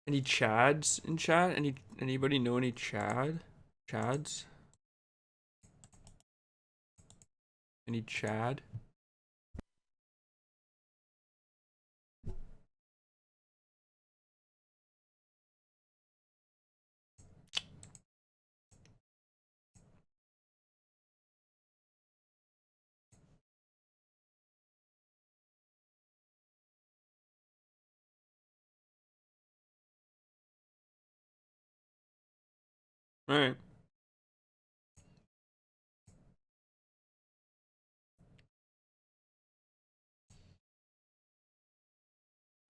Any Chads in chat? Anybody know any Chads? Any Chad? All right.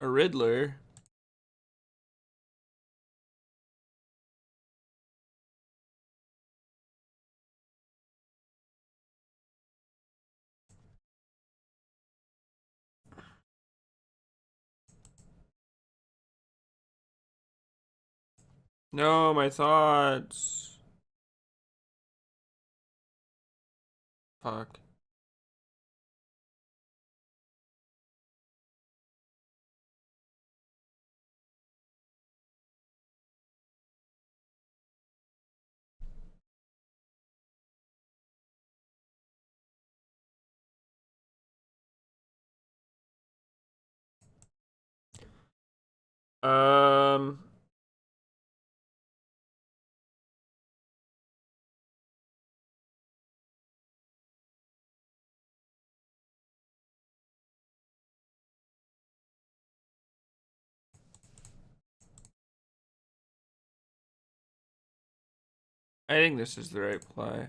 A Riddler. No, my thoughts. Fuck. Um. I think this is the right play.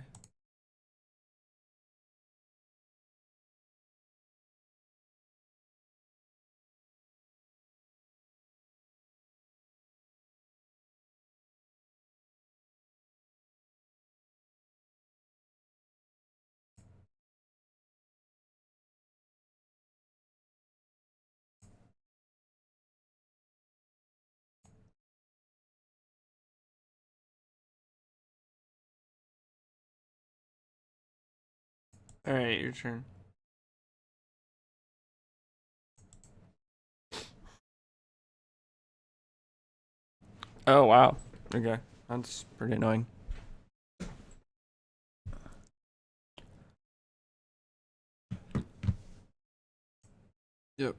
All right, your turn. Oh wow. Okay, that's pretty annoying. Yep.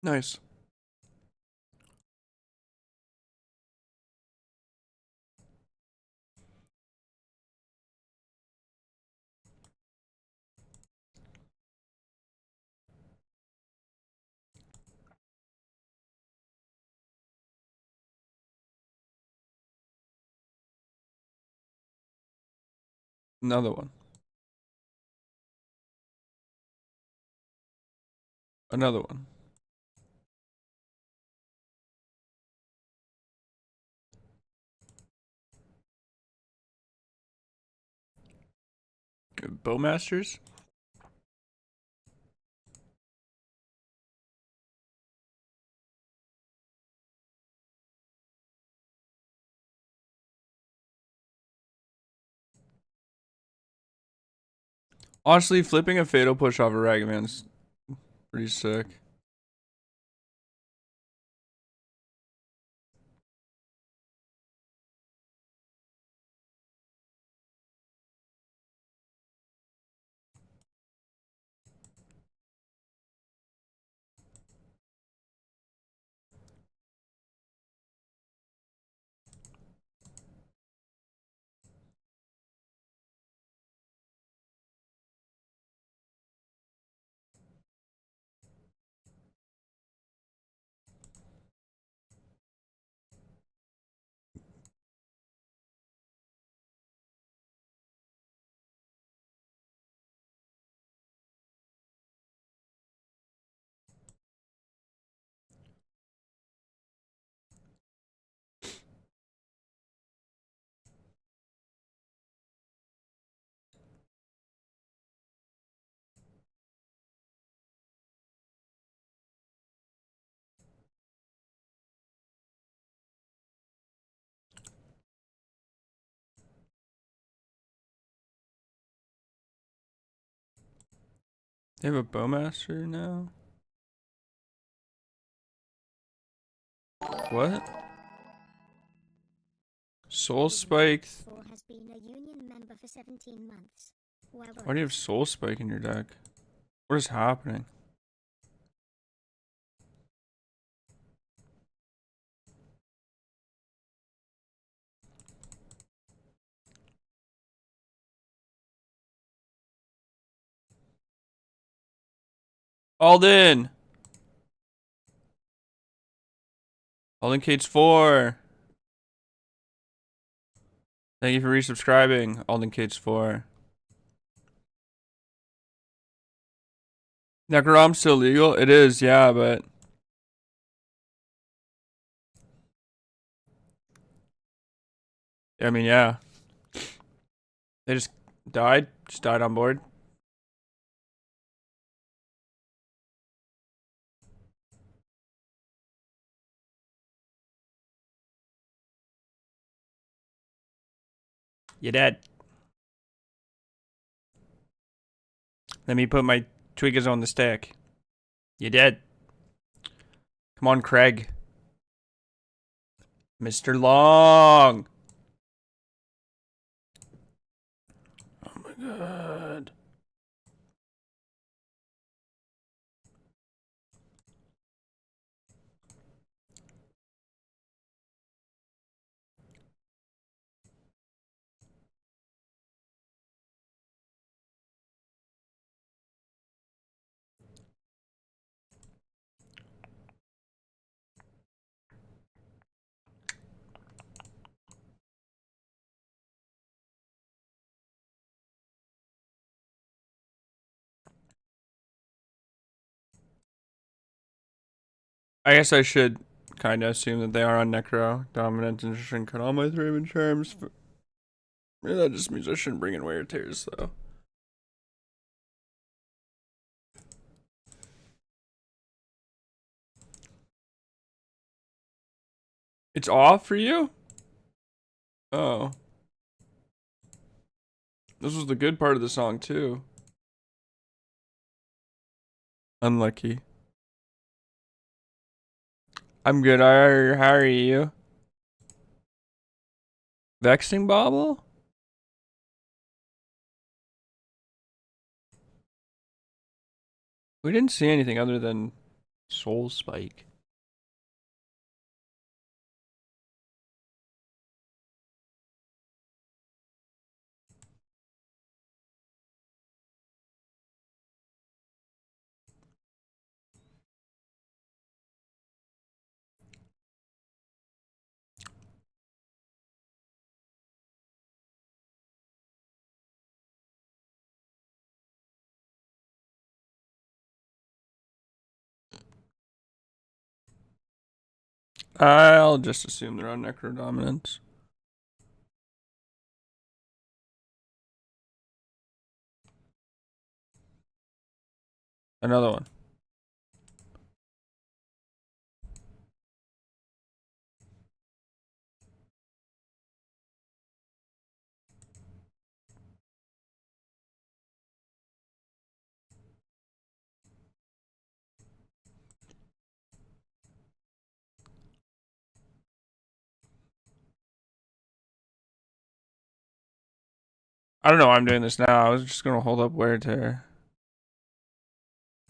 Nice. Another one. Another one. Bowmasters? Honestly, flipping a fatal push off a Ragavan's pretty sick. They have a Bowmaster now? What? Soul Spike? Has been a union member for 17 months. Why do you have Soul Spike in your deck? What is happening? Alden! Alden Cates 4. Thank you for resubscribing, Alden Cates 4. Necrom's still legal? It is, yeah, but... I mean, yeah. They just died? Just died on board? You dead. Let me put my tweakers on the stack. You dead. Come on, Craig. Mr. Long! Oh my god. I guess I should kind of assume that they are on Necro dominant and shouldn't cut all my 3-man charms. Yeah, that just means I shouldn't bring in Wear Tears, though. It's off for you? Oh. This was the good part of the song, too. Unlucky. I'm good. How are you? Vexing Bobble? We didn't see anything other than Soul Spike. I'll just assume they're on Necro dominance. Another one. I don't know why I'm doing this now. I was just gonna hold up Wear Tear.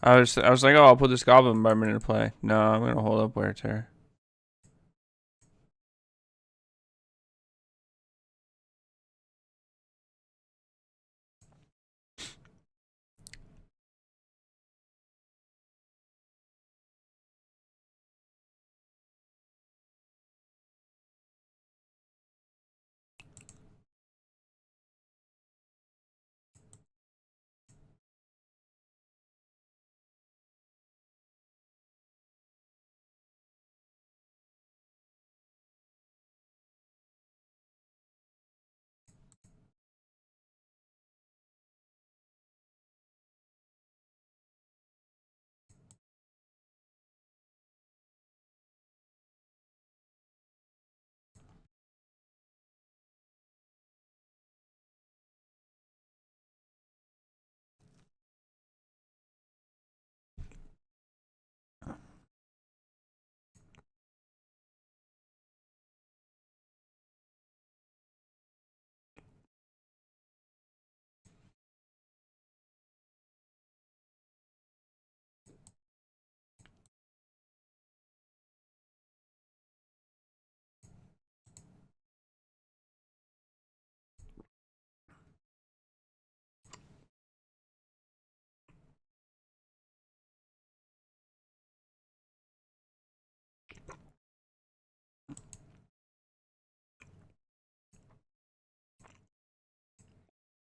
I was like, oh, I'll put this Goblin Bombardment into play. No, I'm gonna hold up Wear Tear.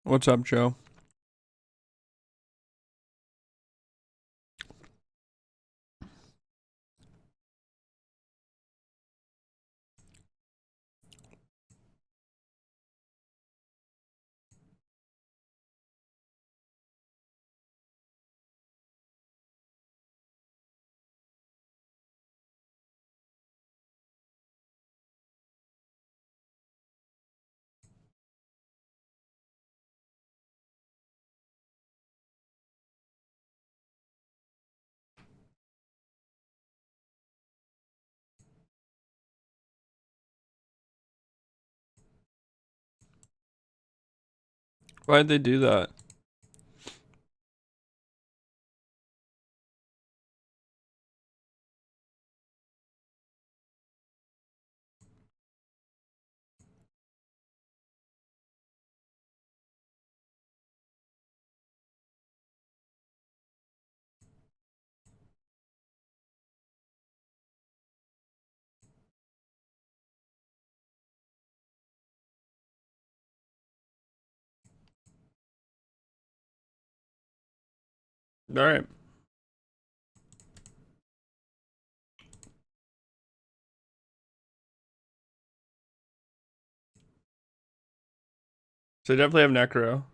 What's up, Joe? Why'd they do that? All right. So they definitely have Necro.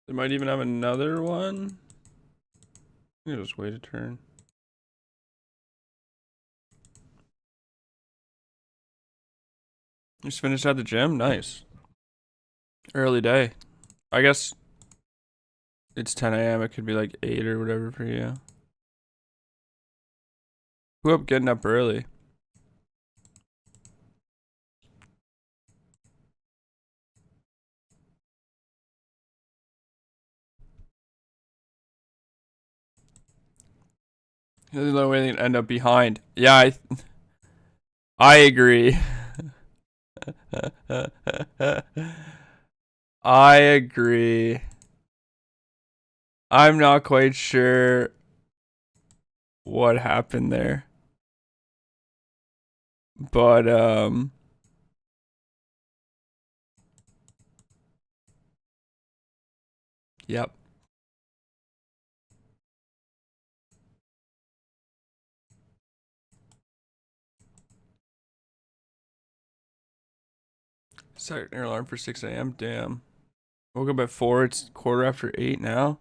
They might even have another one. You just wait a turn. Just finished at the gym. Nice. Early day. I guess it's 10 a.m. It could be like 8 or whatever for you. Who up getting up early? There's no way they can end up behind. Yeah, I agree. I agree. I'm not quite sure what happened there. But yep. Set an alarm for 6 a.m. Damn. Woke up at 4. It's 8:15 now.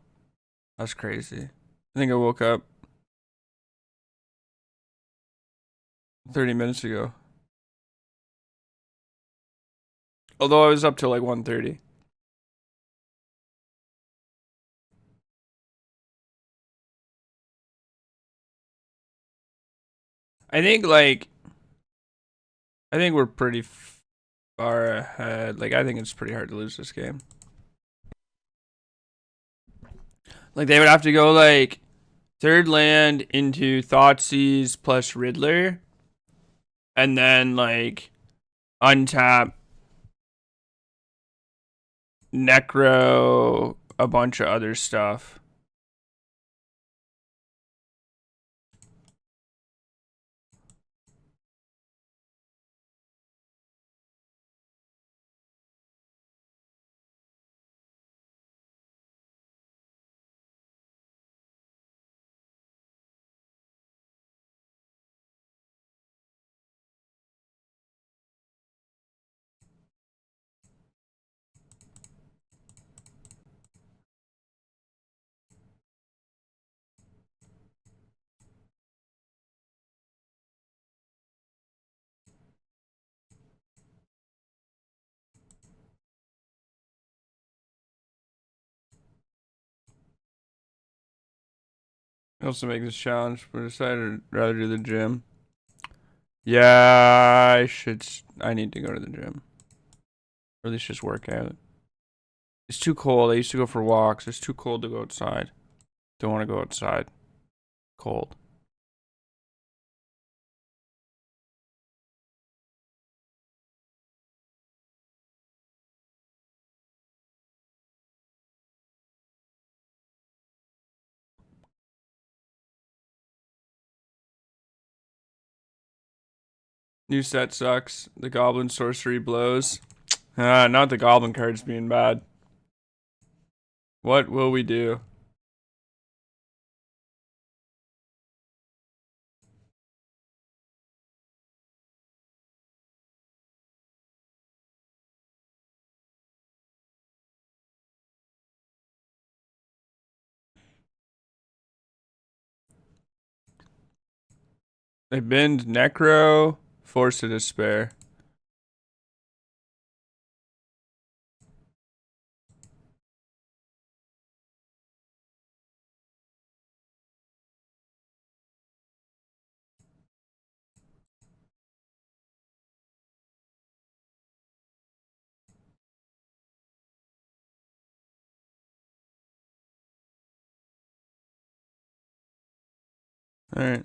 That's crazy. I think I woke up 30 minutes ago. Although I was up till like 1:30. I think we're pretty far ahead. Like I think it's pretty hard to lose this game. Like they would have to go like third land into Thoughtseize plus Riddler, and then like untap Necro, a bunch of other stuff. I also make this challenge, but I decided I'd rather do the gym. Yeah, I need to go to the gym. Or at least just work out. It's too cold. I used to go for walks. It's too cold to go outside. Don't want to go outside. Cold. New set sucks. The goblin sorcery blows. Not the goblin cards being bad. What will we do? They bend Necro, Force to Despair. Alright.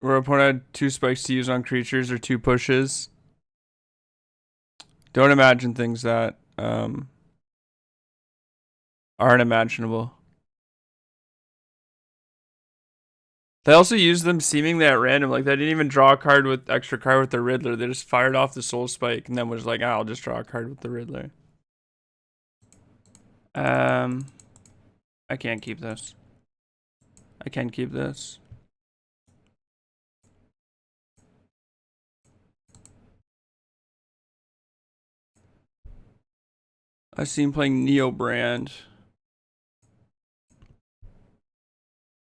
Where opponent had 2 spikes to use on creatures or 2 pushes. Don't imagine things that aren't imaginable. They also used them seemingly at random. Like, they didn't even draw a card with extra card with the Riddler. They just fired off the Soul Spike and then was like, I'll just draw a card with the Riddler. I can't keep this. I can't keep this. I see him playing Neo Brand.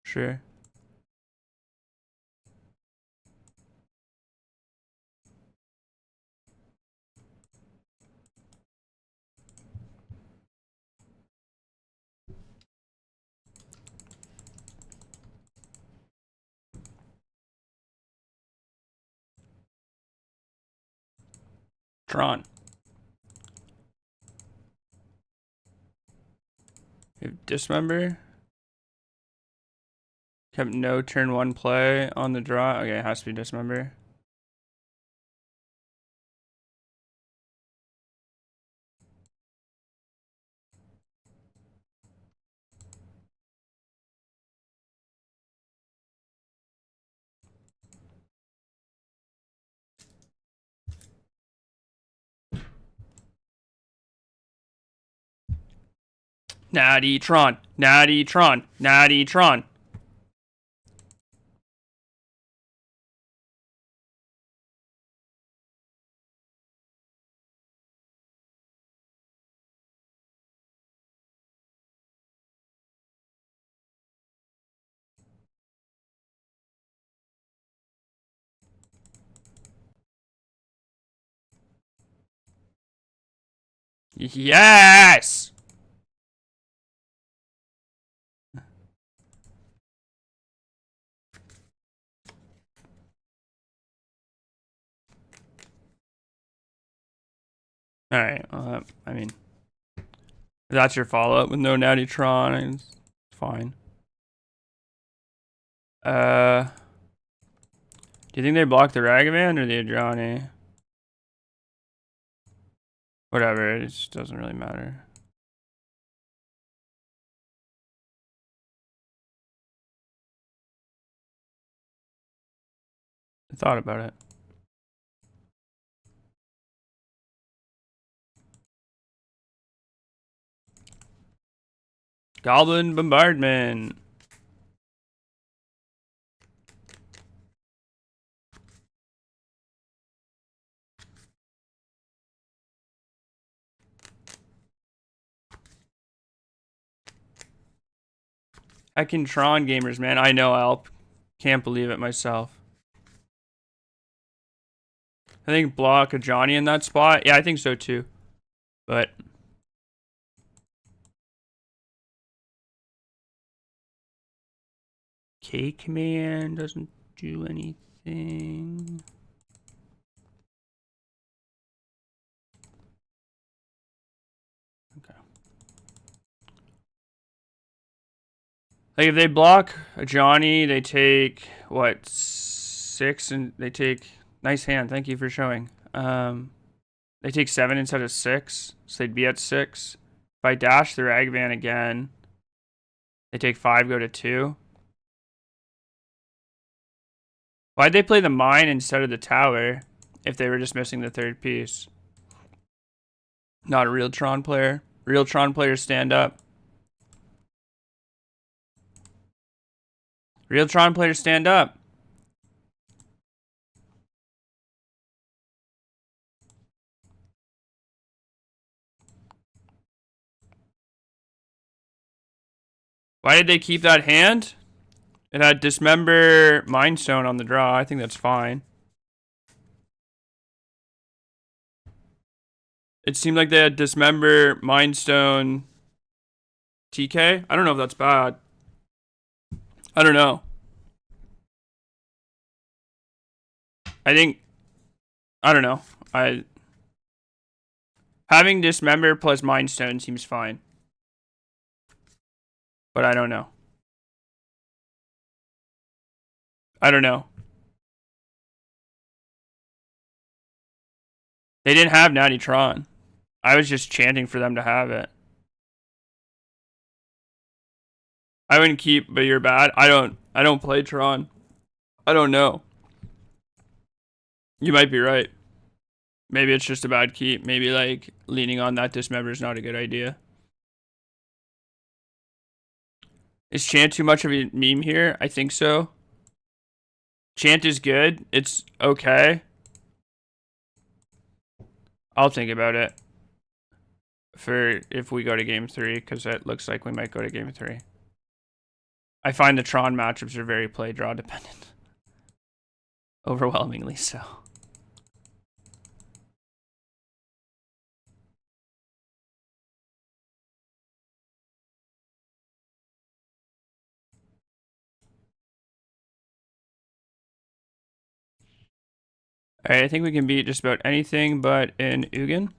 Sure. Tron. You have Dismember. Kept no turn 1 play on the draw. Okay, it has to be Dismember. Natty Tron. Natty Tron. Natty Tron. Yes! Alright, I mean, if that's your follow-up with no Natty Tron, it's fine. Do you think they block the Ragavan or the Adrani? Whatever, it just doesn't really matter. I thought about it. Goblin Bombardment. Heckin' Tron gamers, man. I know, Alp. Can't believe it myself. I think block a Johnny in that spot. Yeah, I think so too. But K command doesn't do anything. Okay. Like if they block a Johnny, they take what, 6, and they take, nice hand. Thank you for showing. They take 7 instead of 6, so they'd be at 6. If I dash their Agvan again, they take 5, go to 2. Why'd they play the mine instead of the tower if they were just missing the 3rd piece? Not a real Tron player. Real Tron players stand up. Real Tron players stand up. Why did they keep that hand? It had Dismember Mindstone on the draw. I think that's fine. It seemed like they had Dismember Mindstone TK. I don't know if that's bad. I don't know. I don't know. Having Dismember plus Mindstone seems fine. But I don't know. I don't know. They didn't have Natty Tron. I was just chanting for them to have it. I wouldn't keep, but you're bad. I don't play Tron. I don't know. You might be right. Maybe it's just a bad keep. Maybe like leaning on that Dismember is not a good idea. Is Chant too much of a meme here? I think so. Chant is good. It's okay. I'll think about it for if we go to game 3, because it looks like we might go to game 3. I find the Tron matchups are very play draw dependent. Overwhelmingly so. Alright, I think we can beat just about anything but in Ugin.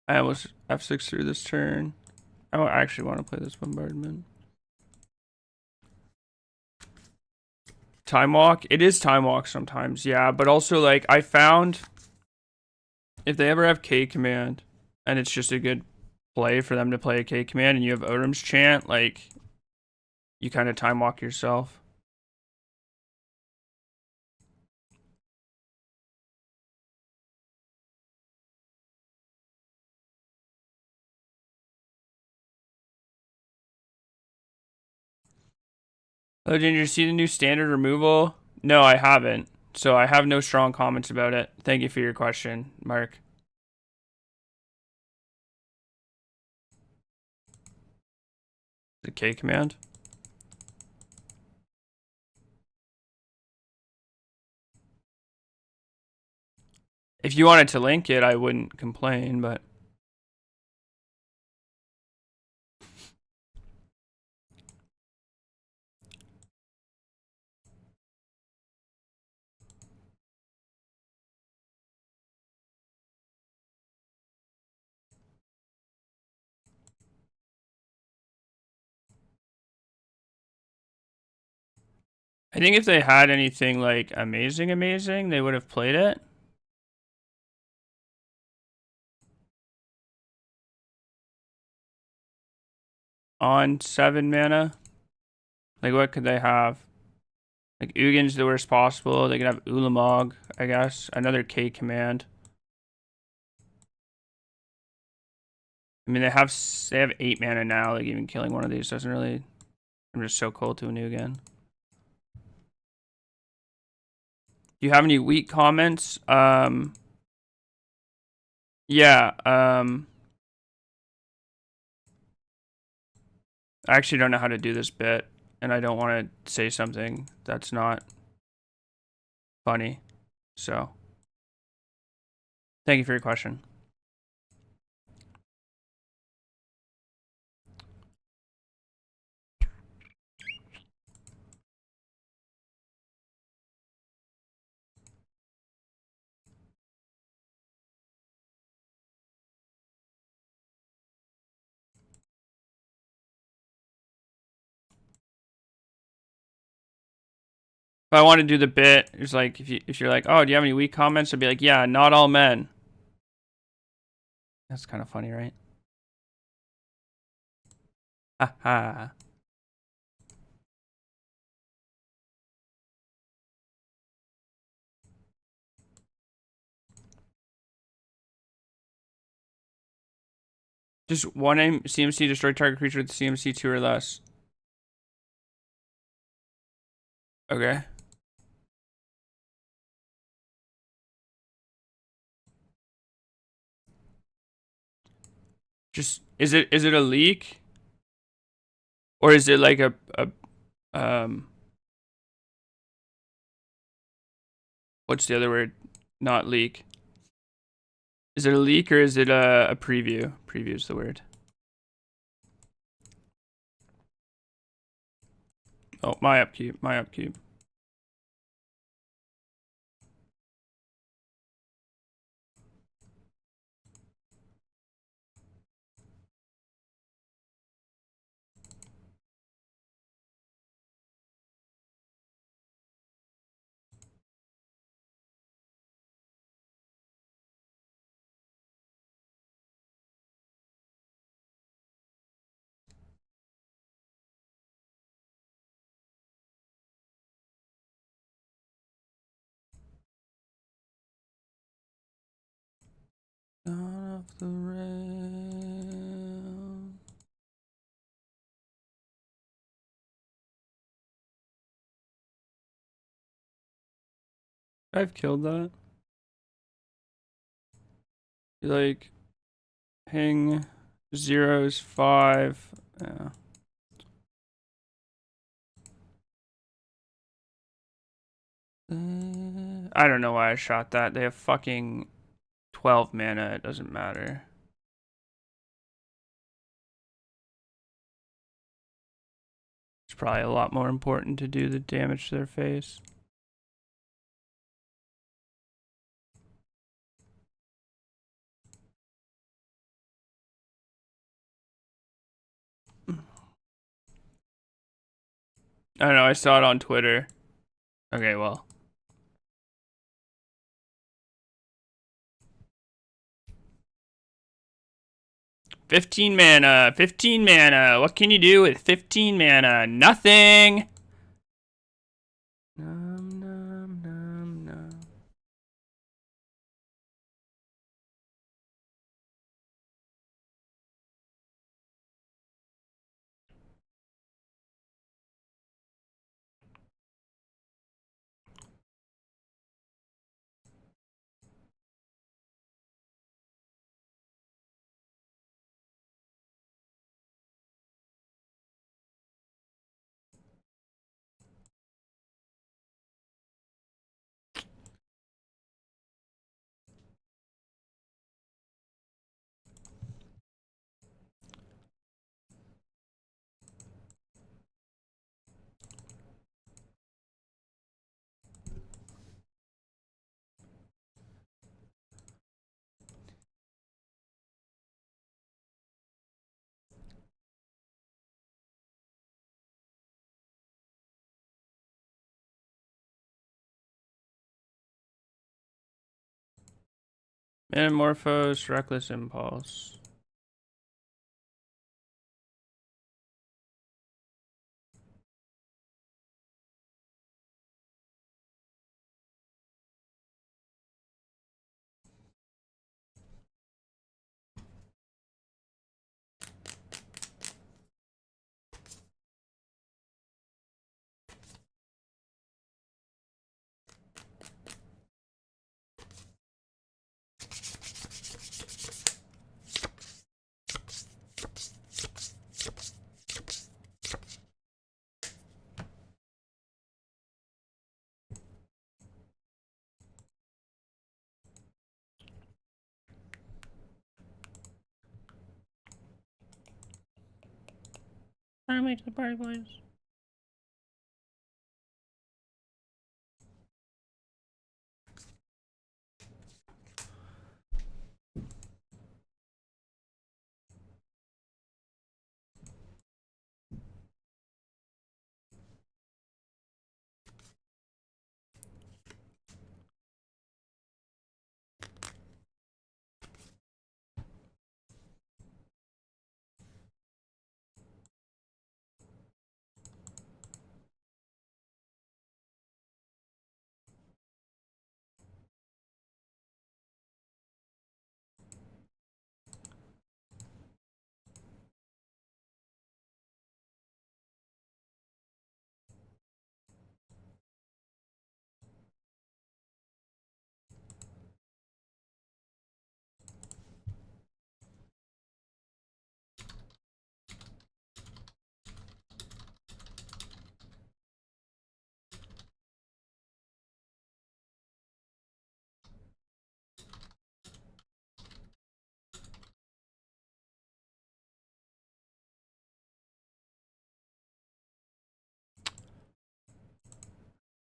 I almost F6 through this turn. I don't actually want to play this bombardment. Time walk? It is time walk sometimes, yeah. But also, like, I found if they ever have K command and it's just a good play for them to play a K command and you have Odin's Chant, like, you kind of time walk yourself. Oh, did you see the new standard removal? No, I haven't. So I have no strong comments about it. Thank you for your question, Mark. The K command? If you wanted to link it, I wouldn't complain, but... I think if they had anything, like, amazing, they would have played it. On 7 mana. Like, what could they have? Like, Ugin's the worst possible. They could have Ulamog, I guess. Another K command. I mean, they have 8 mana now. Like, even killing one of these doesn't really... I'm just so cold to a new again. Do you have any weak comments? Yeah, I actually don't know how to do this bit, and I don't want to say something that's not funny. So, thank you for your question. If I want to do the bit, it's like if you're like, oh, do you have any weak comments? I'd be like, yeah, not all men. That's kind of funny, right? Haha. Just one aim CMC destroy target creature with CMC 2 or less. Okay. Just is it a leak? Or is it like a what's the other word? Not leak. Is it a leak or is it a preview? Preview is the word. Oh, my upkeep, my upkeep. Dawn of the Realm. I've killed that. Like, ping 0 is 5. Yeah. I don't know why I shot that. They have fucking 12 mana. It doesn't matter. It's probably a lot more important to do the damage to their face. I don't know. I saw it on Twitter. Okay, well. $15 mana. 15 mana. What can you do with 15 mana? Nothing. Nom, nom, nom, nom. Metamorphose, Reckless Impulse. I'm late to the party, boys.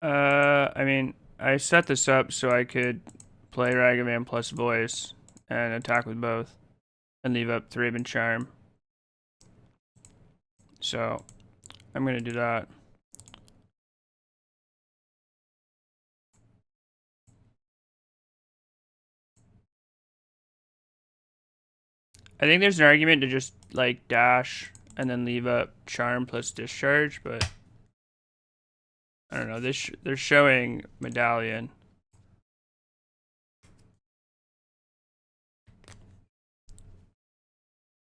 I mean, I set this up so I could play Ragavan plus voice and attack with both and leave up Thraben Charm. So I'm gonna do that. I think there's an argument to just like dash and then leave up Charm plus Discharge, but I don't know. They're showing Medallion.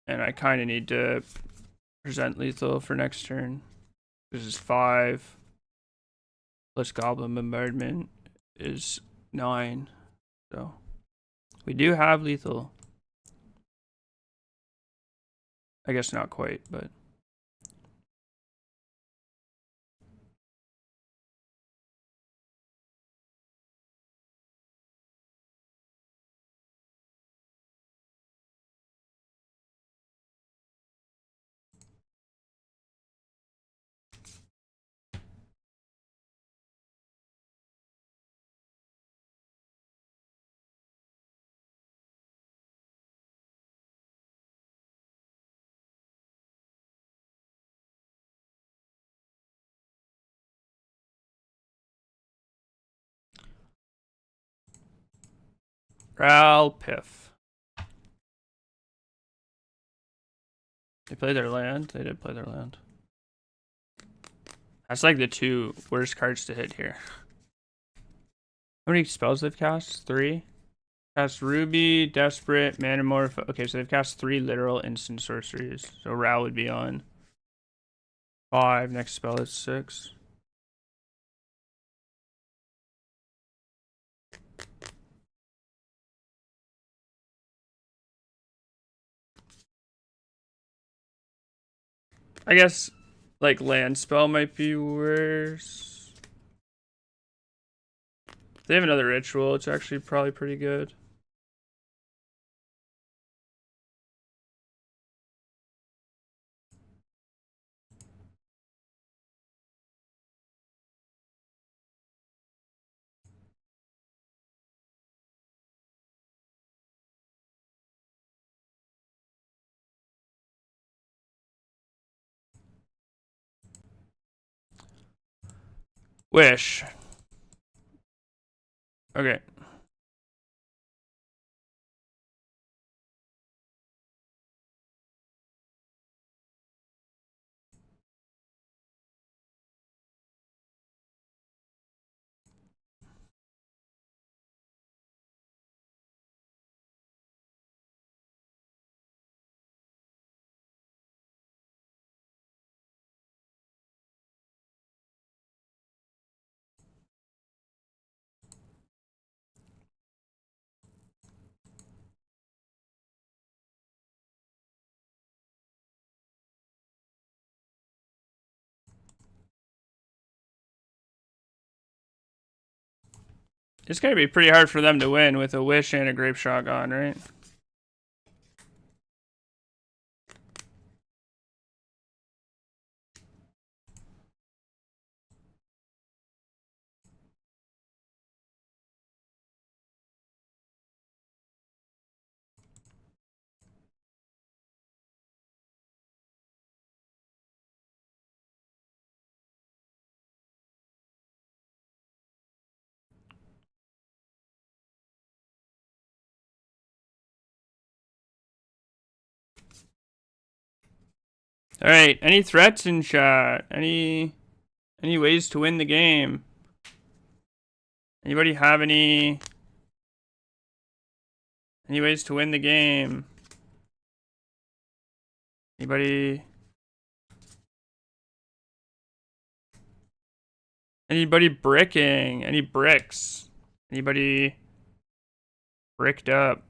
And I kind of need to present lethal for next turn. This is 5 plus Goblin Bombardment is 9. So we do have lethal. I guess not quite, but Ral Piff. They played their land. They did play their land. That's like the 2 worst cards to hit here. How many spells they've cast? 3? Cast Ruby, Desperate, Manamorph. Okay, so they've cast 3 literal instant sorceries. So Ral would be on 5. Next spell is 6. I guess like land spell might be worse. If they have another ritual, it's actually probably pretty good. Wish. Okay. It's gonna be pretty hard for them to win with a Wish and a Grape Shotgun, right? All right. Any threats in chat? Any ways to win the game? Anybody have any ways to win the game? Anybody bricking? Any bricks? Anybody bricked up?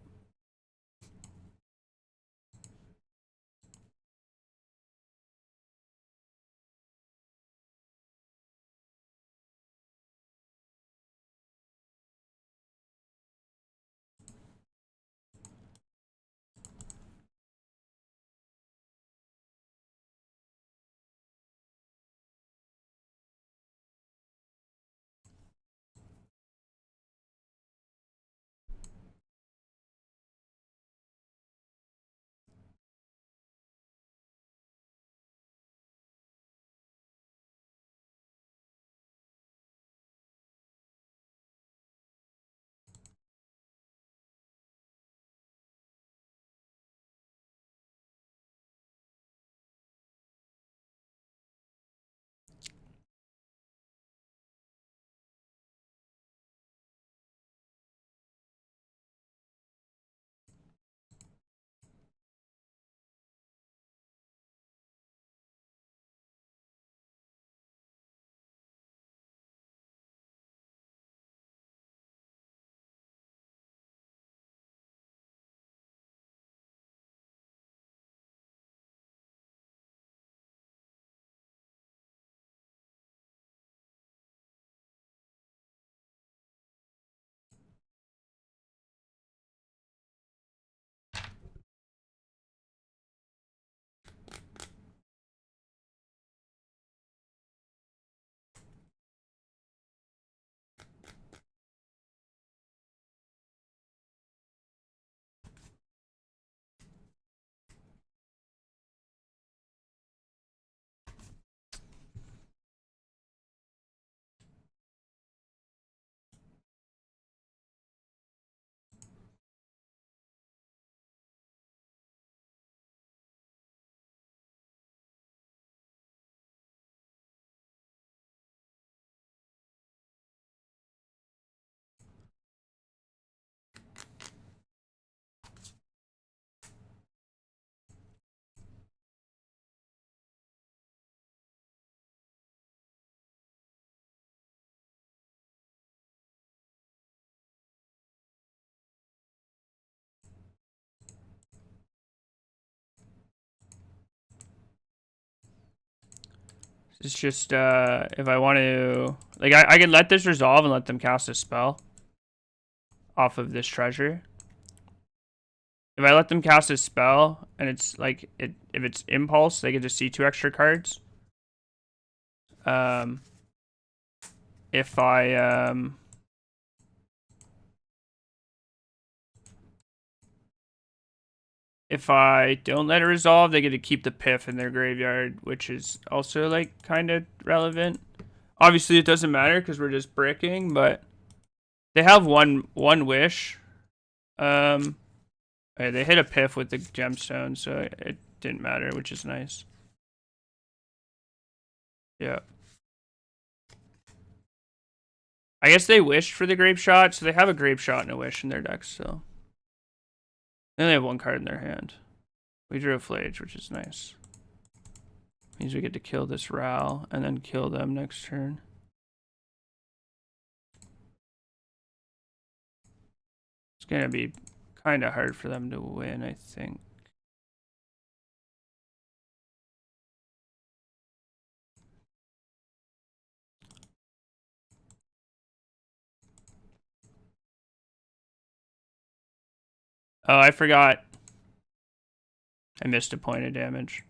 It's just if I want to, like, I can let this resolve and let them cast a spell off of this treasure. If I let them cast a spell and it's like if it's impulse, they get to see 2 extra cards. If I don't let it resolve, they get to keep the Piff in their graveyard, which is also like kind of relevant. Obviously, it doesn't matter because we're just bricking, but they have one wish. Okay, they hit a Piff with the gemstone, so it didn't matter, which is nice. Yeah. I guess they wished for the Grape Shot, so they have a Grape Shot and a Wish in their deck still. Then they have 1 card in their hand. We drew a Flage, which is nice. Means we get to kill this Ral and then kill them next turn. It's gonna be kind of hard for them to win, I think. Oh, I forgot. I missed a point of damage.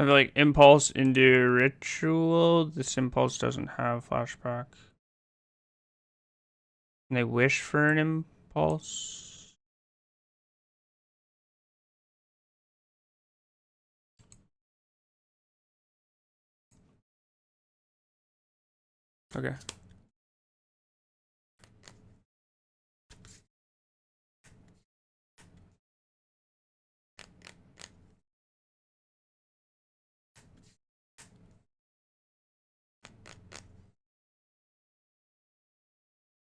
I feel like impulse into ritual. This impulse doesn't have flashback. And they wish for an impulse. Okay.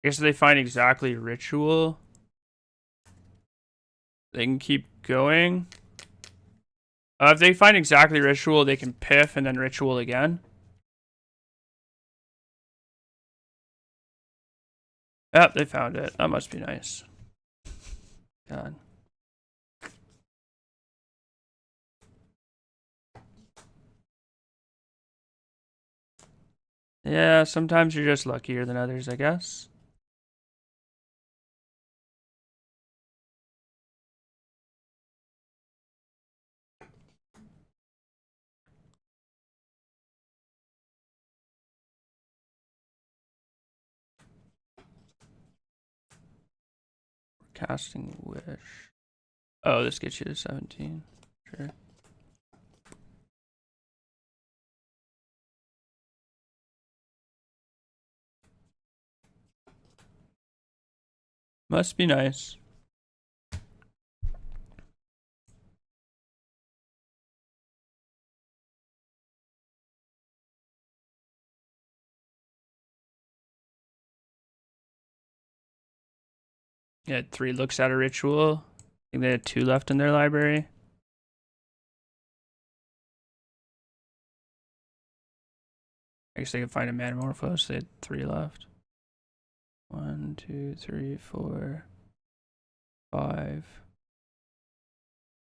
I guess if they find exactly ritual, they can keep going. If they find exactly ritual, they can piff and then ritual again. Yep, they found it. That must be nice. God. Yeah, sometimes you're just luckier than others, I guess. Casting Wish. Oh, this gets you to 17. Sure. Must be nice. They had 3 looks at a ritual. I think they had 2 left in their library. I guess they could find a Metamorphose. They had 3 left. 1, 2, 3, 4, 5.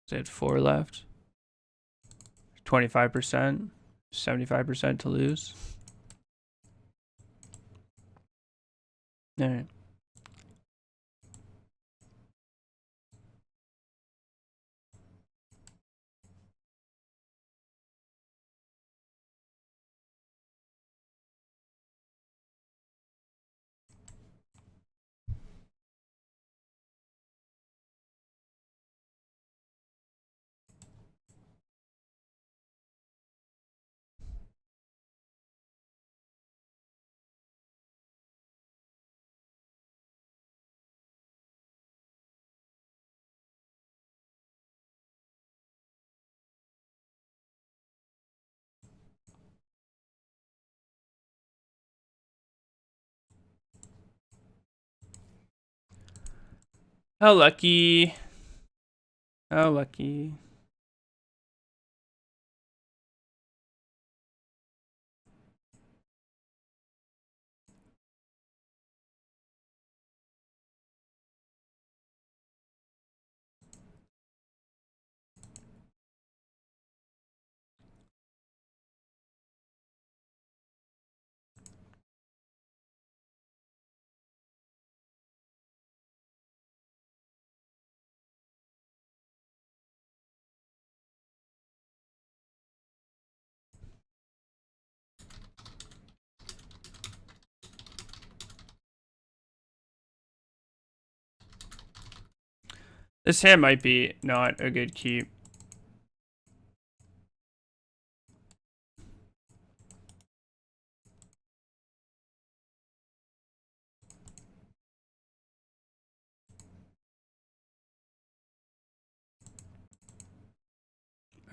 They had 4 left. 25%. 75% to lose. Alright. How lucky. How lucky. This hand might be not a good keep.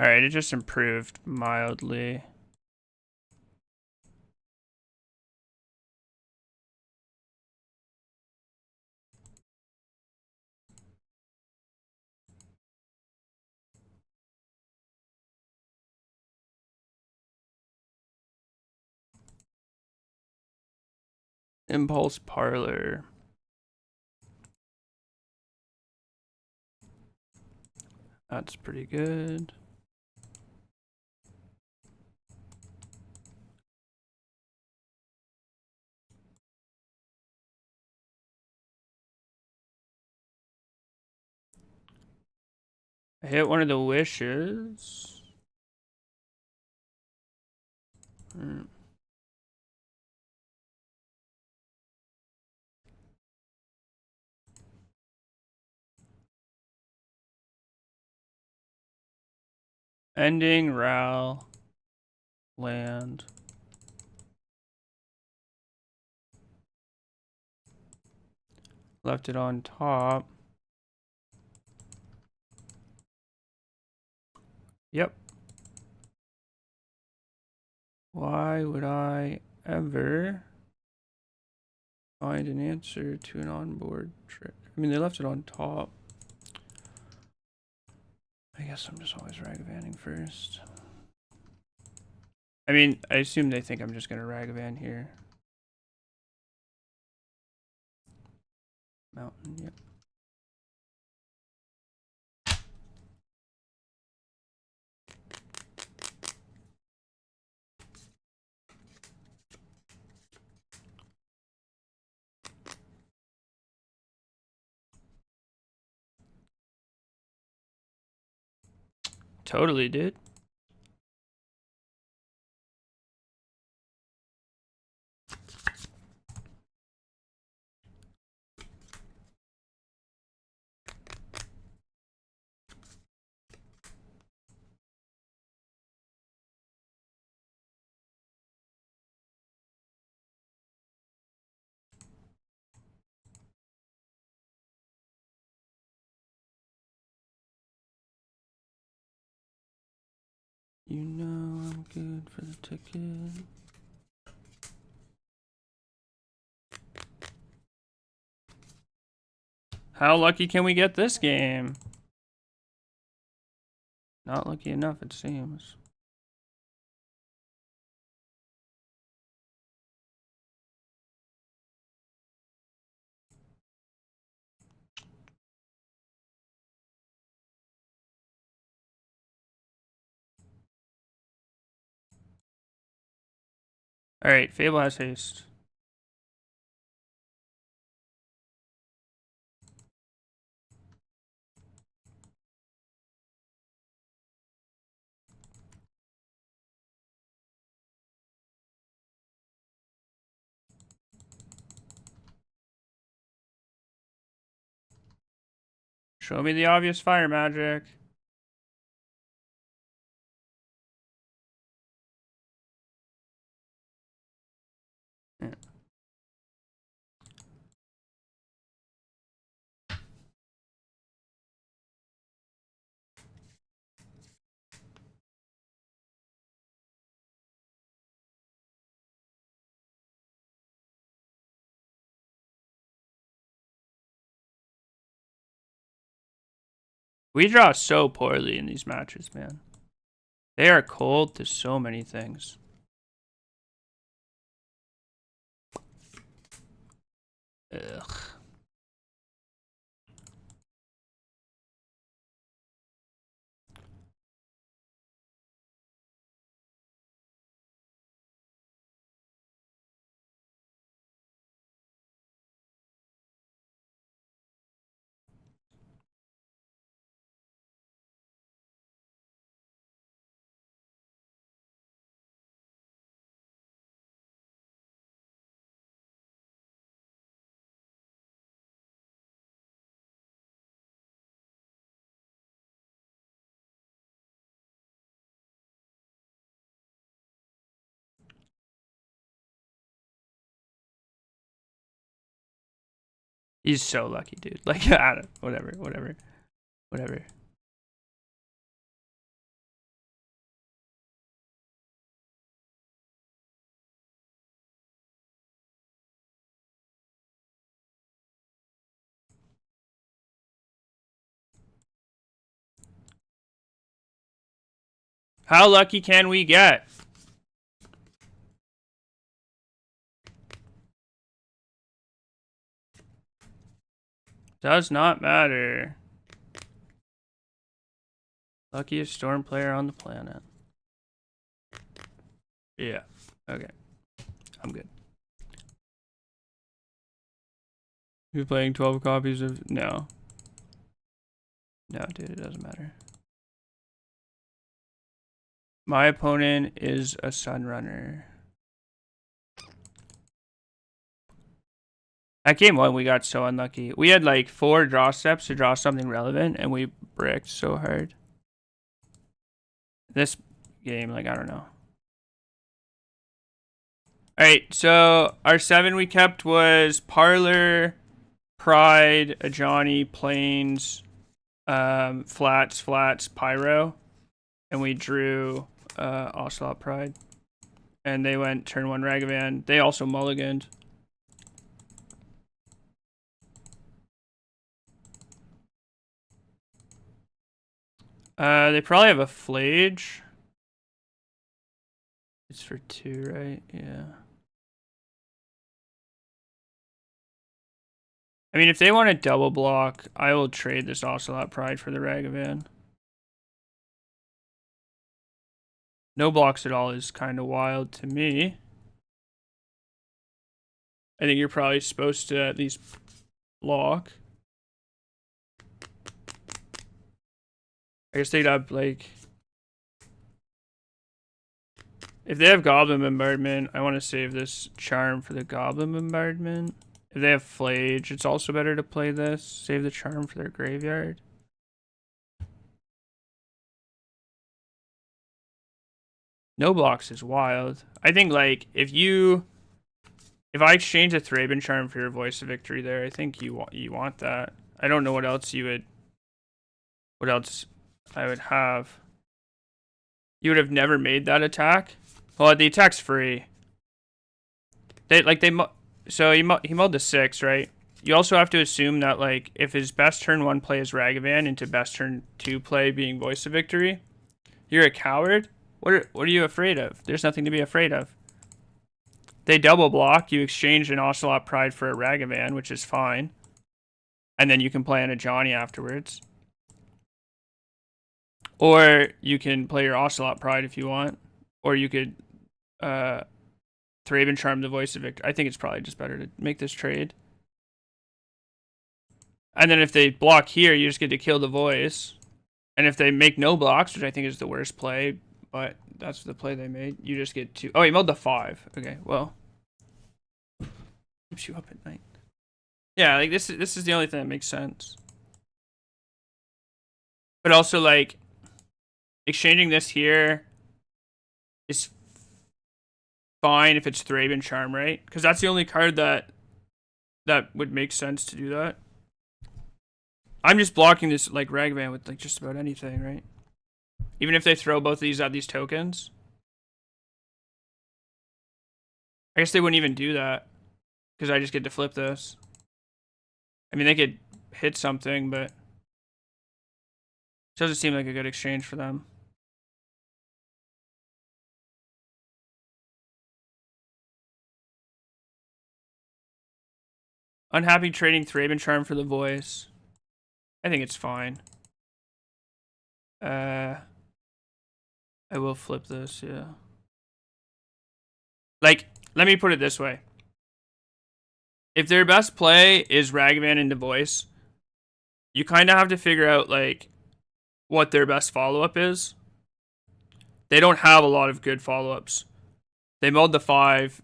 Alright, it just improved mildly. Impulse Parlor. That's pretty good. I hit one of the wishes. Ending Ral. Land. Left it on top. Yep. Why would I ever Find an answer to an onboard trick. I mean, they left it on top. I guess I'm just always ragavanning first. I mean, I assume they think I'm just gonna ragavan here. Mountain, yep. Totally, dude. You know I'm good for the ticket. How lucky can we get this game? Not lucky enough, it seems. Alright, Fable has haste. Show me the obvious fire magic. Yeah. We draw so poorly in these matches, man. They are cold to so many things. Ugh. He's so lucky, dude. Like, I don't, whatever. How lucky can we get? Does not matter. Luckiest storm player on the planet. Yeah. Okay. I'm good. You're playing 12 copies of... No. No, dude, it doesn't matter. My opponent is a Sunrunner. At game 1, we got so unlucky. We had like 4 draw steps to draw something relevant, and we bricked so hard. This game, like, I don't know. Alright, so our 7 we kept was Parlor, Pride, Ajani, Plains, Flats, Pyro. And we drew Ocelot Pride. And they went turn 1 Ragavan. They also mulliganed. They probably have a Flage. It's for 2, right? Yeah. I mean, if they want to double block, I will trade this Ocelot Pride for the Ragavan. No blocks at all is kind of wild to me. I think you're probably supposed to at least block. I guess they'd have, like... If they have Goblin Bombardment, I want to save this Charm for the Goblin Bombardment. If they have Flage, it's also better to play this. Save the Charm for their graveyard. No blocks is wild. I think, like, if I exchange a Thraben Charm for your Voice of Victory there, I think you want that. I don't know what else I would have. You would have never made that attack? Well, the attack's free. So he mulled to 6, right? You also have to assume that, like, if his best turn 1 play is Ragavan into best turn 2 play being Voice of Victory, you're a coward? What are you afraid of? There's nothing to be afraid of. They double block, you exchange an Ocelot Pride for a Ragavan, which is fine. And then you can play on a Johnny afterwards. Or you can play your Ocelot Pride if you want. Or you could Thraben Charm the Voice of Victory. I think it's probably just better to make this trade. And then if they block here, you just get to kill the Voice. And if they make no blocks, which I think is the worst play, but that's the play they made, you just get 2. Oh, he milled the 5. Okay, well. Keeps you up at night. Yeah, like this is the only thing that makes sense. But also, like, exchanging this here is fine if it's Thraben Charm, right? Because that's the only card that would make sense to do that. I'm just blocking this, like, Ragavan with, like, just about anything, right? Even if they throw both of these at these tokens. I guess they wouldn't even do that. Because I just get to flip this. I mean, they could hit something, but... It doesn't seem like a good exchange for them. Unhappy trading Thraben Charm for the Voice. I think it's fine. I will flip this, yeah. Like, let me put it this way. If their best play is Ragavan into Voice, you kind of have to figure out, like, what their best follow-up is. They don't have a lot of good follow-ups. They milled the 5.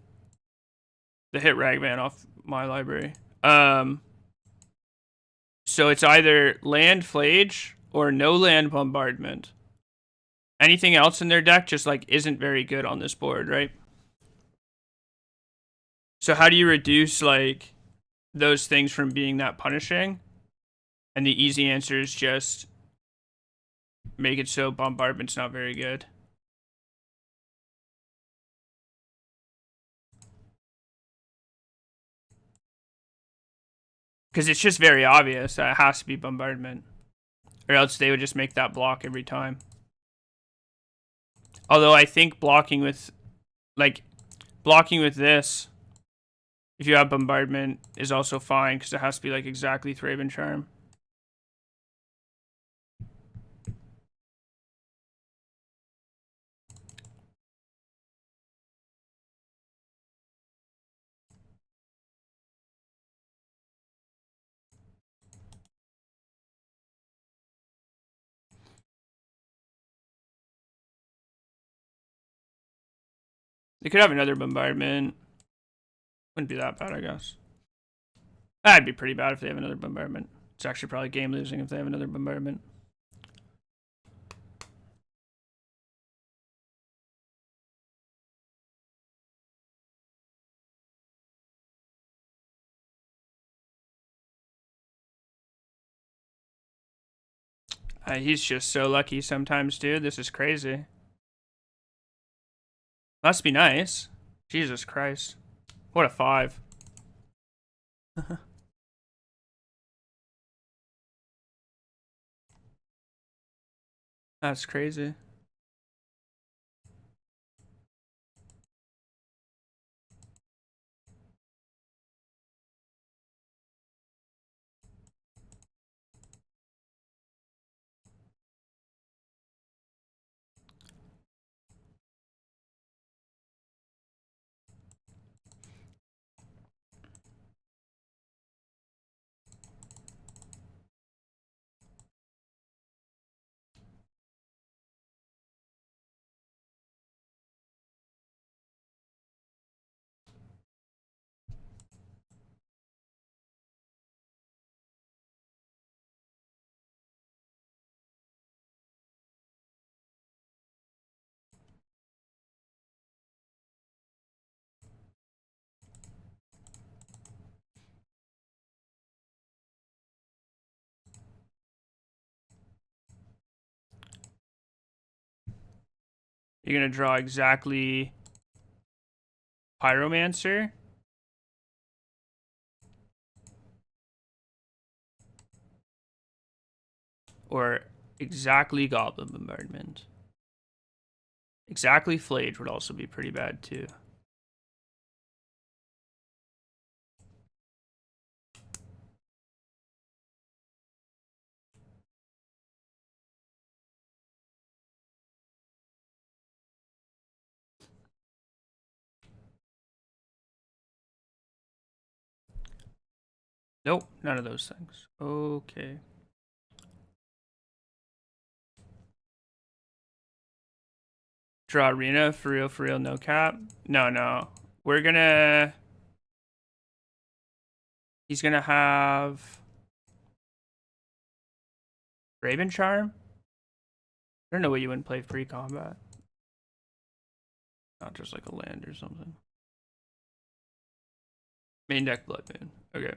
They hit Ragavan off my library. So it's either land Flage or no land Bombardment. Anything else in their deck just, like, isn't very good on this board, right? So how do you reduce, like, those things from being that punishing? And the easy answer is just make it so Bombardment's not very good. Because it's just very obvious that it has to be Bombardment. Or else they would just make that block every time. Although I think blocking with this, if you have Bombardment, is also fine. Because it has to be, like, exactly Thraben Charm. They could have another Bombardment. Wouldn't be that bad, I guess. That'd be pretty bad if they have another Bombardment. It's actually probably game losing if they have another Bombardment. He's just so lucky sometimes, dude. This is crazy. Must be nice. Jesus Christ. What a 5. That's crazy. You're gonna draw exactly Pyromancer. Or exactly Goblin Bombardment. Exactly Flage would also be pretty bad too. Nope, none of those things. Okay. Draw Arena, for real, no cap. No. We're gonna... He's gonna have... Raven Charm? I don't know what you wouldn't play pre-combat. Not just like a land or something. Main deck Blood Moon. Okay.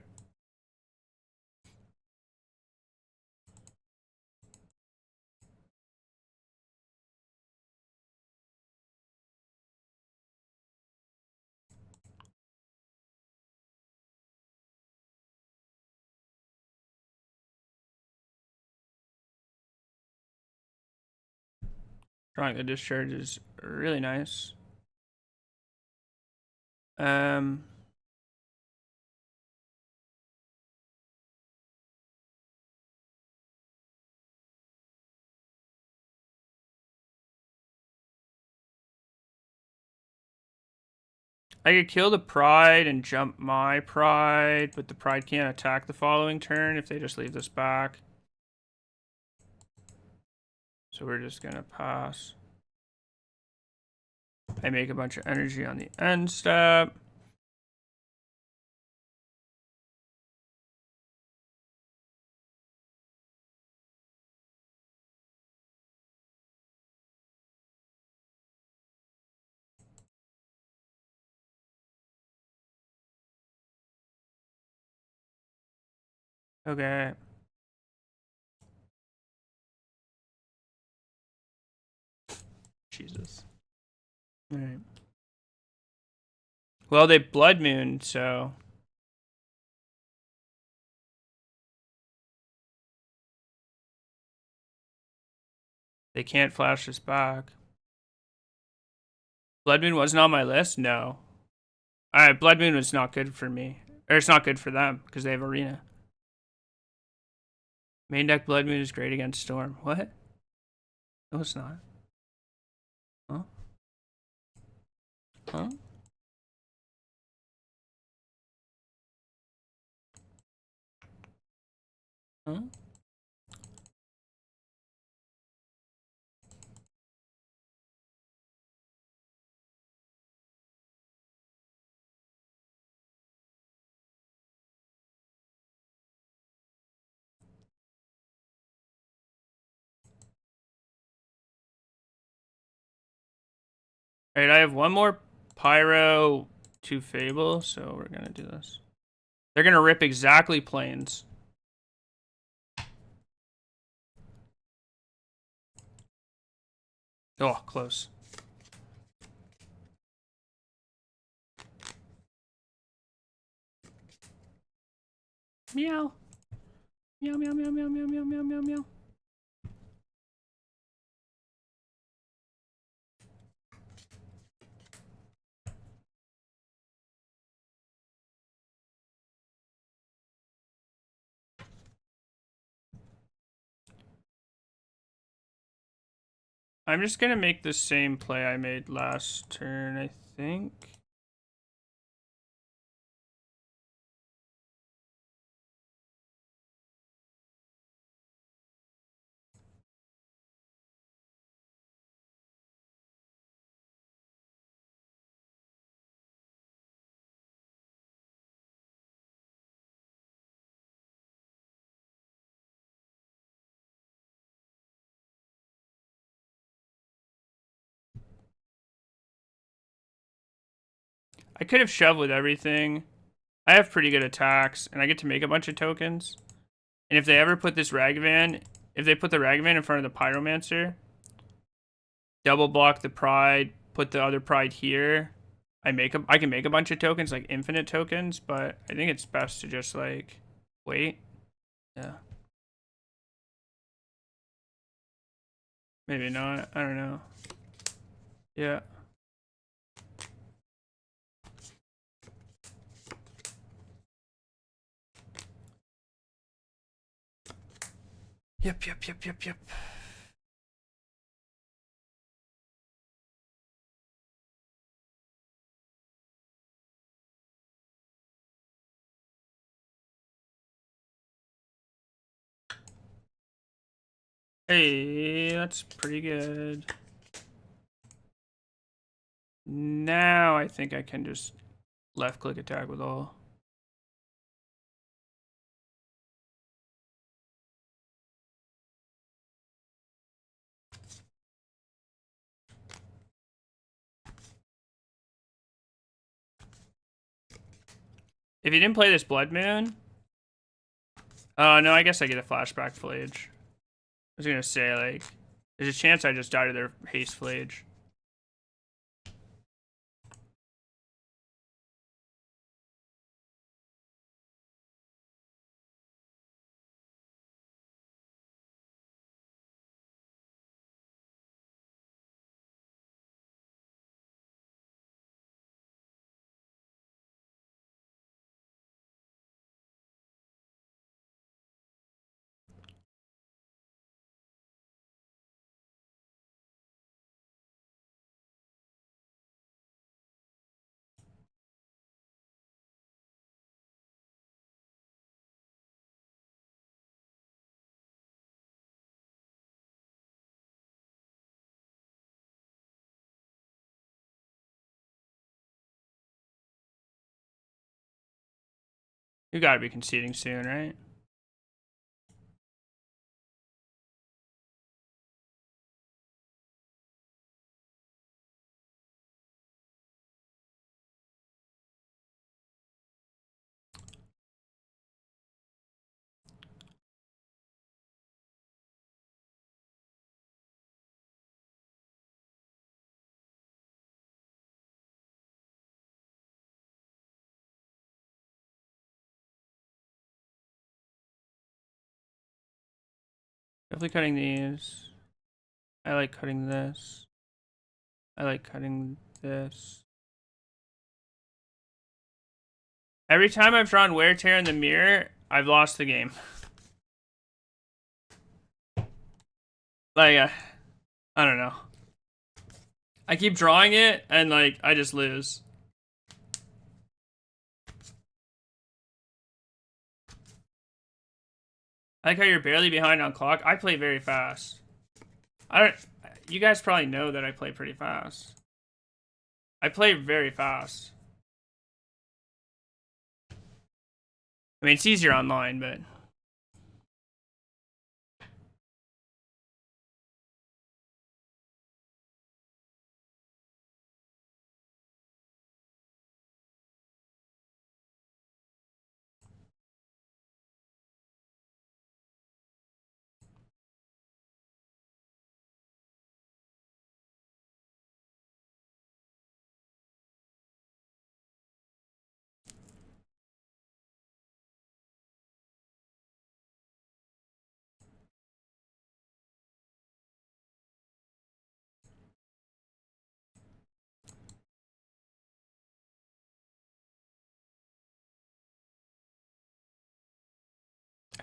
Drawing the discharge is really nice. I could kill the Pride and jump my Pride, but the Pride can't attack the following turn if they just leave this back. So we're just gonna pass. I make a bunch of energy on the end step. Okay. Jesus. All right. Well, they Blood Moon, so they can't flash this back. Blood Moon wasn't on my list? No. Alright, Blood Moon was not good for me. Or it's not good for them, because they have Arena. Main deck Blood Moon is great against Storm. What? No, it's not. Huh? Huh? Huh? Alright, I have one more Pyro, 2 Fable, so we're gonna do this. They're gonna rip exactly Plains. Oh, close. Meow. Meow, meow, meow, meow, meow, meow, meow, meow, meow. I'm just gonna make the same play I made last turn, I think. I could have shoved with everything. I have pretty good attacks, and I get to make a bunch of tokens. And if they ever put this Ragavan, if they put the Ragavan in front of the Pyromancer, double block the Pride, put the other Pride here, I can make a bunch of tokens, like infinite tokens, but I think it's best to just like wait. Yeah. Maybe not. I don't know. Yeah. Yep. Hey, that's pretty good. Now I think I can just left click attack with all. If you didn't play this Blood Moon, no, I guess I get a flashback Flage. I was gonna say, like, there's a chance I just died to their haste Flage. You gotta be conceding soon, right? Definitely cutting these. I like cutting this. I like cutting this. Every time I've drawn Wear Tear in the mirror, I've lost the game. Like, I don't know. I keep drawing it, and like, I just lose. I like how you're barely behind on clock. I play very fast. I don't. You guys probably know that I play pretty fast. I play very fast. I mean, it's easier online, but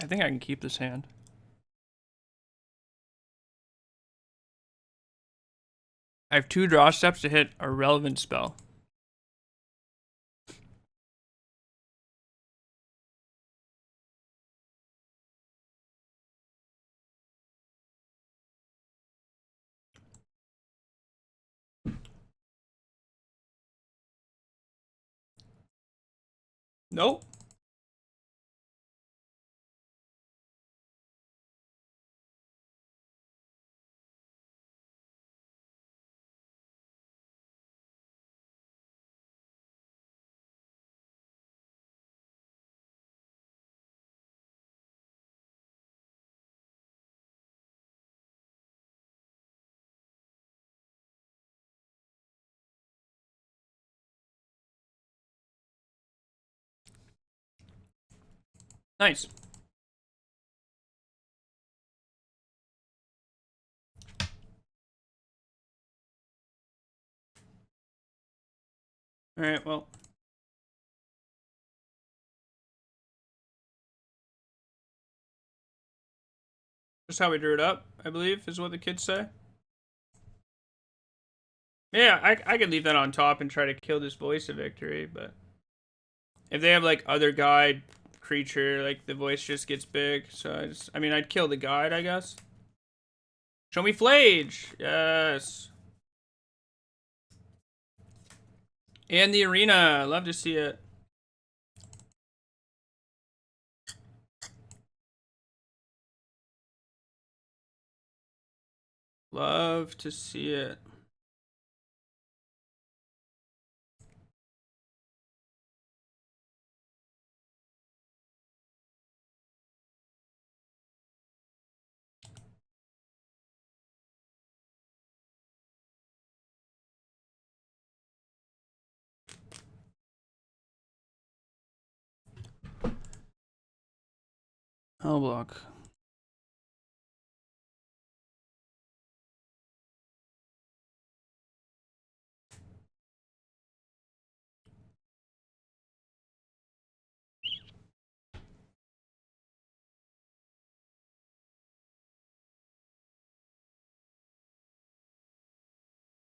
I think I can keep this hand. I have 2 draw steps to hit a relevant spell. Nope. Nice. All right, well. Just how we drew it up, I believe, is what the kids say. Yeah, I could leave that on top and try to kill this voice of victory, but if they have like other guide creature, like the voice just gets big. So I mean, I'd kill the guide, I guess. Show me Flage. Yes. And the arena. Love to see it. Love to see it. I'll block.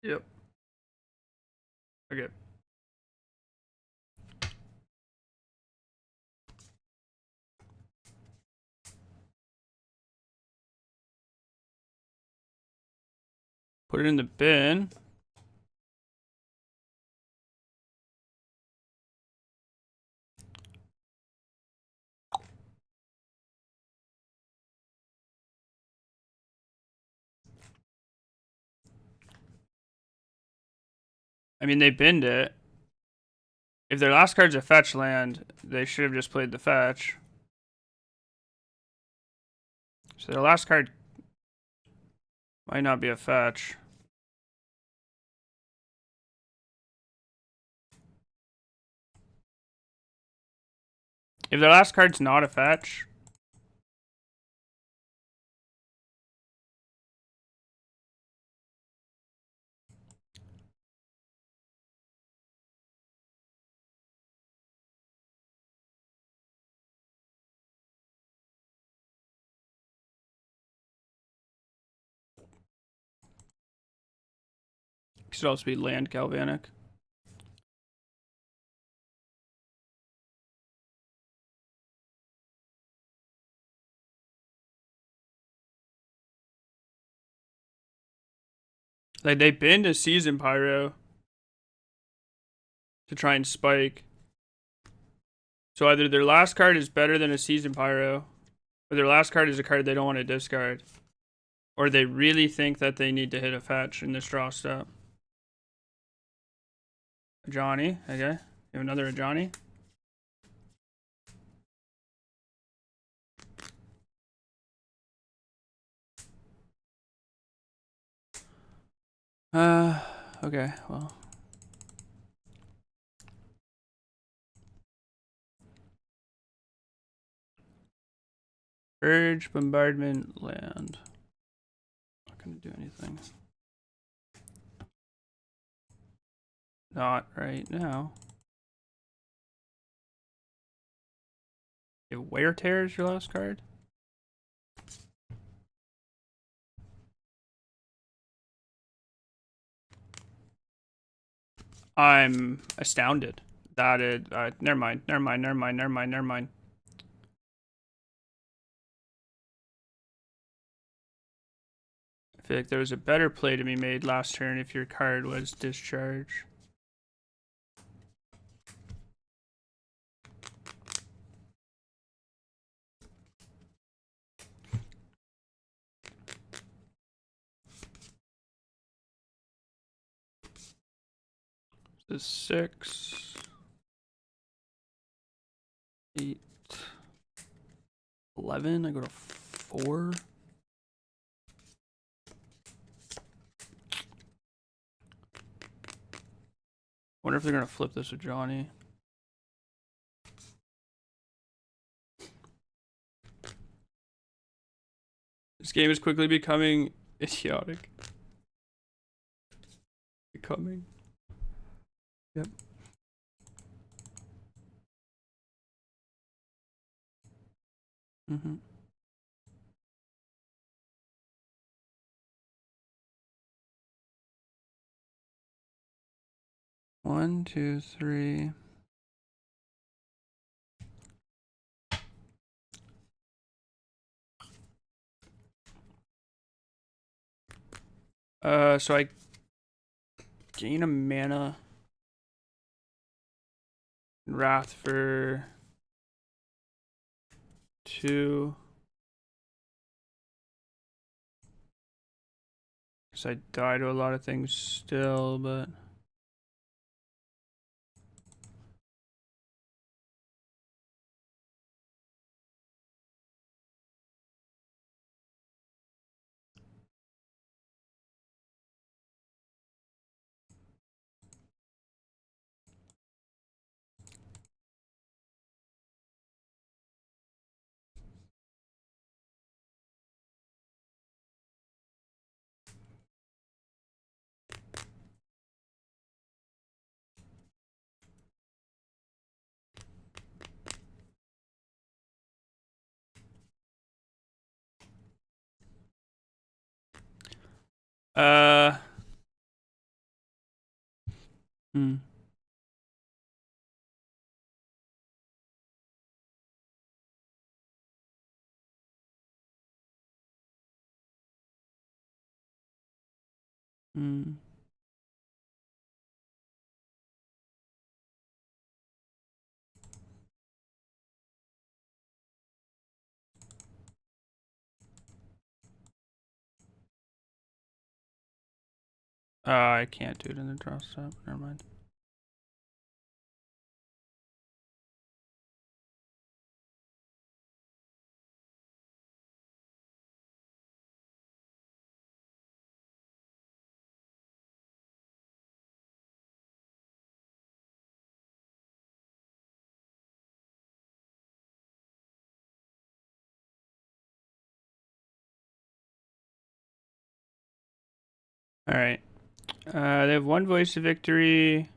Yep. Okay. Put it in the bin. I mean, they binned it. If their last card's a fetch land, they should have just played the fetch. So their last card might not be a fetch. If their last card's not a fetch, it should also be land galvanic. Like, they binned a Season Pyro to try and spike. So either their last card is better than a Season Pyro, or their last card is a card they don't want to discard. Or they really think that they need to hit a fetch in this draw step. Johnny, okay. You have another Johnny. Okay, well. Urge, bombardment, land. Not gonna do anything. Not right now. If Wear Tear is your last card? I'm astounded that it. Never mind. I feel like there was a better play to be made last turn if your card was discharge. The 6, 8, 11. I go to 4. Wonder if they're gonna flip this with Johnny. This game is quickly becoming idiotic. Becoming. Yep. Mm-hmm. One, two, three. So I gain a mana. Wrath for 2. Because I die to a lot of things still, but. Hmm. Hmm. I can't do it in the draw step. Never mind. All right. They have 1 voice of victory.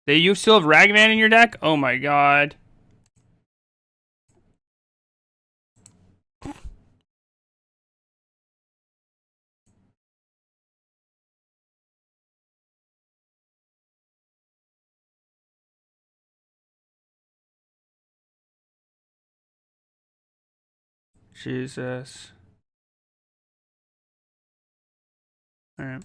You still have Ragman in your deck? Oh my god. Jesus. All right.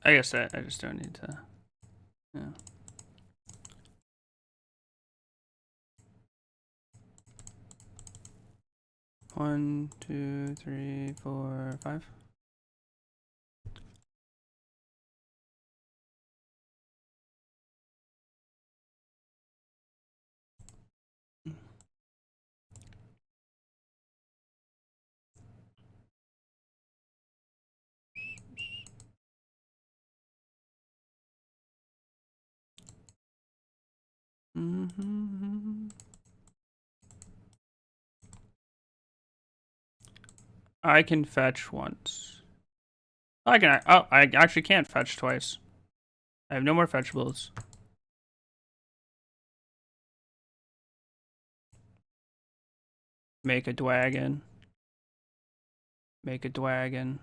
I guess I just don't need to. Yeah. One, two, three, 4, 5. Mm-hmm. I can fetch once. I can. Oh, I actually can't fetch twice. I have no more fetchables. Make a dwagon. Make a dwagon.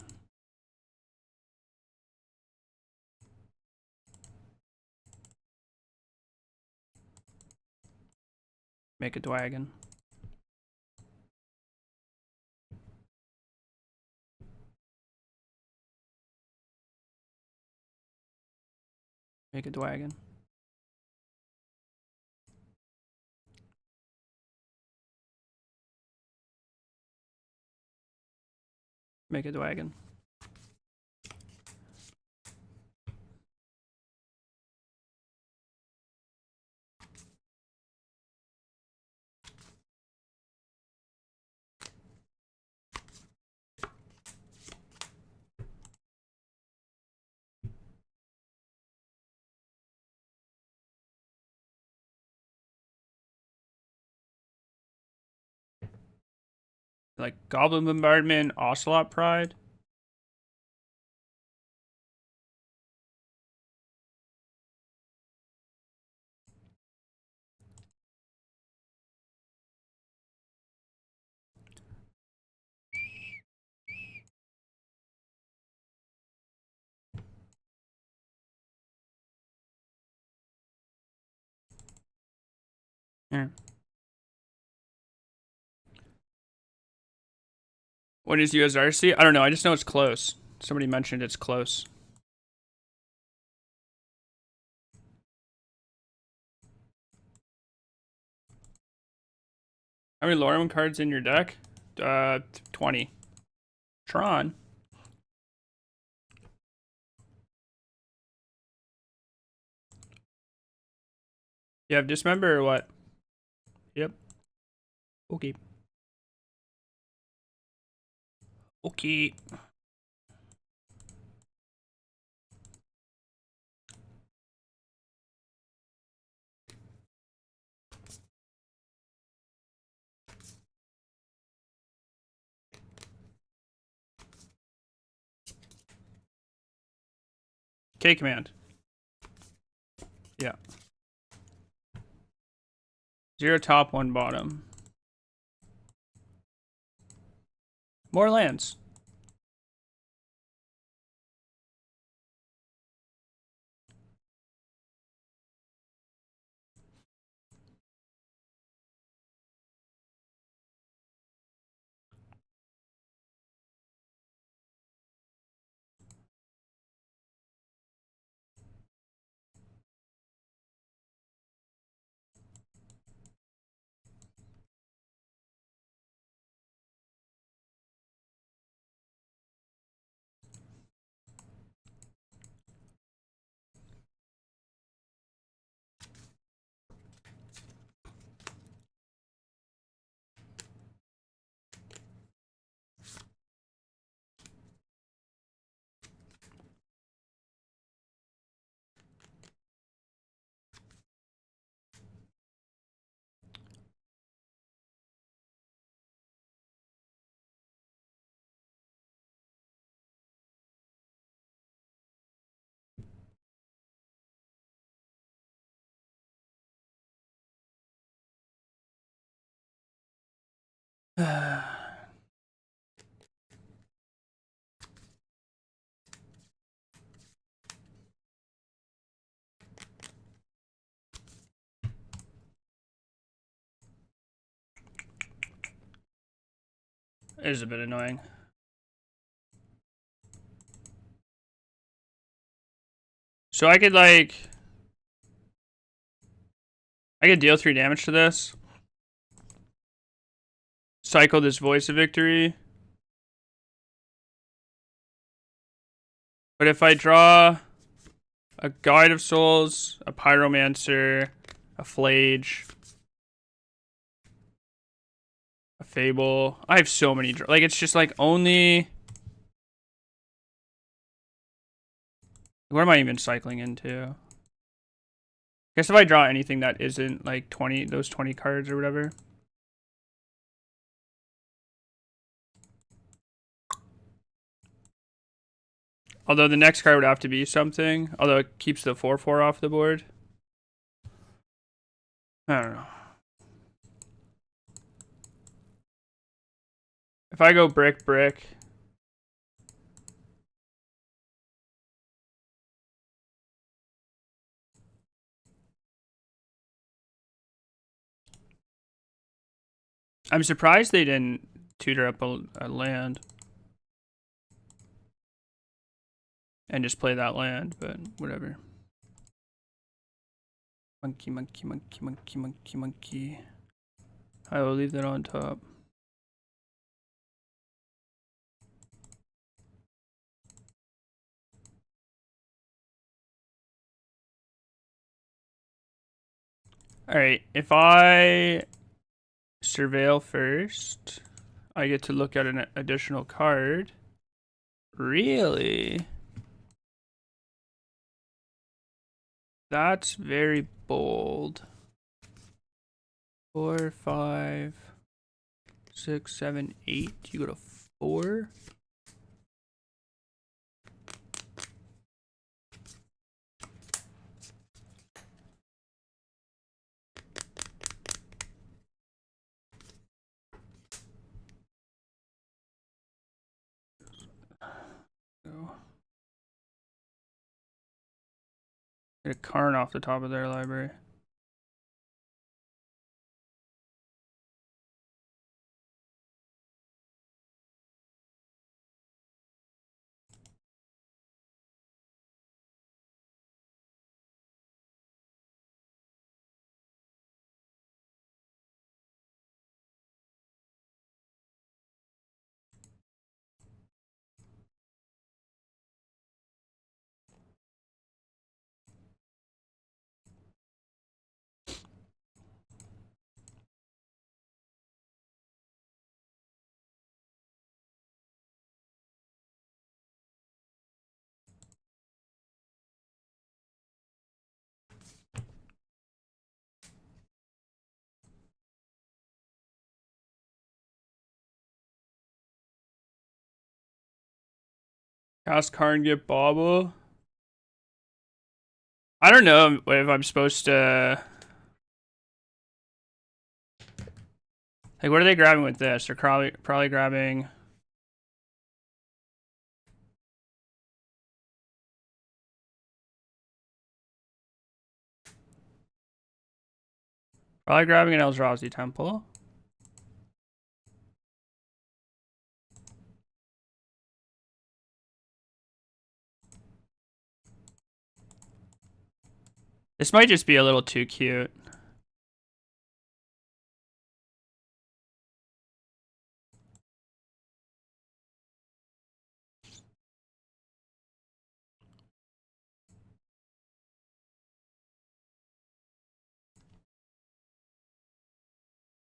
Make a dwagon. Make a dwagon. Make a dwagon. Like Goblin Bombardment, Ocelot Pride. Here. When is USRC? I don't know. I just know it's close. Somebody mentioned it's close. How many Lorem cards in your deck? 20. Tron. You have Dismember or what? Yep. Okay. Okay. K command. Yeah. 0 top, 1 bottom. More lands. It is a bit annoying. So I could like... I could deal 3 damage to this. Cycle this Voice of Victory. But if I draw a Guide of Souls, a Pyromancer, a Flage, a Fable, I have so many. Like, it's just like only. What am I even cycling into? I guess if I draw anything that isn't like 20, those 20 cards or whatever. Although the next card would have to be something. Although it keeps the 4/4 off the board. I don't know. If I go brick, brick. I'm surprised they didn't tutor up a land. And just play that land, but whatever. Monkey, monkey, monkey, monkey, monkey, monkey. I will leave that on top. Alright, if I surveil first, I get to look at an additional card. Really? That's very bold. 4, 5, 6, 7, 8. You go to 4. Go. Get a Karn off the top of their library. Cast Karn, get Bobble. I don't know if I'm supposed to. Like, what are they grabbing with this? They're probably grabbing. Probably grabbing an Eldrazi Temple. This might just be a little too cute.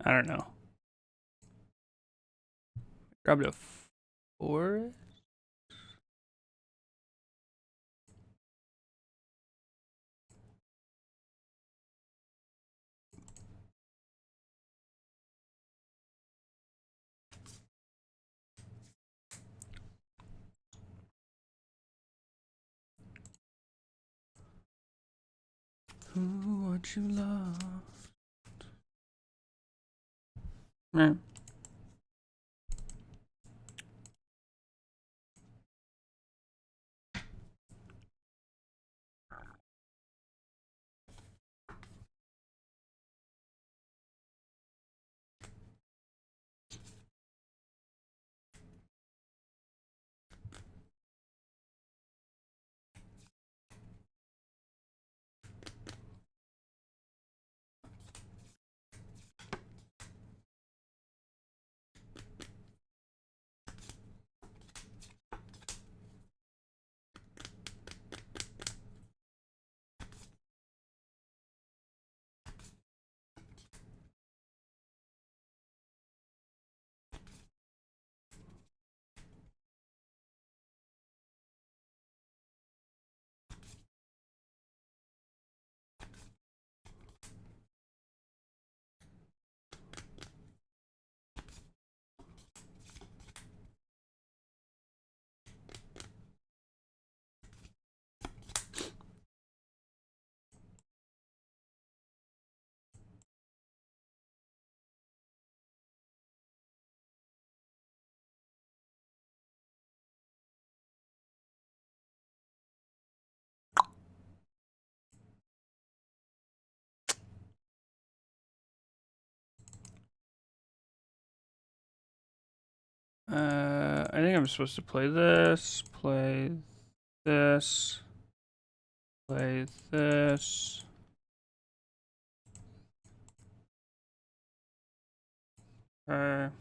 I don't know. Grabbed a 4. Ooh, what you love. Man. I think I'm supposed to play this, play this, play this. Okay.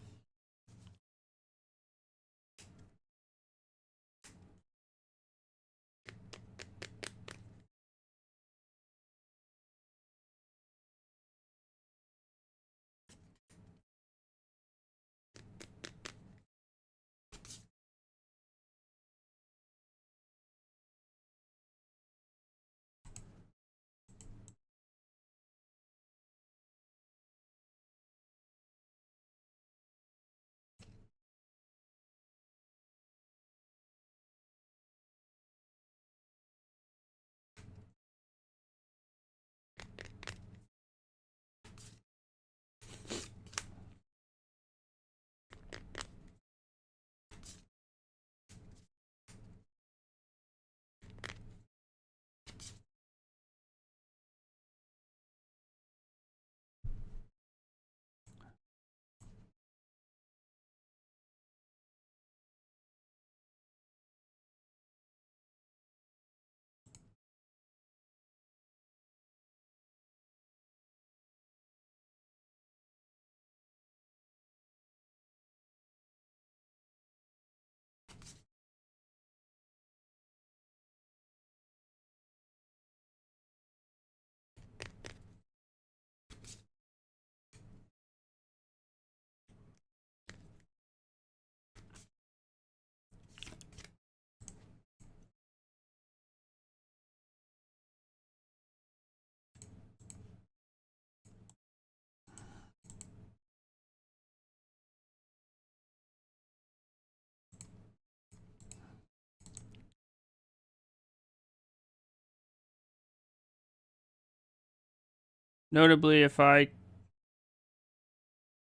Notably, if I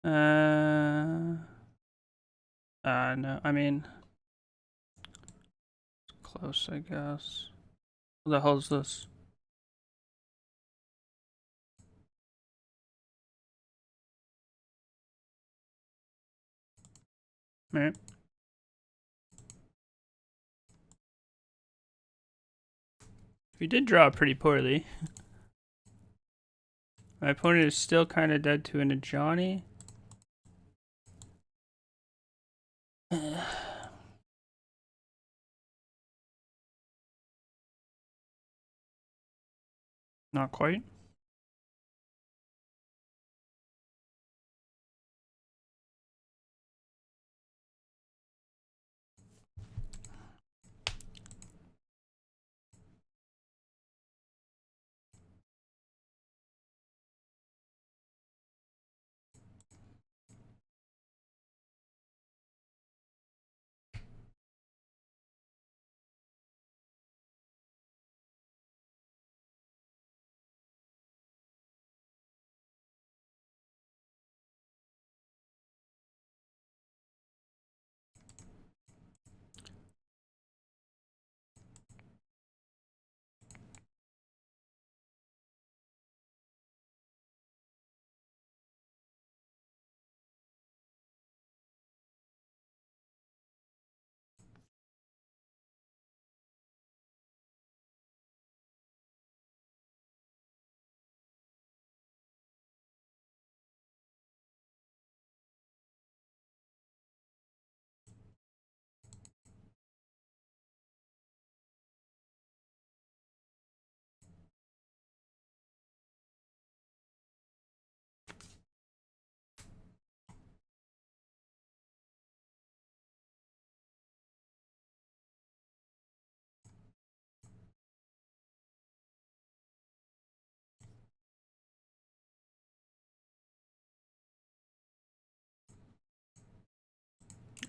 no, I mean close, I guess. What the hell is this? Right. We did draw pretty poorly. My opponent is still kind of dead to a Johnny. Not quite.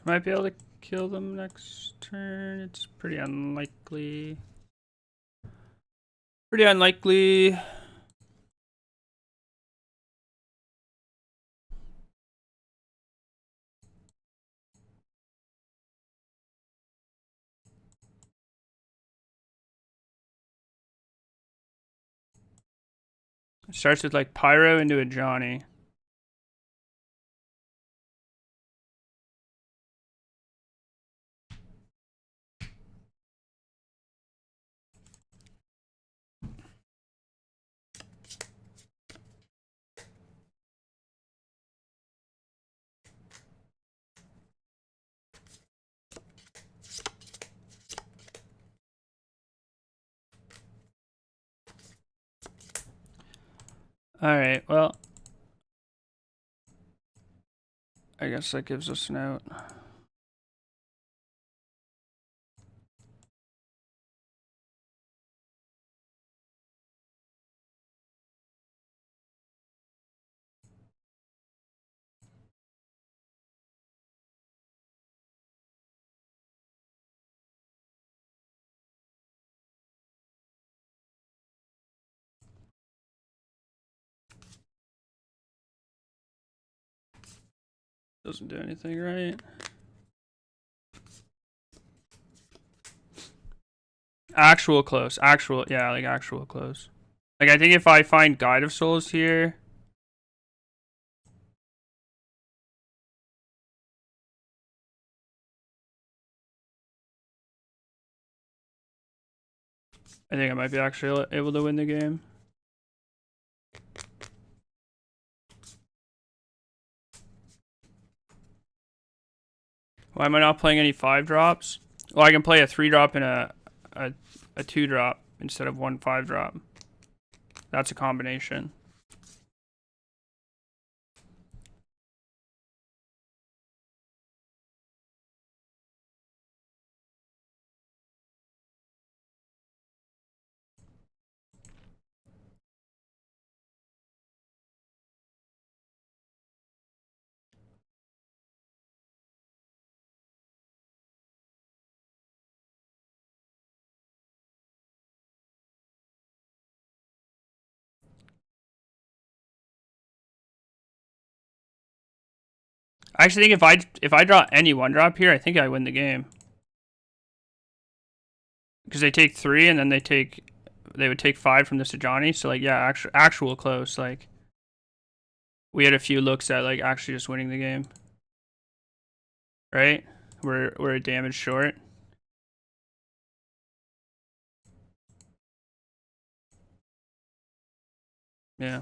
Might be able to kill them next turn. It's pretty unlikely. Pretty unlikely. It starts with like Pyro into a Johnny. Alright, well. I guess that gives us an out. Doesn't do anything, right? Actual close. Actual, yeah, like actual close. Like, I think if I find Guide of Souls here... I think I might be actually able to win the game. Why am I not playing any 5-drops? Well, I can play a 3-drop and a 2-drop instead of 1 5-drop. That's a combination. I actually think if I draw any 1-drop here, I think I win the game. Because they take 3 and then they would take 5 from the Sejani. So like, yeah, actual close. Like, we had a few looks at like actually just winning the game. Right? We're a damage short. Yeah.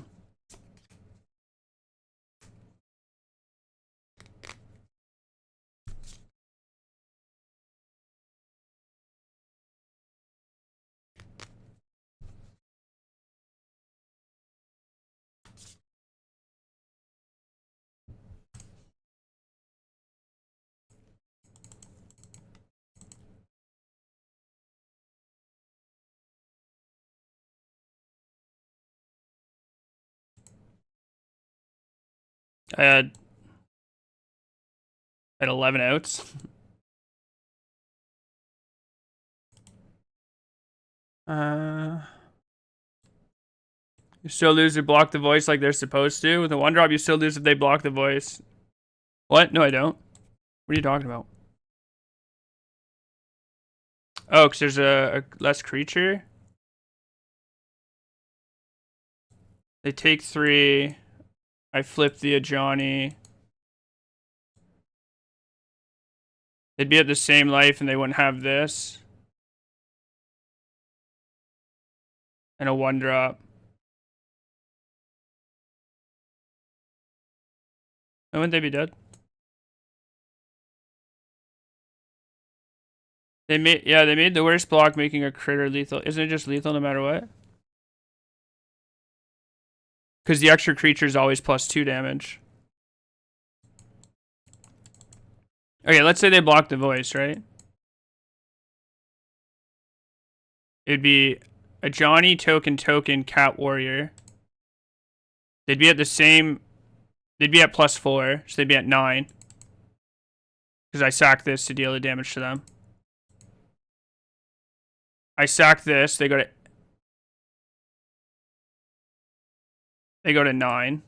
I had 11 outs. You still lose if you block the voice like they're supposed to. With a 1-drop, you still lose if they block the voice. What? No, I don't. What are you talking about? Oh, because there's a less creature. They take 3. I flip the Ajani. They'd be at the same life and they wouldn't have this. And a 1-drop. And wouldn't they be dead? They made the worst block making a critter lethal. Isn't it just lethal no matter what? Because the extra creature is always +2 damage. Okay, let's say they block the voice, right? It'd be a Johnny token cat warrior. They'd be at the same. They'd be at +4, so they'd be at 9. Because I sack this to deal the damage to them. I sack this. They go to 9.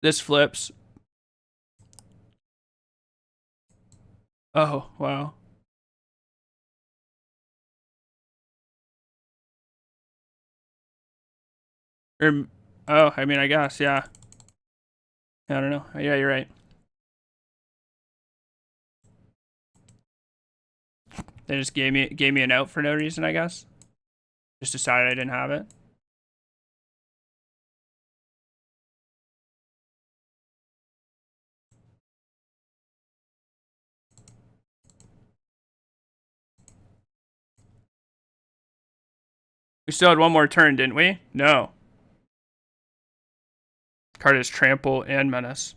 This flips. Oh wow. Oh, I mean, I guess, yeah. I don't know. Yeah, you're right. They just gave me an out for no reason, I guess. Just decided I didn't have it. We still had one more turn, didn't we? No. Card is Trample and Menace.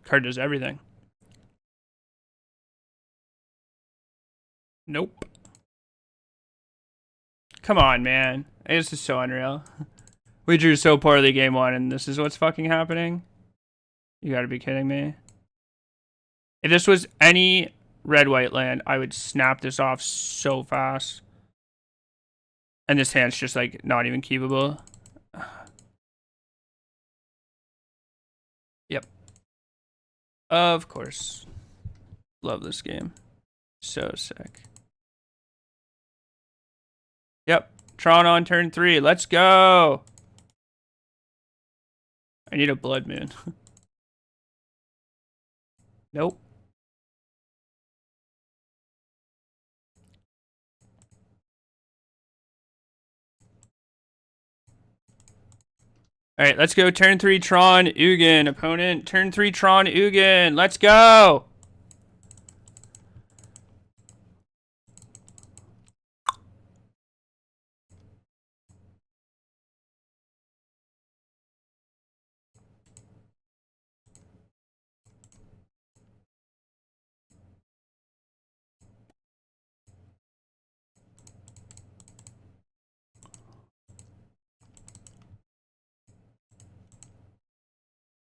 Card does everything. Nope. Come on, man. This is so unreal. We drew so poorly game 1, and this is what's fucking happening? You gotta be kidding me. If this was any red-white land, I would snap this off so fast. And this hand's just, like, not even keepable. Yep. Of course. Love this game. So sick. Yep. Tron on turn 3. Let's go. I need a blood moon. Nope. Alright, let's go. Turn 3 Tron Ugin. Opponent. Turn 3 Tron Ugin. Let's go.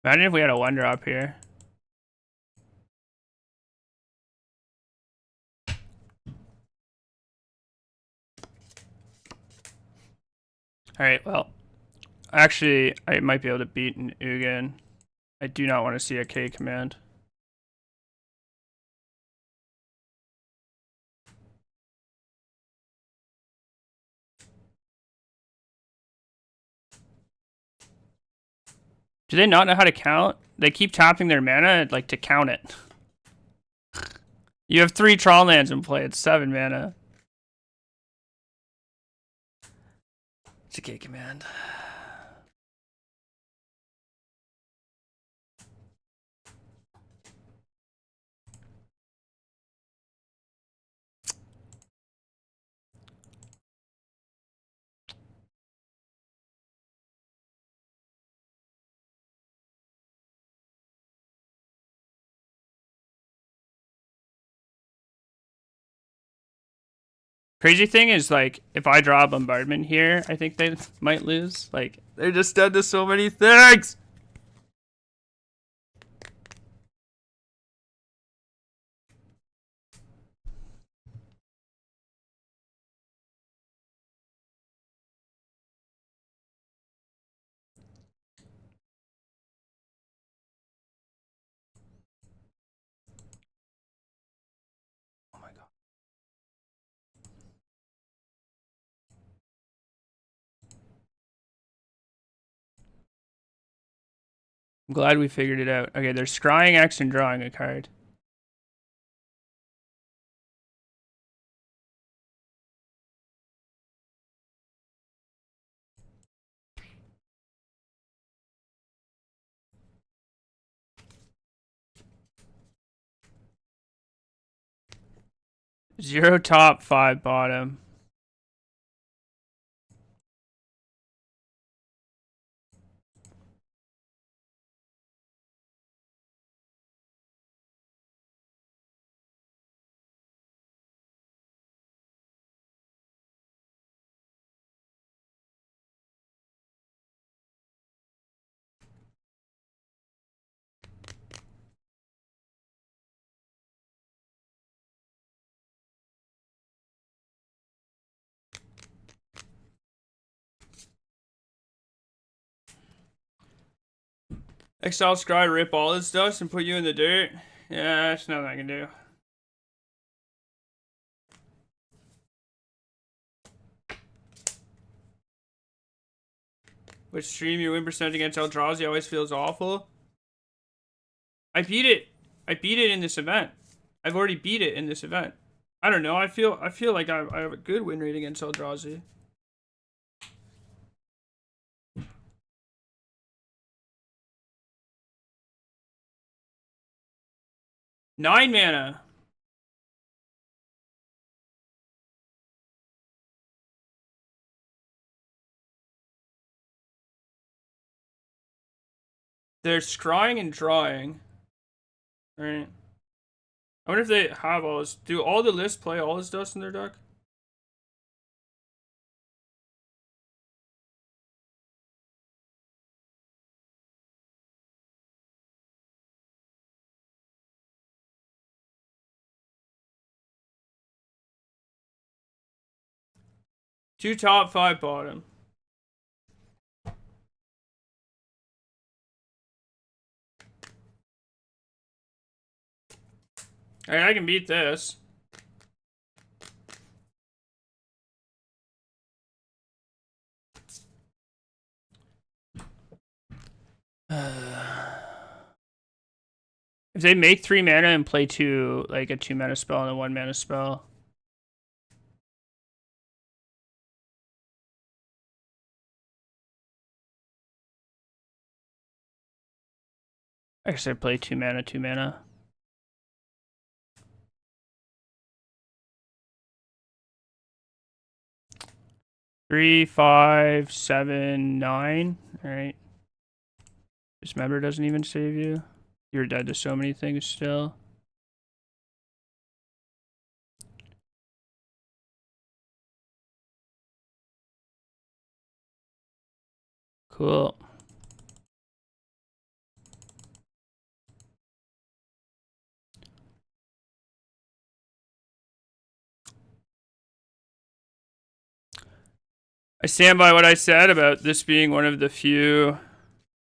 Imagine if we had a 1-drop here. Alright, well. Actually, I might be able to beat an Ugin. I do not want to see a K command. Do they not know how to count? They keep tapping their mana, like, to count it. You have 3 Tron lands in play. It's 7 mana. It's a K command. Crazy thing is, like, if I draw a bombardment here, I think they might lose. Like, they're just dead to so many things. Oh my god. I'm glad we figured it out. Okay, they're scrying X and drawing a card. Zero top, 5 bottom. Exile scry, rip all this dust and put you in the dirt. Yeah, that's nothing I can do. Which stream your win percentage against Eldrazi always feels awful. I beat it. I beat it in this event. I've already beat it in this event. I don't know. I feel like I have a good win rate against Eldrazi. Nine mana. They're scrying and drawing. Right. I wonder if they have all this. Do all the lists play all this dust in their deck? Two top, 5 bottom. Alright, I can beat this. If they make 3 mana and play 2, like a 2 mana spell and a 1 mana spell. I guess I play 2 mana, 2 mana. 3, 5, 7, 9. Alright. Dismember doesn't even save you. You're dead to so many things still. Cool. I stand by what I said about this being one of the few.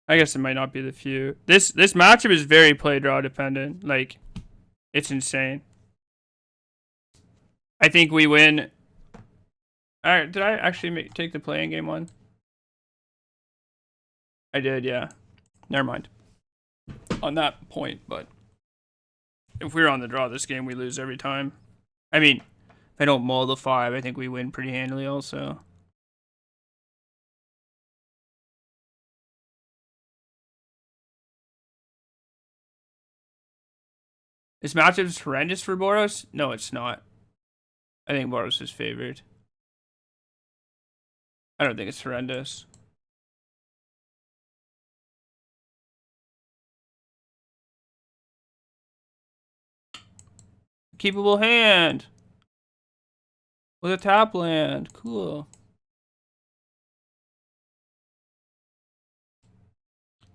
I guess it might not be the few. This matchup is very play draw dependent. Like, it's insane. I think we win. Alright, did I actually take the playing game one? I did, yeah. Never mind. On that point, but if we're on the draw this game, we lose every time. I mean, if I don't mull the 5, I think we win pretty handily also. This matchup is horrendous for Boros? No, it's not. I think Boros is favored. I don't think it's horrendous. Keepable hand. With a tap land. Cool.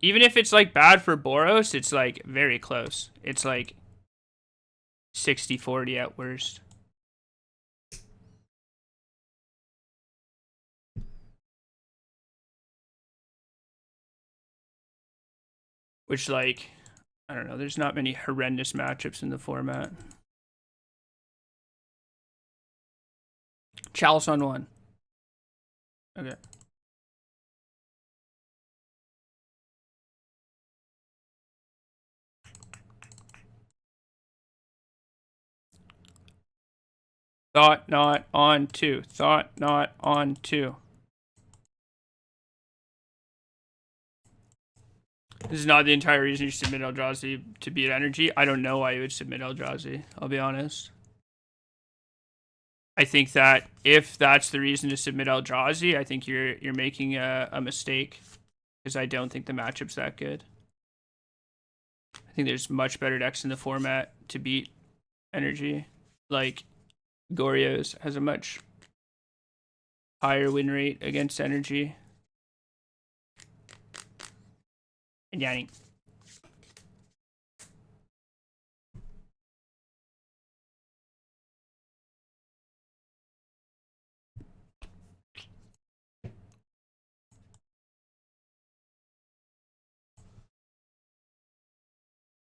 Even if it's like bad for Boros, it's like very close. It's like 60-40 at worst. Which, like, I don't know, there's not many horrendous matchups in the format. Chalice on 1. Okay. Thought not on 2. Thought not on 2. This is not the entire reason you submit Eldrazi to beat Energy. I don't know why you would submit Eldrazi, I'll be honest. I think that if that's the reason to submit Eldrazi, I think you're making a mistake. Because I don't think the matchup's that good. I think there's much better decks in the format to beat Energy. Like, Goryo's has a much higher win rate against Energy. And Yanni.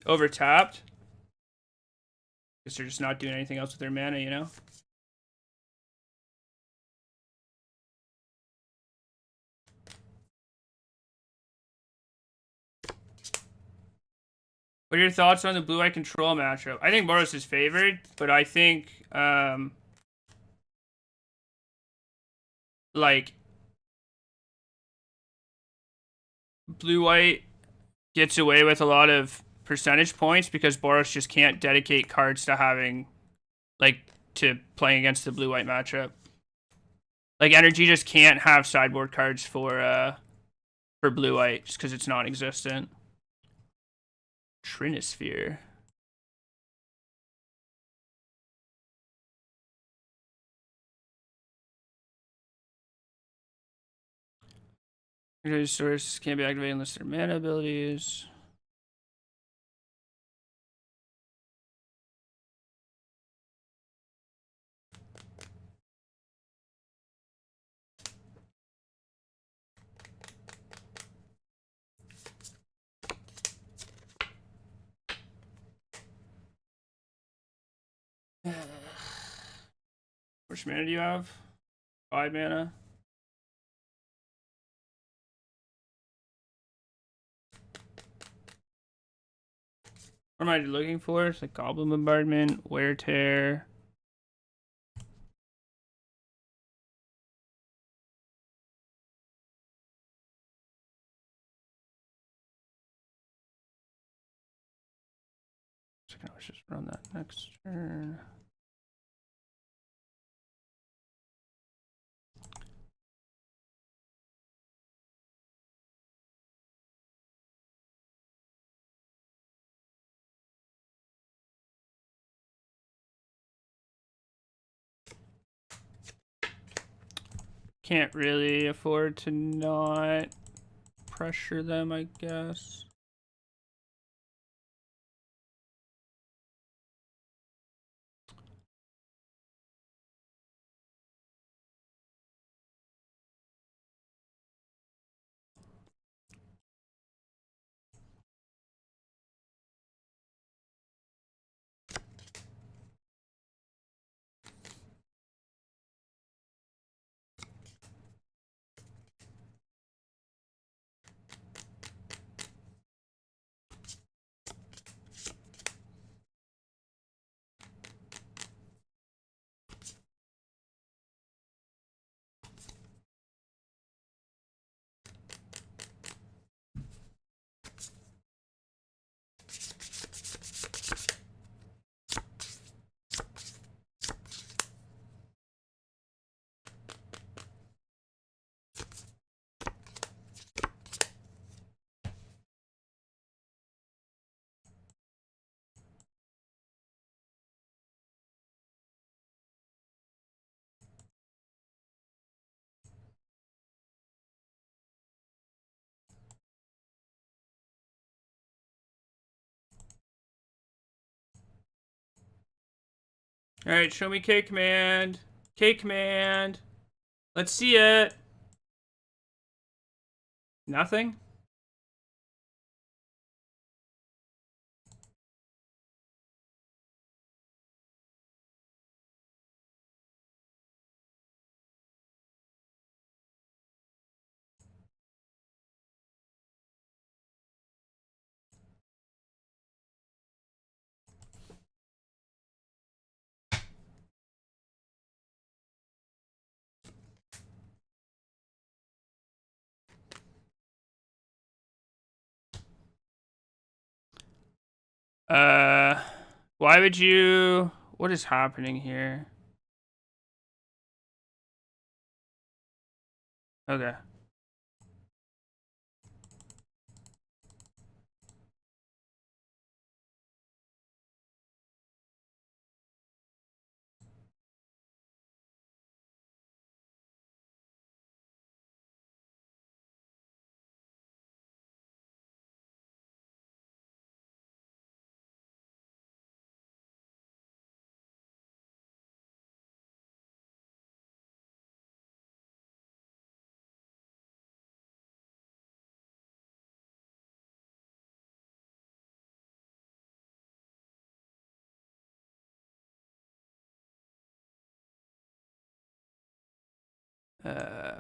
Overtapped. Guess they're just not doing anything else with their mana, you know? What are your thoughts on the blue-eye control matchup? I think Boros is favored, but I think, like, blue-white gets away with a lot of percentage points because Boros just can't dedicate cards to having, like, to playing against the blue-white matchup. Like, Energy just can't have sideboard cards for blue-white just because it's non-existent. Trinosphere. Source can't be activated unless they're mana abilities. How much mana do you have? 5 mana. What am I looking for? It's like Goblin Bombardment, Wear Tear. Let's just run that next turn. Can't really afford to not pressure them, I guess. All right, show me K command. K command. Let's see it. Nothing? Why would you... What is happening here? Okay.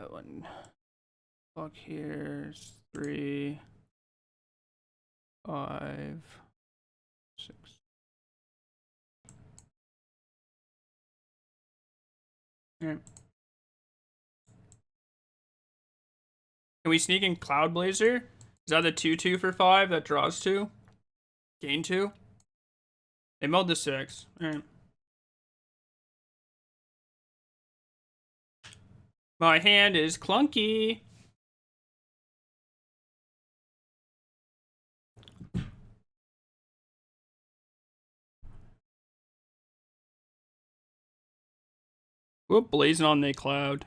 One block here, 3, 5, 6. All right. Can we sneak in Cloud Blazer? Is that the 2/2 for 5 that draws 2? Gain 2? They milled the 6. All right. My hand is clunky. Whoop, blazing on the cloud.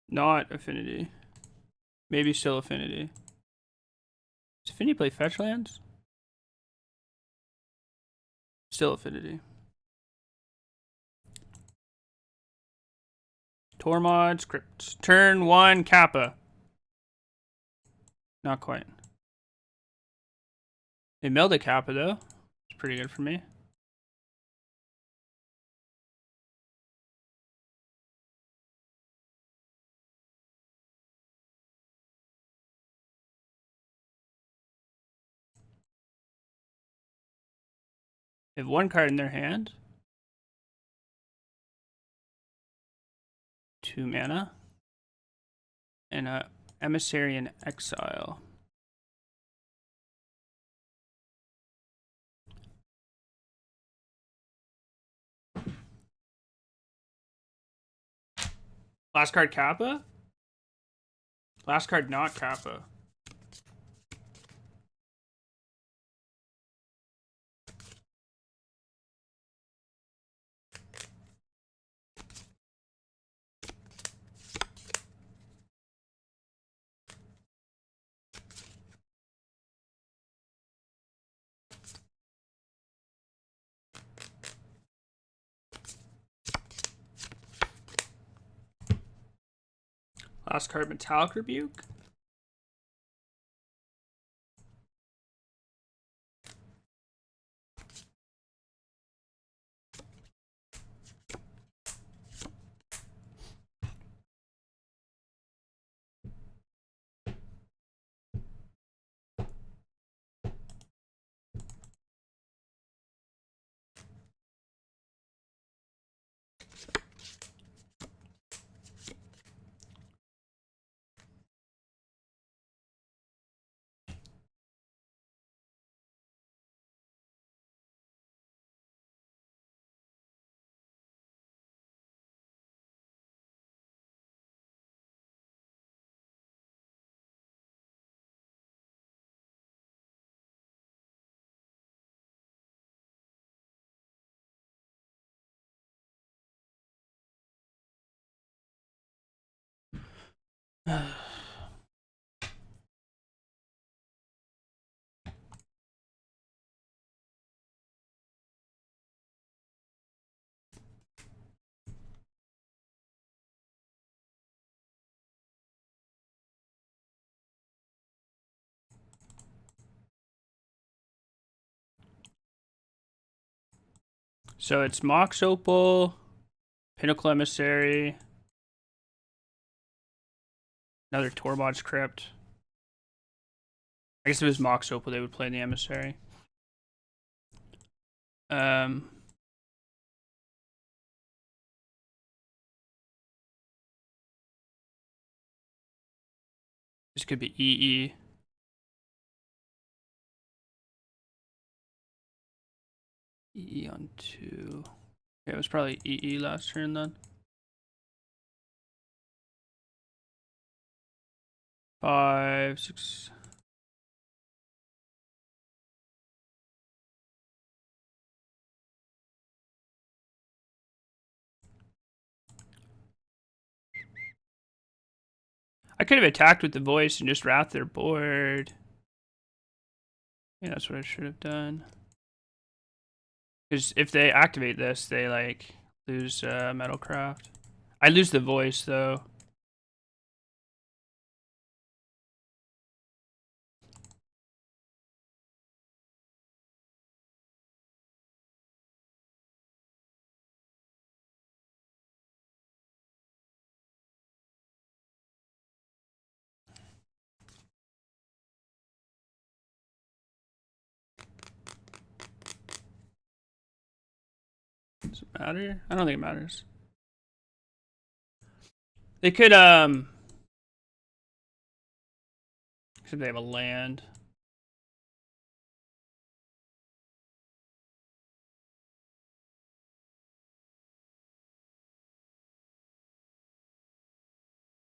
Not Affinity. Maybe still Affinity. Does Affinity play fetch lands? Still Affinity. Tormod, script. Turn 1, Kappa. Not quite. They milled a Kappa though. It's pretty good for me. They have 1 card in their hand. 2 mana. And a Emissary in Exile. Last card Kappa? Last card not Kappa. Last card Metallic Rebuke. So it's Mox Opal, Pinnacle Emissary, another Tormod's Crypt. I guess if it was Mox Opal, they would play the Emissary. This could be EE. EE on 2. Yeah, it was probably EE last turn then. 5, 6. I could have attacked with the voice and just wrapped their board. Yeah, that's what I should have done. Because if they activate this, they like lose Metalcraft. I lose the voice though. Does it matter? I don't think it matters. They could except they have a land.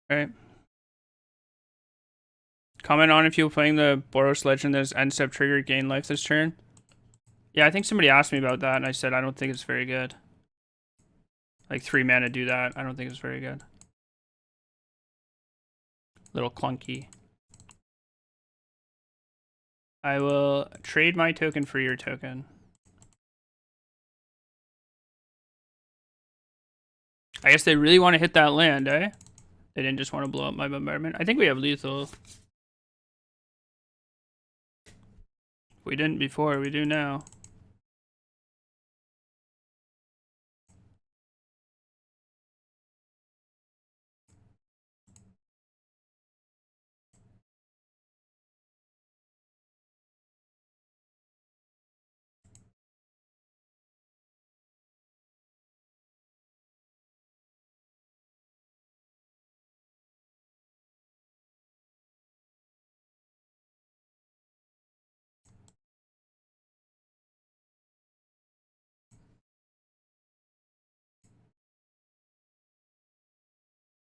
Right. Comment on if you're playing the Boros Legend that's end step trigger gain life this turn. Yeah, I think somebody asked me about that, and I said I don't think it's very good. Like 3 mana do that. I don't think it's very good. Little clunky. I will trade my token for your token. I guess they really want to hit that land, eh? They didn't just want to blow up my bombardment. I think we have lethal. We didn't before, we do now.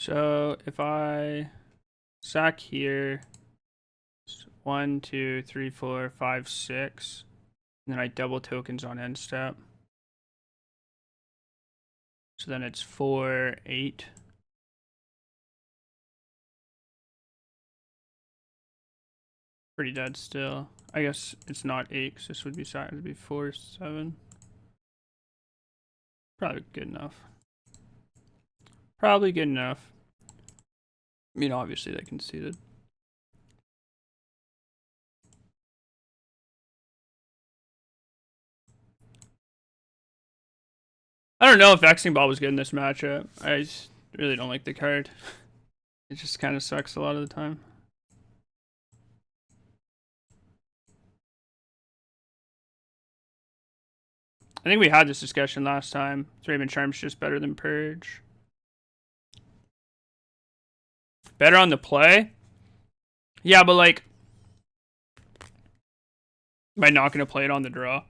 So if I sack here, 1, 2, 3, 4, 5, 6, and then I double tokens on end step. So then it's 4, 8. Pretty dead still. I guess it's not 8 because this would be sacked. It would be 4, 7. Probably good enough. Probably good enough. I mean, obviously they conceded. I don't know if Vexing Ball was good in this matchup. I really don't like the card. It just kind of sucks a lot of the time. I think we had this discussion last time. Raven Charm's just better than Purge. Better on the play? Yeah, but like, am I not going to play it on the draw?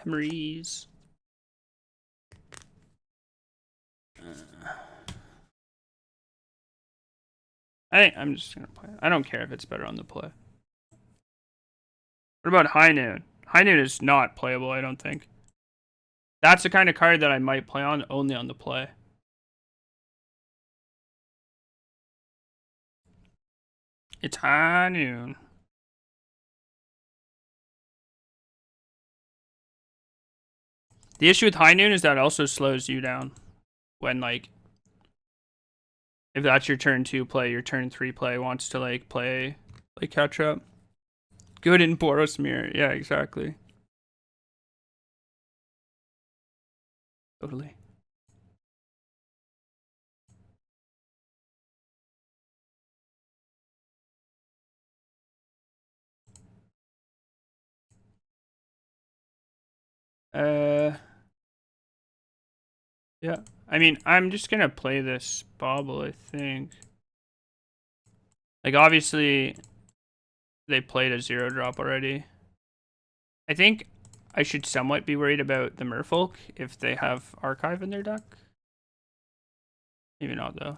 Emery's. I'm just gonna play it. I don't care if it's better on the play. What about High Noon? High Noon is not playable, I don't think. That's the kind of card that I might play on only on the play. It's High Noon. The issue with High Noon is that it also slows you down when, like, if that's your turn 2 play, your turn 3 play wants to, like, play, like, catch up. Good in Boros Mirror. Yeah, exactly. Totally. Yeah. I mean, I'm just gonna play this Bobble, I think. Like, obviously, they played a 0-drop already. I think I should somewhat be worried about the Merfolk if they have Archive in their deck. Maybe not, though.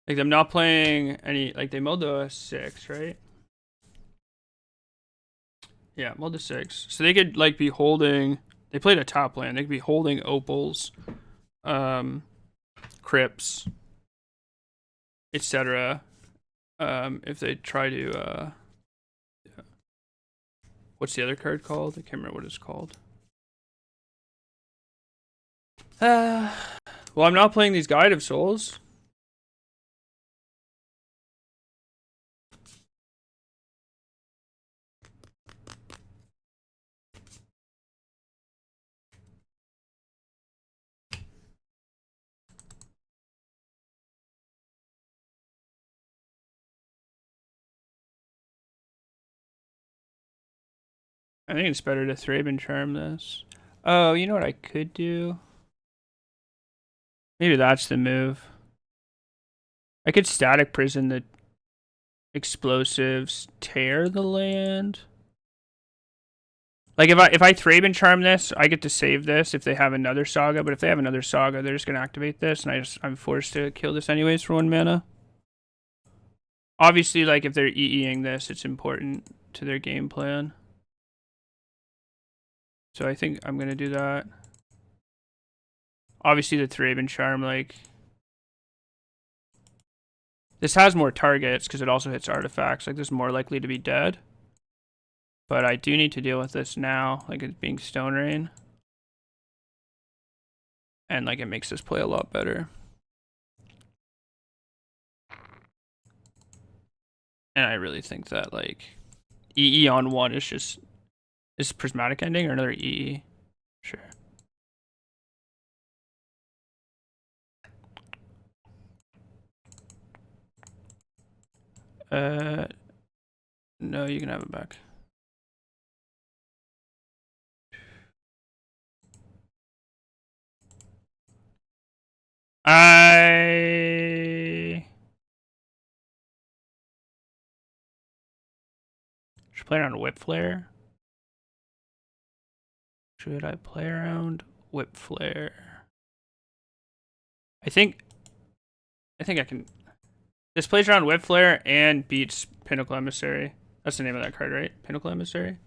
Like, I'm not playing any... Like, they milled to a 6, right? Yeah, milled to 6. So they could, like, be holding... They played a top lane. They could be holding Opals, Crypts, etc. If they try to... yeah. What's the other card called? I can't remember what it's called. Well, I'm not playing these Guide of Souls. I think it's better to Thraben Charm this. Oh, you know what I could do? Maybe that's the move. I could static prison the explosives, tear the land. Like if I Thraben Charm this, I get to save this if they have another Saga. But if they have another Saga, they're just gonna activate this, and I'm forced to kill this anyways for 1 mana. Obviously, like if they're EEing this, it's important to their game plan. So I think I'm gonna do that. Obviously, the Thraben Charm, like this has more targets because it also hits artifacts. Like this is more likely to be dead. But I do need to deal with this now, like it being Stone Rain. And like it makes this play a lot better. And I really think that like EE on 1 is just Prismatic Ending or another EE? Sure. No, you can have it back. I should play around Whip Flare. Should I play around Whip Flare? I think I can. This plays around Whip Flare and beats Pinnacle Emissary. That's the name of that card, right? Pinnacle Emissary.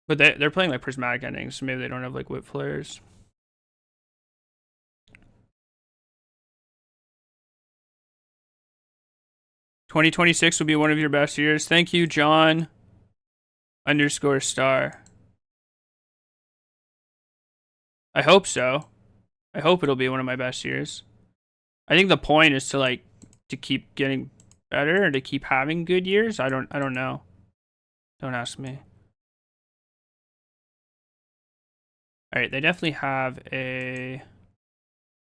But they're playing like Prismatic Endings, so maybe they don't have like Whip Flares. '26 will be one of your best years. Thank you, John _star. I hope so. I hope it'll be one of my best years. I think the point is to like to keep getting better or to keep having good years. I don't know. Don't ask me. All right, they definitely have a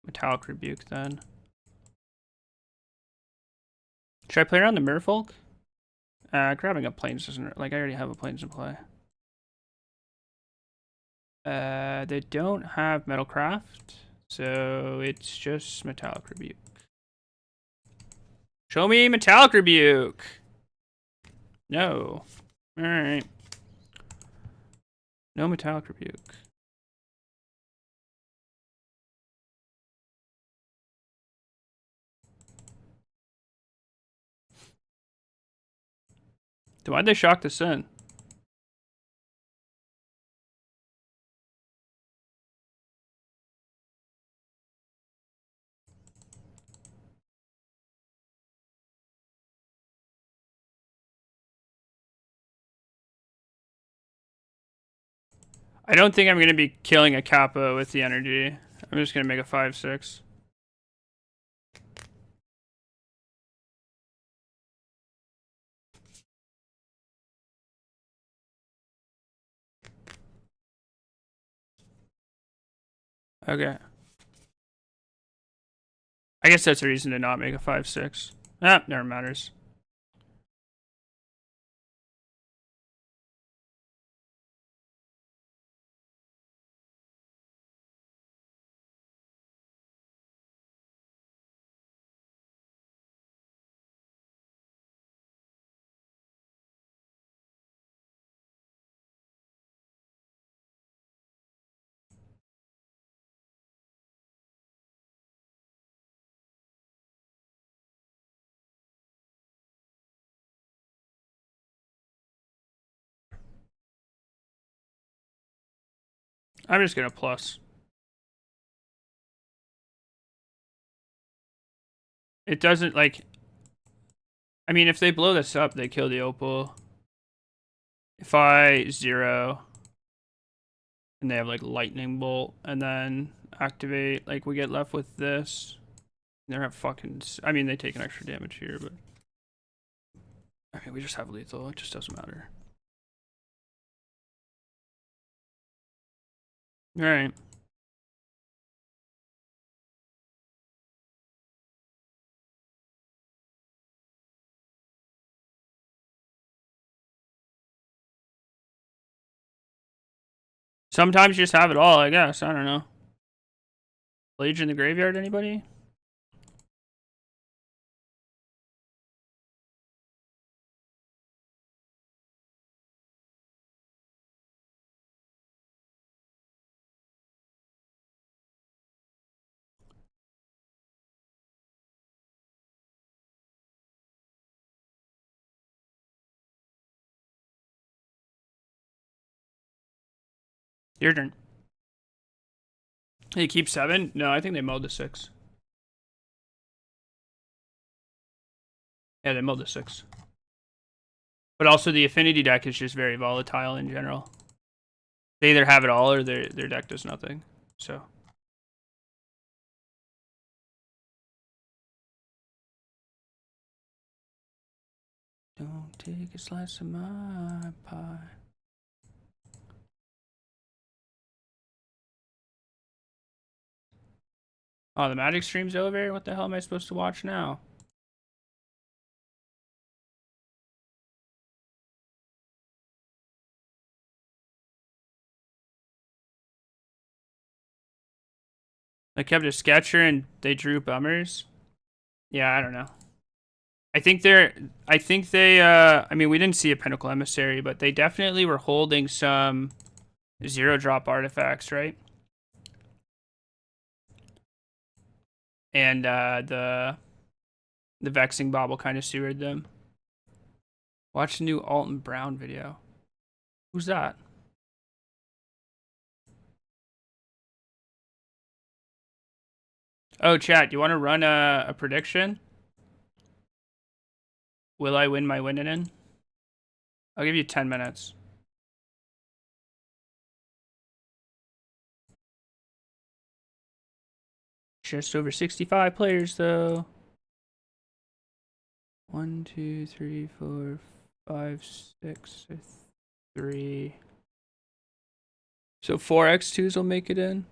Metallic Rebuke then. Should I play around the Merfolk? Grabbing up planes doesn't, like I already have a planes in play. They don't have Metalcraft, so it's just Metallic Rebuke. Show me Metallic Rebuke. No. All right. No Metallic Rebuke. Why'd they shock this in? I don't think I'm going to be killing a Kappa with the energy. I'm just going to make a 5/6. Okay. I guess that's a reason to not make a 5/6. Ah, never matters. I'm just going to plus. It doesn't, like... I mean, if they blow this up, they kill the Opal. If I 0... and they have, like, Lightning Bolt, and then activate, like, we get left with this. They're not fucking... I mean, they take an extra damage here, but... I mean, we just have lethal. It just doesn't matter. Alright. Sometimes you just have it all, I guess. I don't know. Blade in the graveyard, anybody? Your turn. They keep 7? No, I think they mowed the 6. Yeah, they mowed the 6. But also the Affinity deck is just very volatile in general. They either have it all or their deck does nothing. So don't take a slice of my pie. Oh, the Magic stream's over? What the hell am I supposed to watch now? I kept a Sketcher and they drew bummers. Yeah, I don't know. I think they I mean we didn't see a Pinnacle Emissary, but they definitely were holding some 0-drop artifacts, right? And the Vexing Bauble kind of sewered them. Watch the new Alton Brown video. Who's that? Oh, chat, you want to run a prediction? Will I win my winning in? I'll give you 10 minutes. Just over 65 players, though. 1, 2, 3, 4, 5, 6, 3. So 4x2s will make it in.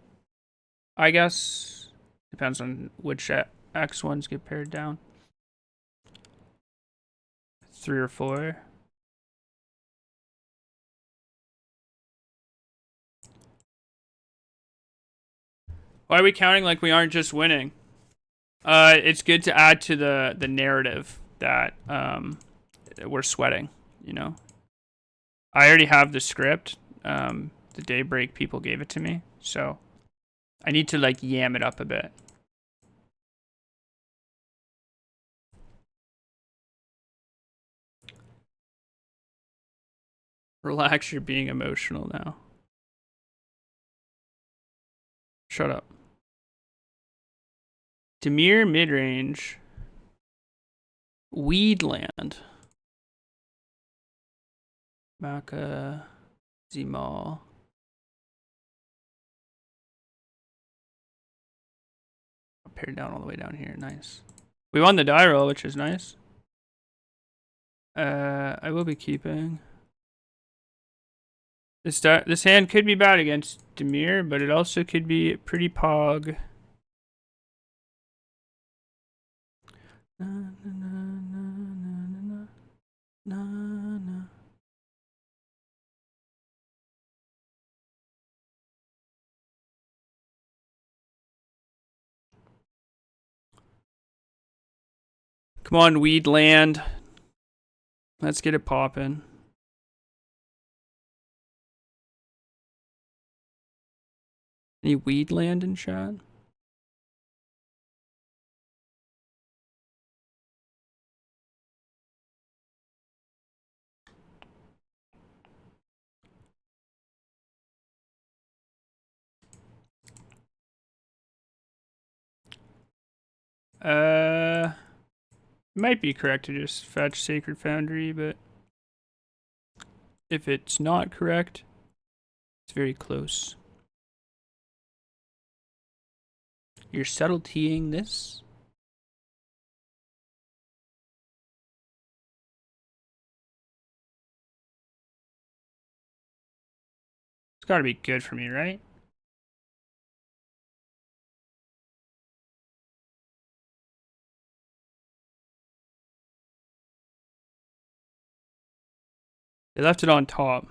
I guess. Depends on which X ones get pared down. 3 or 4. Why are we counting like we aren't just winning? It's good to add to the narrative that we're sweating, you know. I already have the script. The Daybreak people gave it to me, so I need to like yam it up a bit. Relax, you're being emotional now. Shut up. Demir Midrange. Weedland. Maka. Zimal. I'll pare down all the way down here. Nice. We won the die roll, which is nice. I will be keeping. This hand could be bad against Demir, but it also could be pretty pog. Na, na, na, na, na, na, na. Come on, weed land. Let's get it poppin'. Any weed land in chat? Might be correct to just fetch Sacred Foundry, but if it's not correct, it's very close. You're subtletying this? It's gotta be good for me, right? They left it on top.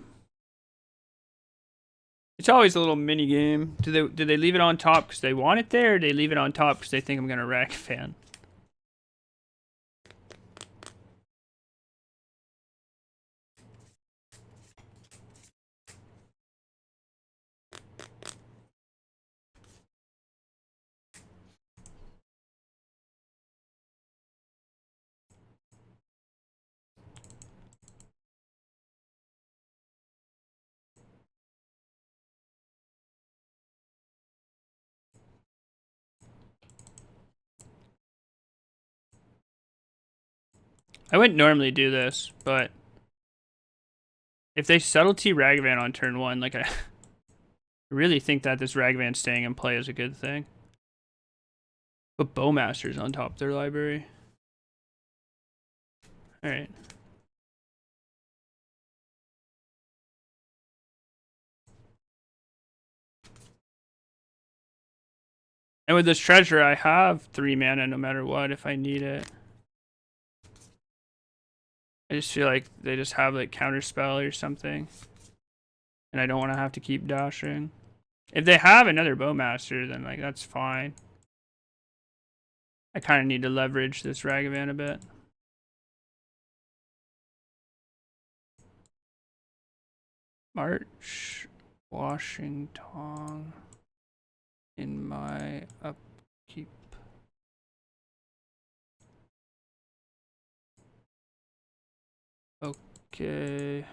It's always a little mini game. Do they leave it on top because they want it there, or do they leave it on top because they think I'm gonna wreck fan? I wouldn't normally do this, but if they subtlety Ragavan on turn 1, like I really think that this Ragavan staying in play is a good thing. But Bowmaster's on top of their library. Alright. And with this treasure, I have 3 mana no matter what if I need it. I just feel like they just have like counterspell or something. And I don't want to have to keep dashing. If they have another Bowmaster, then like that's fine. I kind of need to leverage this Ragavan a bit. March Washington in my upkeep. Okay.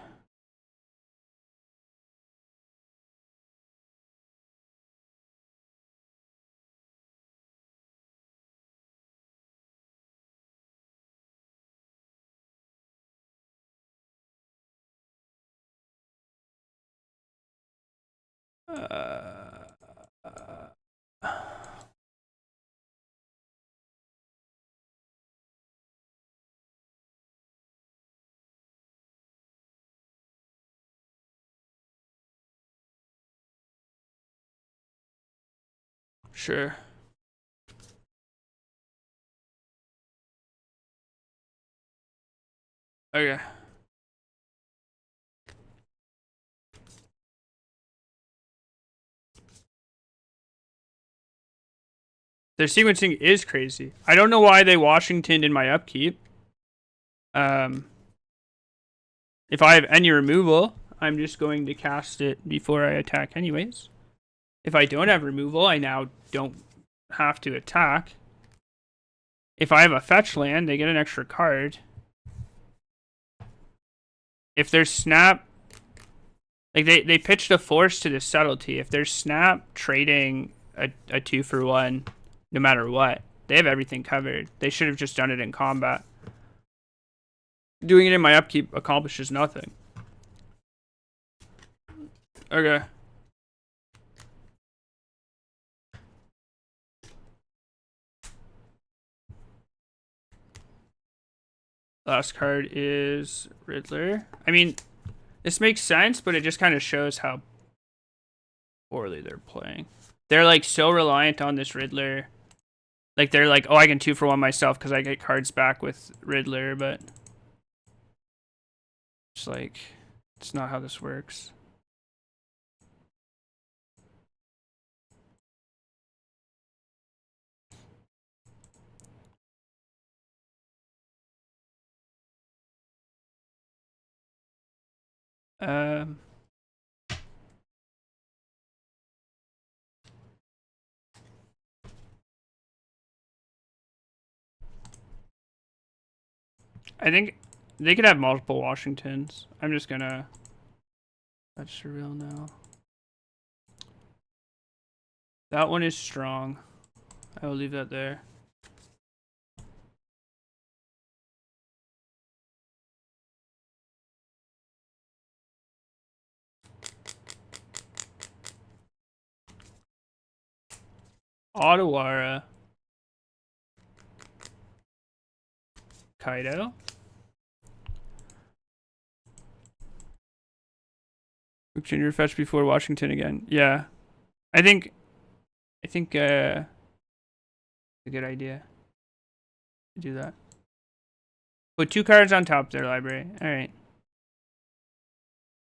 Sure. Okay. Their sequencing is crazy. I don't know why they Washingtoned in my upkeep. If I have any removal, I'm just going to cast it before I attack anyways. If I don't have removal, I now don't have to attack. If I have a fetch land, they get an extra card. If there's snap, like they pitched a force to the subtlety. If there's snap trading a 2-for-1, no matter what, they have everything covered. They should have just done it in combat. Doing it in my upkeep accomplishes nothing. Okay. Last card is Riddler. I mean, this makes sense, but it just kind of shows how poorly they're playing. They're like so reliant on this Riddler. Like they're like, oh, I can 2-for-1 myself because I get cards back with Riddler, but it's like, it's not how this works. I think they could have multiple Washingtons. I'm just gonna touch surreal now. That one is strong. I will leave that there. Ottawara. Kaido. Junior fetch before Washington again. Yeah. I think it's a good idea to do that. Put 2 cards on top of their library. Alright.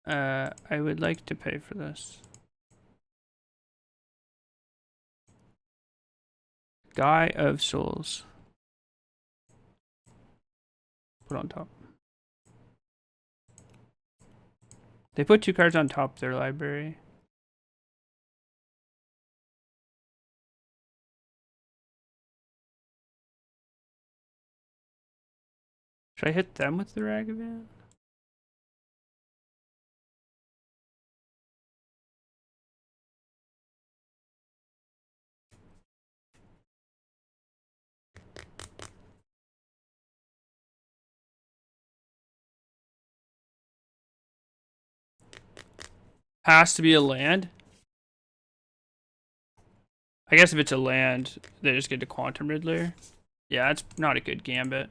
I would like to pay for this. Sky of Souls. Put on top. They put 2 cards on top of their library. Should I hit them with the Ragavan? Has to be a land. I guess if it's a land, they just get to Quantum Riddler. Yeah, it's not a good gambit.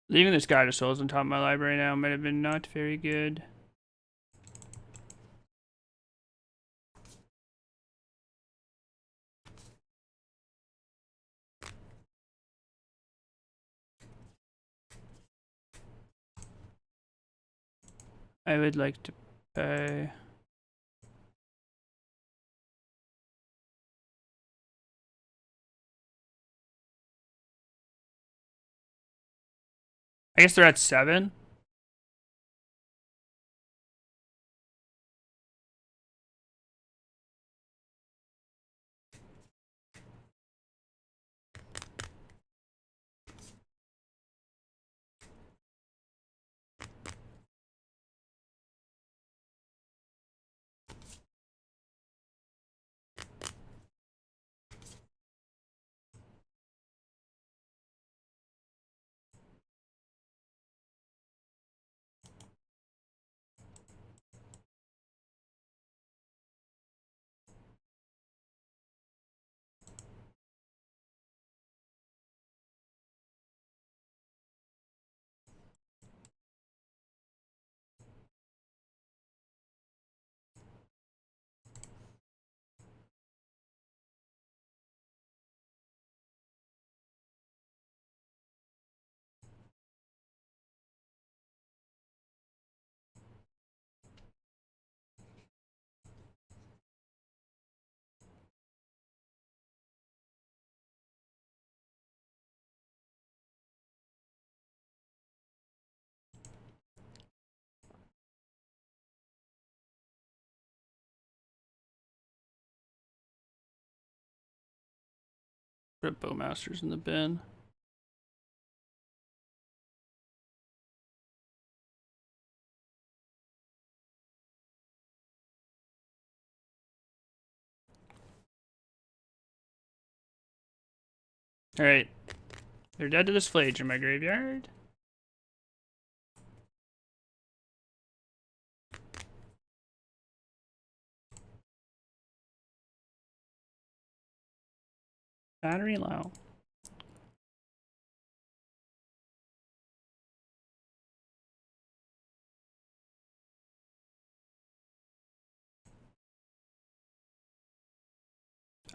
Leaving this Guide of Souls on top of my library now might have been not very good. I would like to pay. I guess they're at 7. Put Bowmasters in the bin. Alright. They're dead to this Flage in my graveyard. Battery low.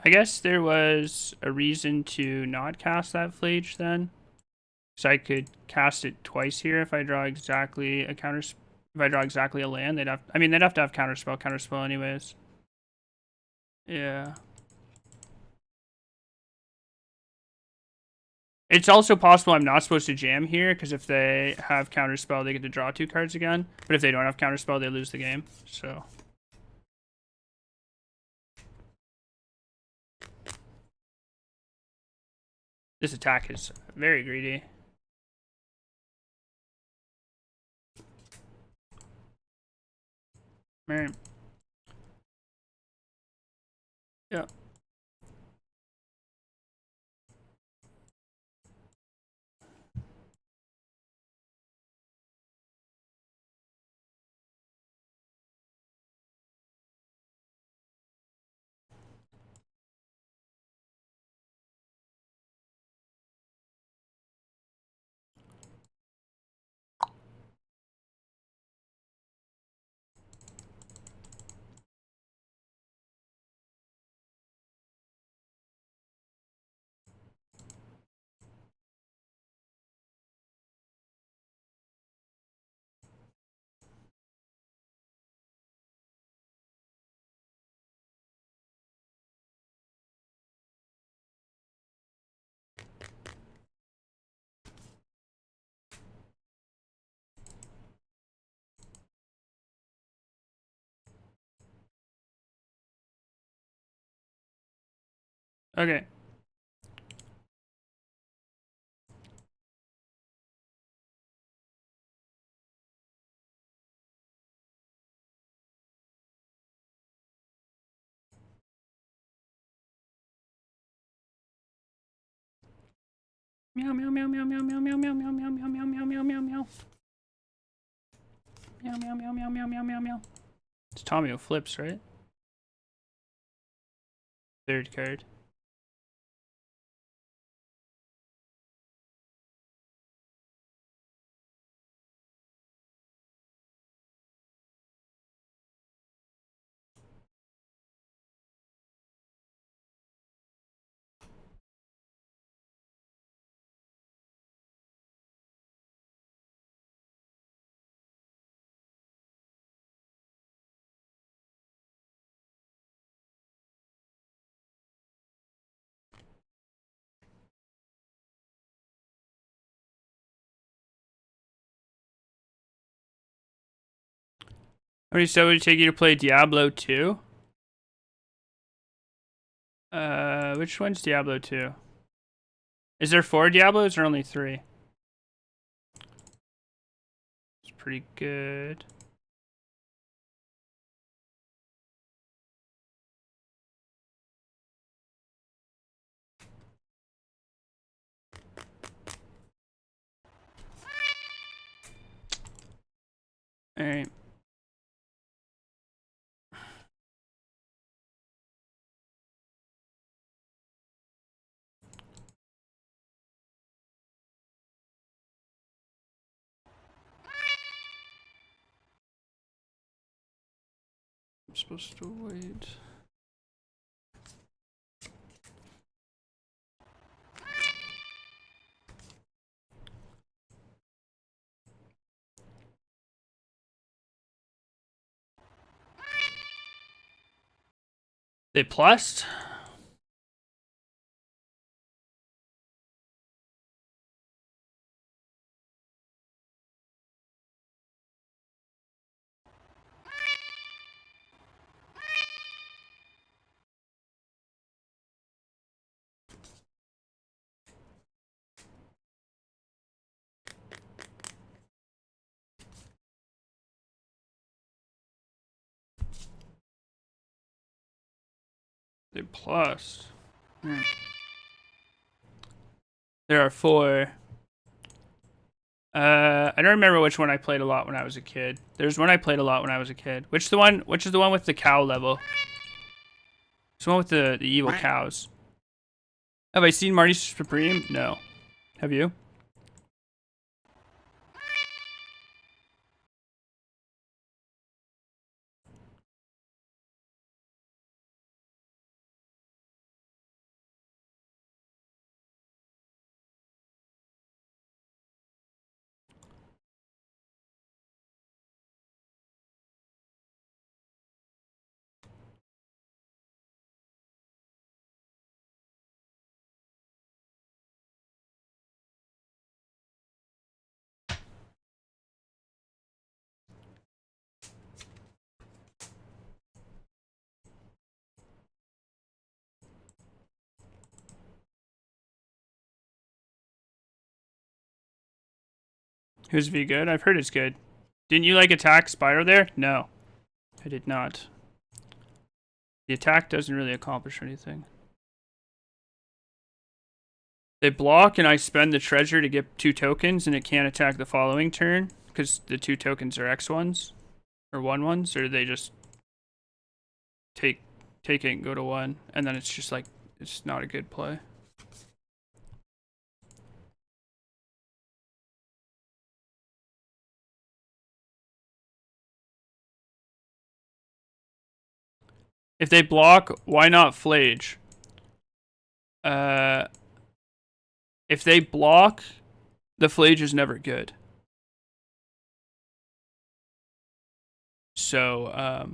I guess there was a reason to not cast that Flage then. So I could cast it twice here if I draw exactly a counter. If I draw exactly a land, they'd have. I mean, they'd have to have counterspell anyways. Yeah. It's also possible I'm not supposed to jam here because if they have counterspell, they get to draw 2 cards again. But if they don't have counterspell, they lose the game. So. This attack is very greedy. Man. Yeah. Okay. Meow meow meow meow meow meow meow meow meow meow meow meow meow meow meow meow. Meow meow meow meow meow meow meow meow. It's Tommy who flips, right? Third card. How many steps would it take you to play Diablo 2? Which one's Diablo 2? Is there 4 Diablos or only 3? It's pretty good. Alright. I'm supposed to wait. They plussed? They plussed. There are 4. I don't remember which one I played a lot when I was a kid. There's one I played a lot when I was a kid. Which is the one with the cow level? It's the one with the evil cows. Have I seen Marty Supreme? No. Have you? Who's V good? I've heard it's good. Didn't you like attack Spyro there? No. I did not. The attack doesn't really accomplish anything. They block and I spend the treasure to get 2 tokens and it can't attack the following turn because the 2 tokens are X ones or 1/1s, or they just take it and go to 1 and then it's just like it's not a good play. If they block, why not Flage? If they block, the Flage is never good. So,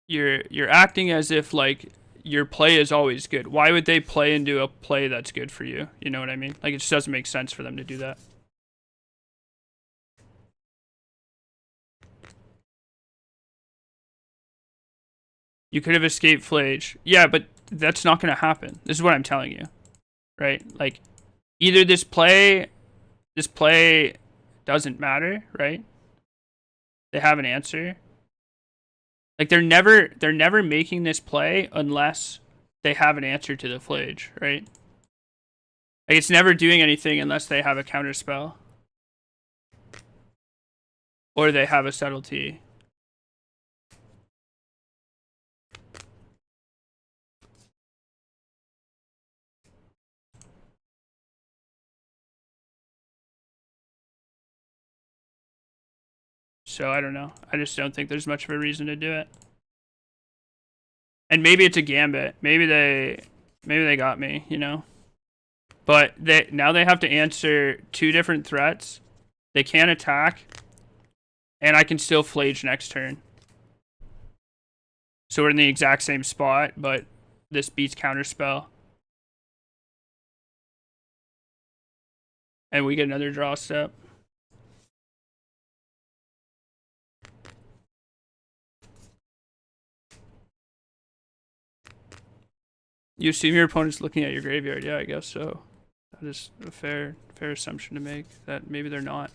you're acting as if like your play is always good. Why would they play and do a play that's good for you? You know what I mean? Like it just doesn't make sense for them to do that. You could have escaped Flage. Yeah, but that's not going to happen. This is what I'm telling you, right? Like, either this play doesn't matter, right? They have an answer. Like, they're never making this play unless they have an answer to the Flage, right? Like, it's never doing anything unless they have a counter spell. Or they have a subtlety. So I don't know. I just don't think there's much of a reason to do it. And maybe it's a gambit. Maybe they got me, you know. But now they have to answer 2 different threats. They can't attack, and I can still Flage next turn. So we're in the exact same spot, but this beats counterspell. And we get another draw step. You assume your opponent's looking at your graveyard. Yeah, I guess so. That is a fair assumption to make, that maybe they're not.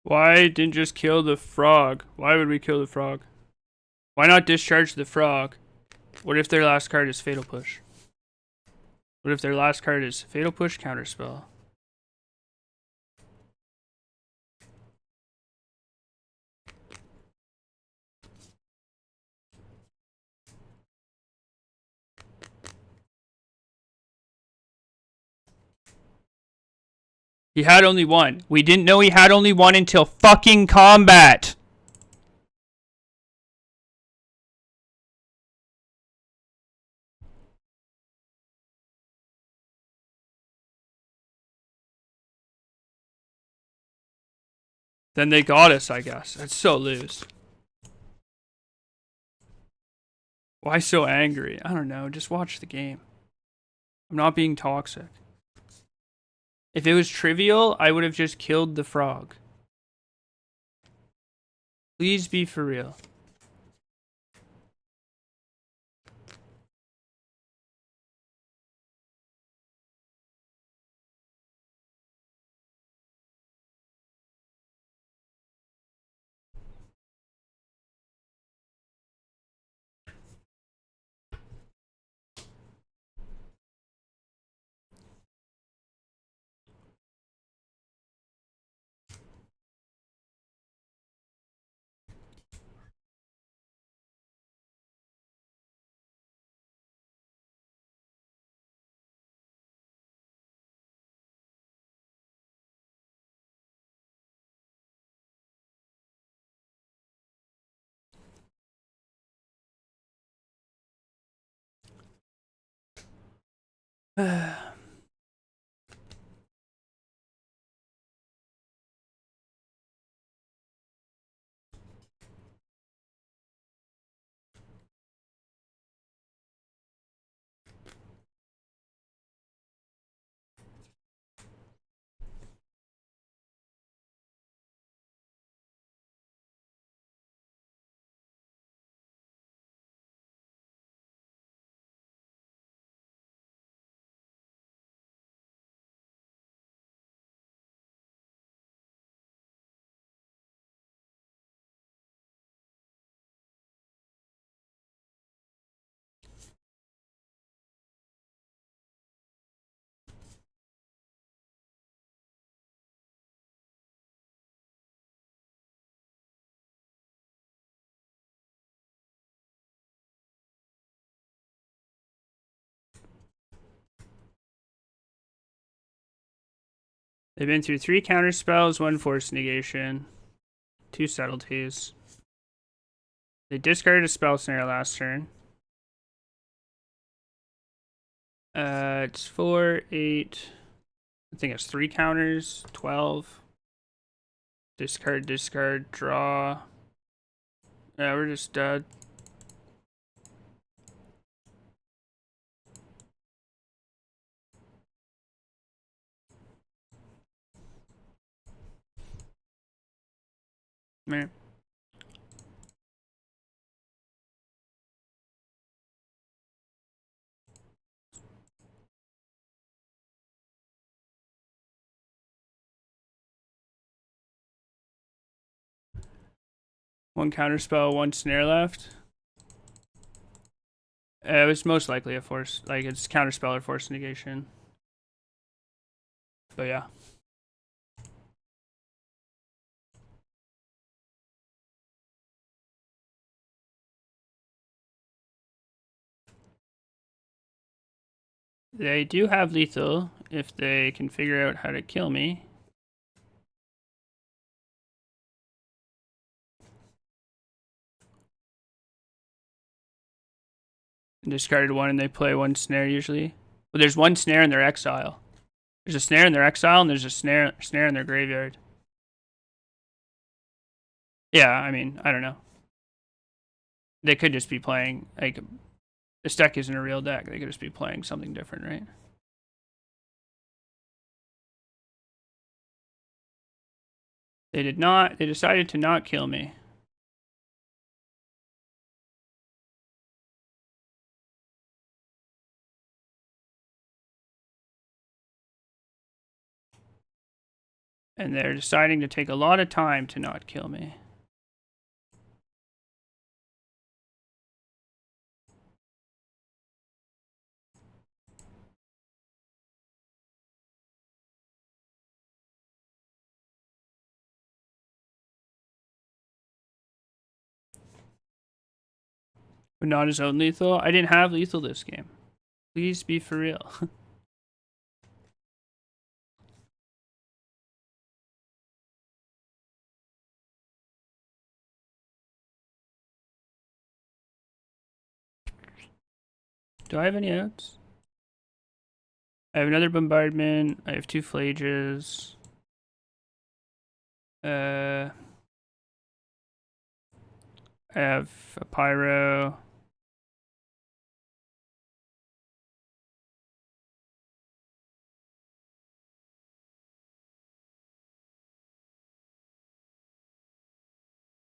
Why didn't just kill the frog? Why would we kill the frog? Why not discharge the frog? What if their last card is Fatal Push? What if their last card is Fatal Push Counterspell? He had only one. We didn't know he had only one until fucking combat. Then they got us, I guess. That's so loose. Why so angry? I don't know. Just watch the game. I'm not being toxic. If it was trivial, I would have just killed the frog. Please be for real. They've been through 3 counter spells, 1 force negation, 2 subtleties. They discarded a spell snare last turn. It's 4, 8. I think it's 3 counters, 12. Discard, discard, draw. Yeah, we're just dead. Man. One counter spell, 1 snare left. It was most likely a force, like it's counter spell or force negation. But yeah. They do have lethal if they can figure out how to kill me. Discarded 1 and they play 1 snare usually. But there's 1 snare in their exile. There's a snare in their exile and there's a snare in their graveyard. Yeah, I mean, I don't know. They could just be playing, like, this deck isn't a real deck. They could just be playing something different, right? They did not. They decided to not kill me. And they're deciding to take a lot of time to not kill me. But not his own lethal? I didn't have lethal this game. Please be for real. Do I have any outs? I have another bombardment. I have 2 phages. I have a pyro.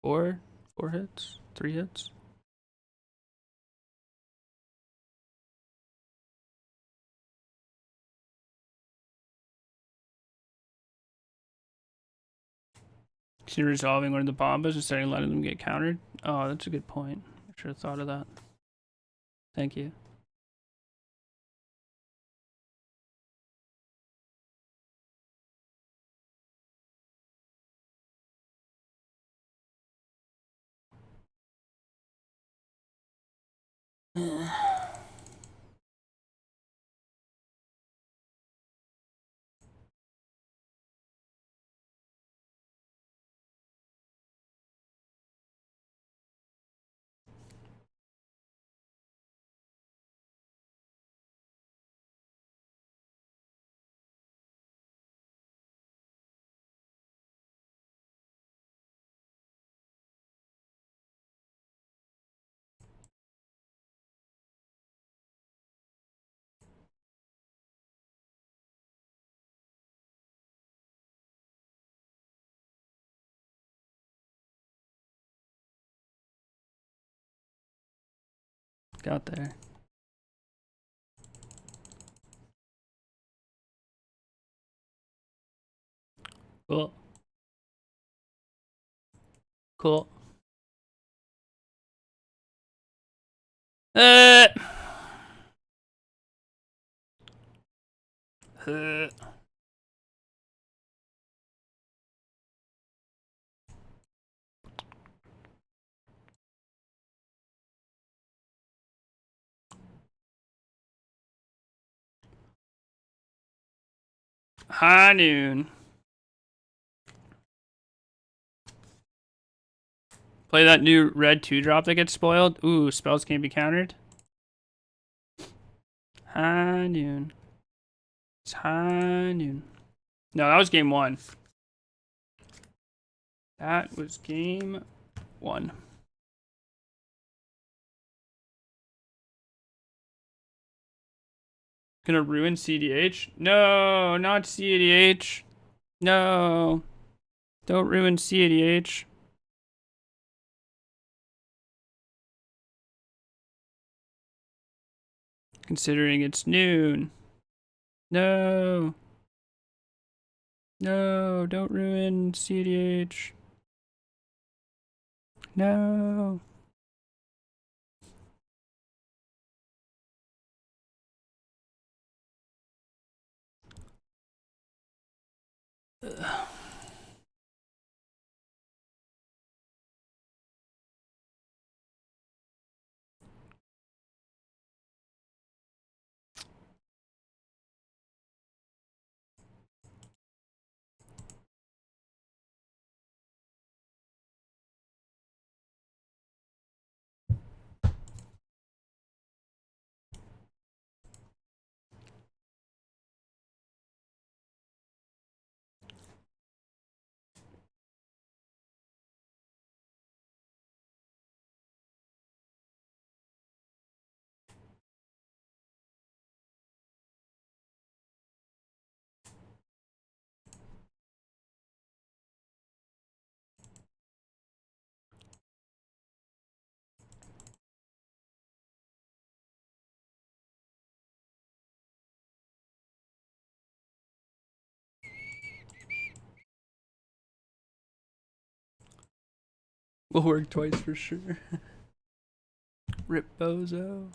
Four hits, 3 hits. Consider resolving one of the bombas instead of letting them get countered. Oh, that's a good point. I should have thought of that. Thank you. Got there. Cool. Cool. Uh. High noon. Play that new red 2-drop that gets spoiled. Ooh, spells can't be countered. High noon. It's high noon. No, that was game 1. That was game 1. Gonna ruin CDH? No, not CDH. No. Don't ruin CDH. Considering it's noon. No. No, don't ruin CDH. No. Ugh. Will work twice for sure. Rip bozo.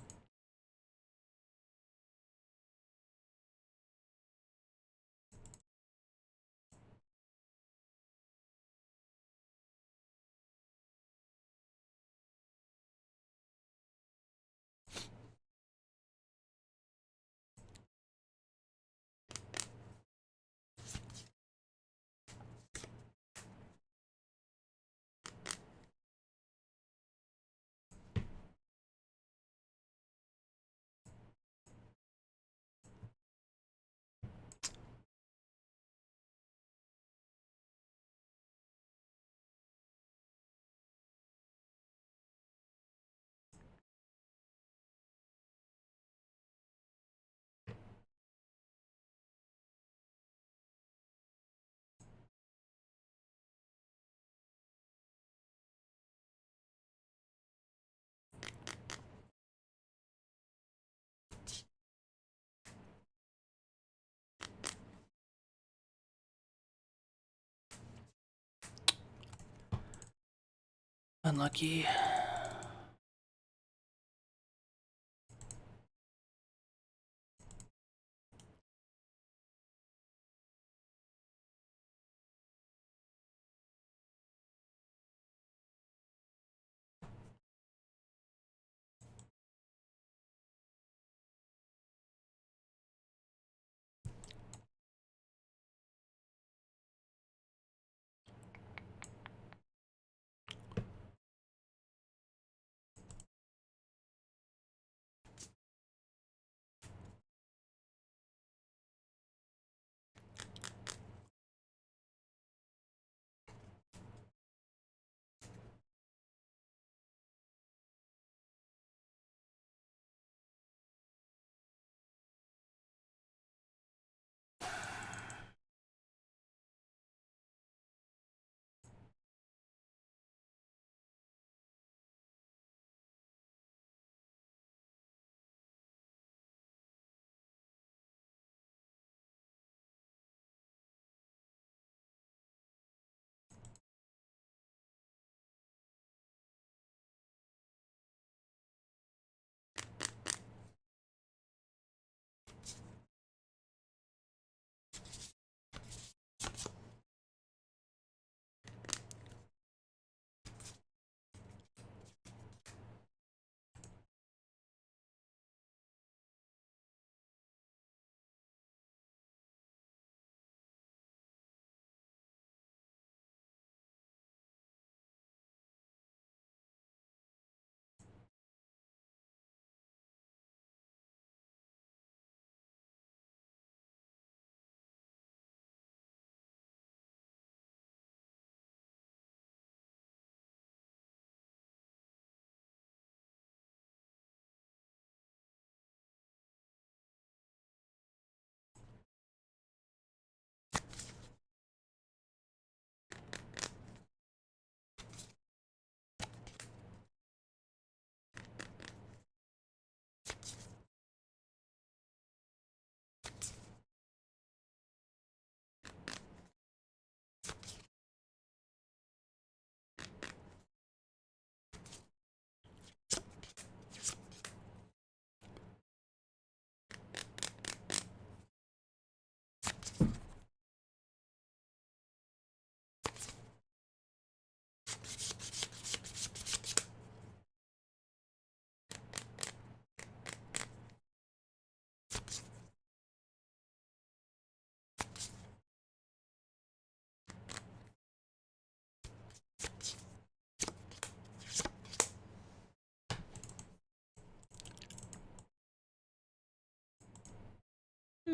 Unlucky.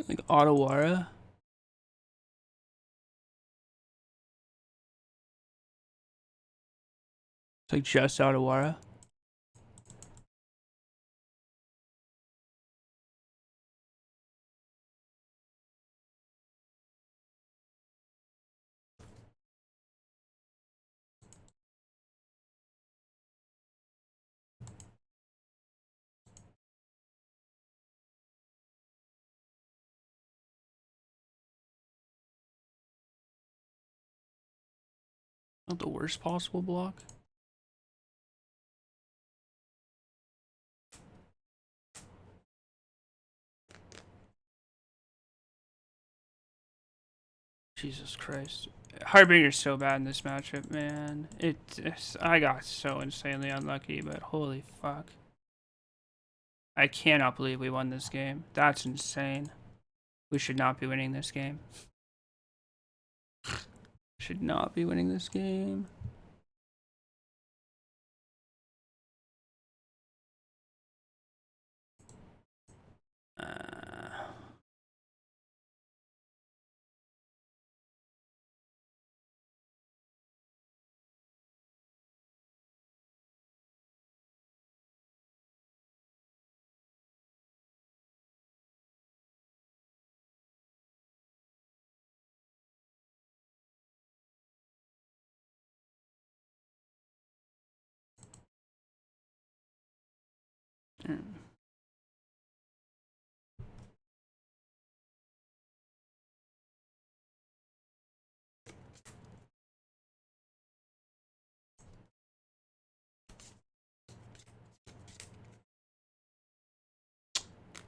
Like Ottawara. It's like just Ottawara. Not the worst possible block. Jesus Christ. Harbinger's so bad in this matchup, man. I got so insanely unlucky, but holy fuck. I cannot believe we won this game. That's insane. We should not be winning this game. Should not be winning this game.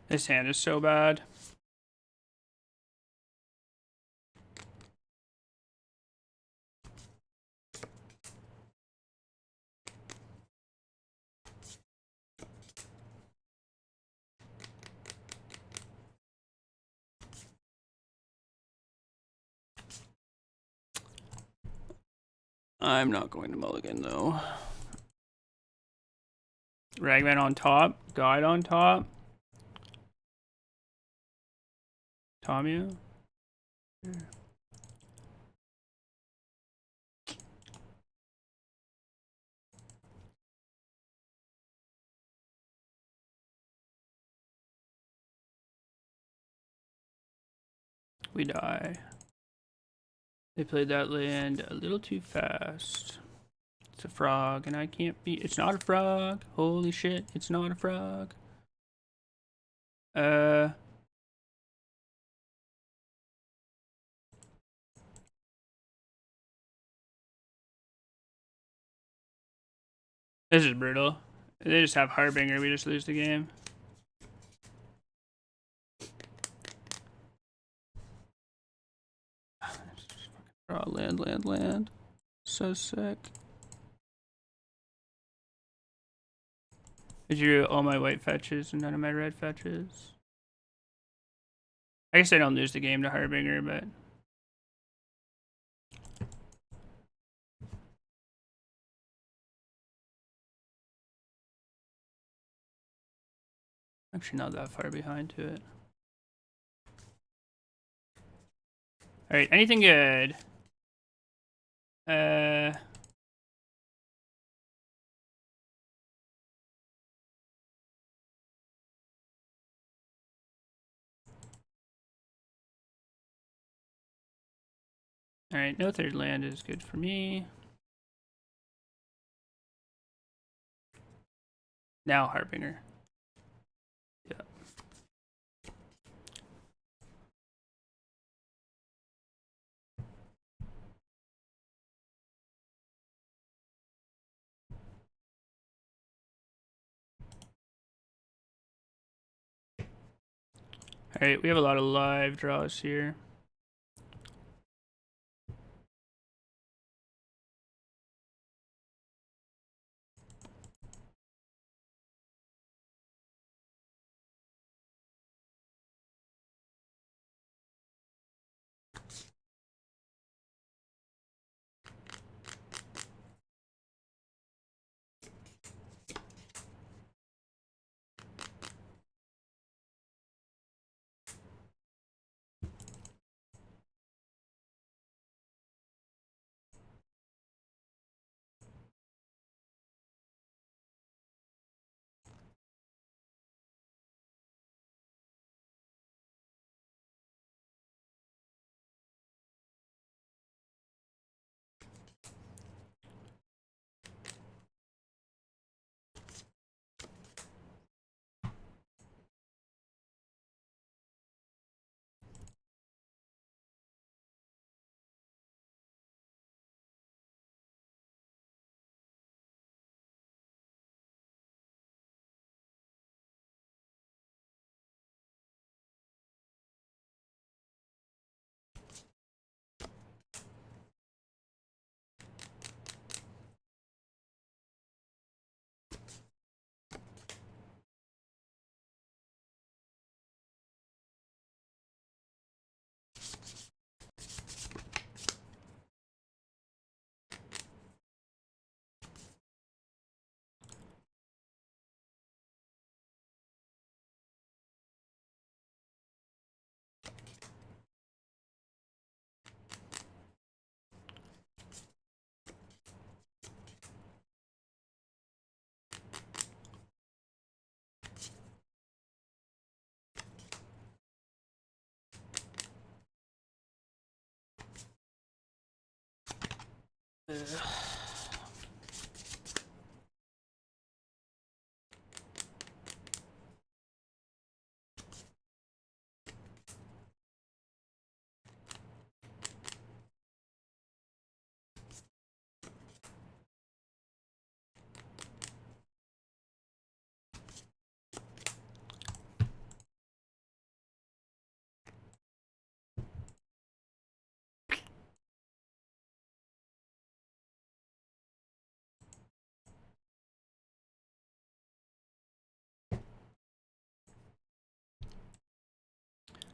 This hand is so bad. I'm not going to mulligan though. Ragman on top. Guide on top. Tommy. We die. They played that land a little too fast. It's a frog, and I can't be. It's not a frog. Holy shit! It's not a frog. This is brutal. They just have Harbinger. We just lose the game. Draw land. So sick. I drew all my white fetches and none of my red fetches. I guess I don't lose the game to Harbinger, but actually not that far behind to it. Alright, anything good? Alright, no third land is good for me. Now Harbinger. Yeah. Alright, we have a lot of live draws here.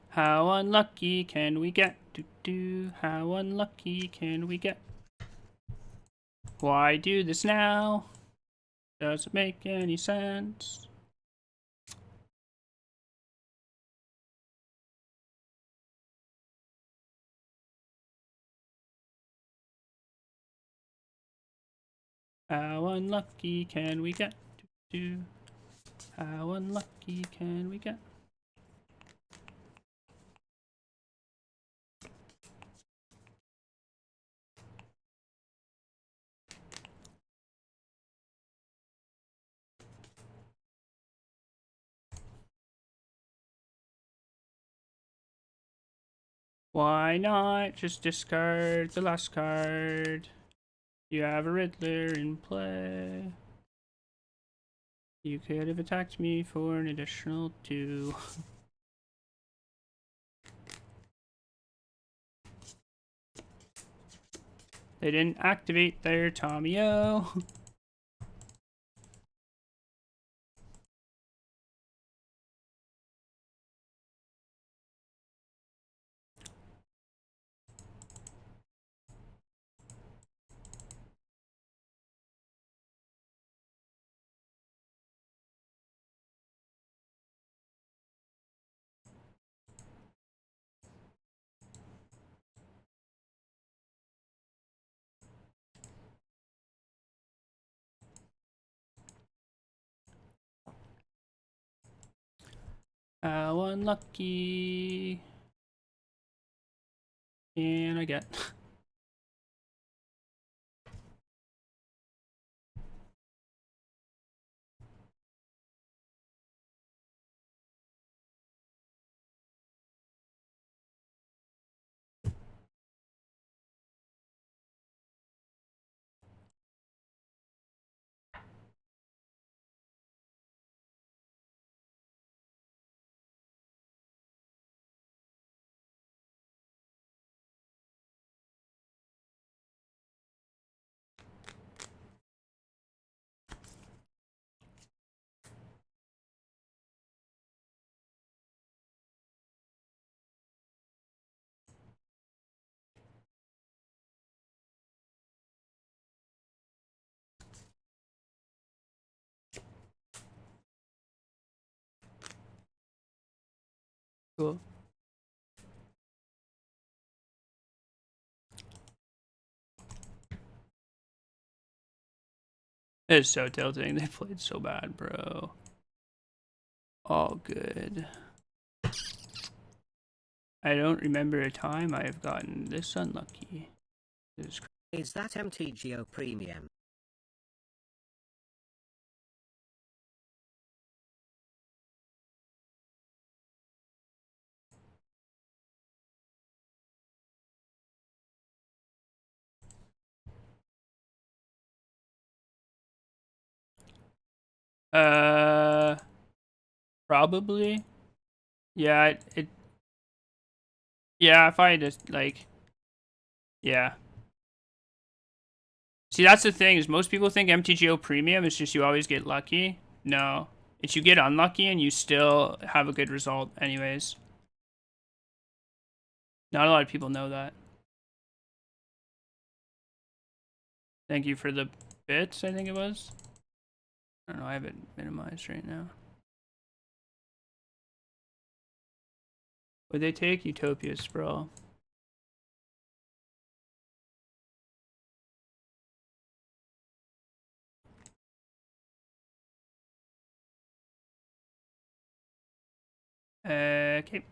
How unlucky can we get? How unlucky can we get? Why do this now? Doesn't make any sense. How unlucky can we get? How unlucky can we get? Why not just discard the last card? You have a Riddler in play. You could have attacked me for an additional 2. They didn't activate their Tommy-O. How unlucky can I get? Cool. It's so tilting. They played so bad, bro. All good. I don't remember a time I have gotten this unlucky. Is that MTGO Premium? Probably. Yeah, yeah, if I just, like, yeah. See, that's the thing, is most people think MTGO Premium is just you always get lucky. No. It's you get unlucky and you still have a good result anyways. Not a lot of people know that. Thank you for the bits, I think it was. I don't know, I have it minimized right now. Would they take Utopia Sprawl? Okay.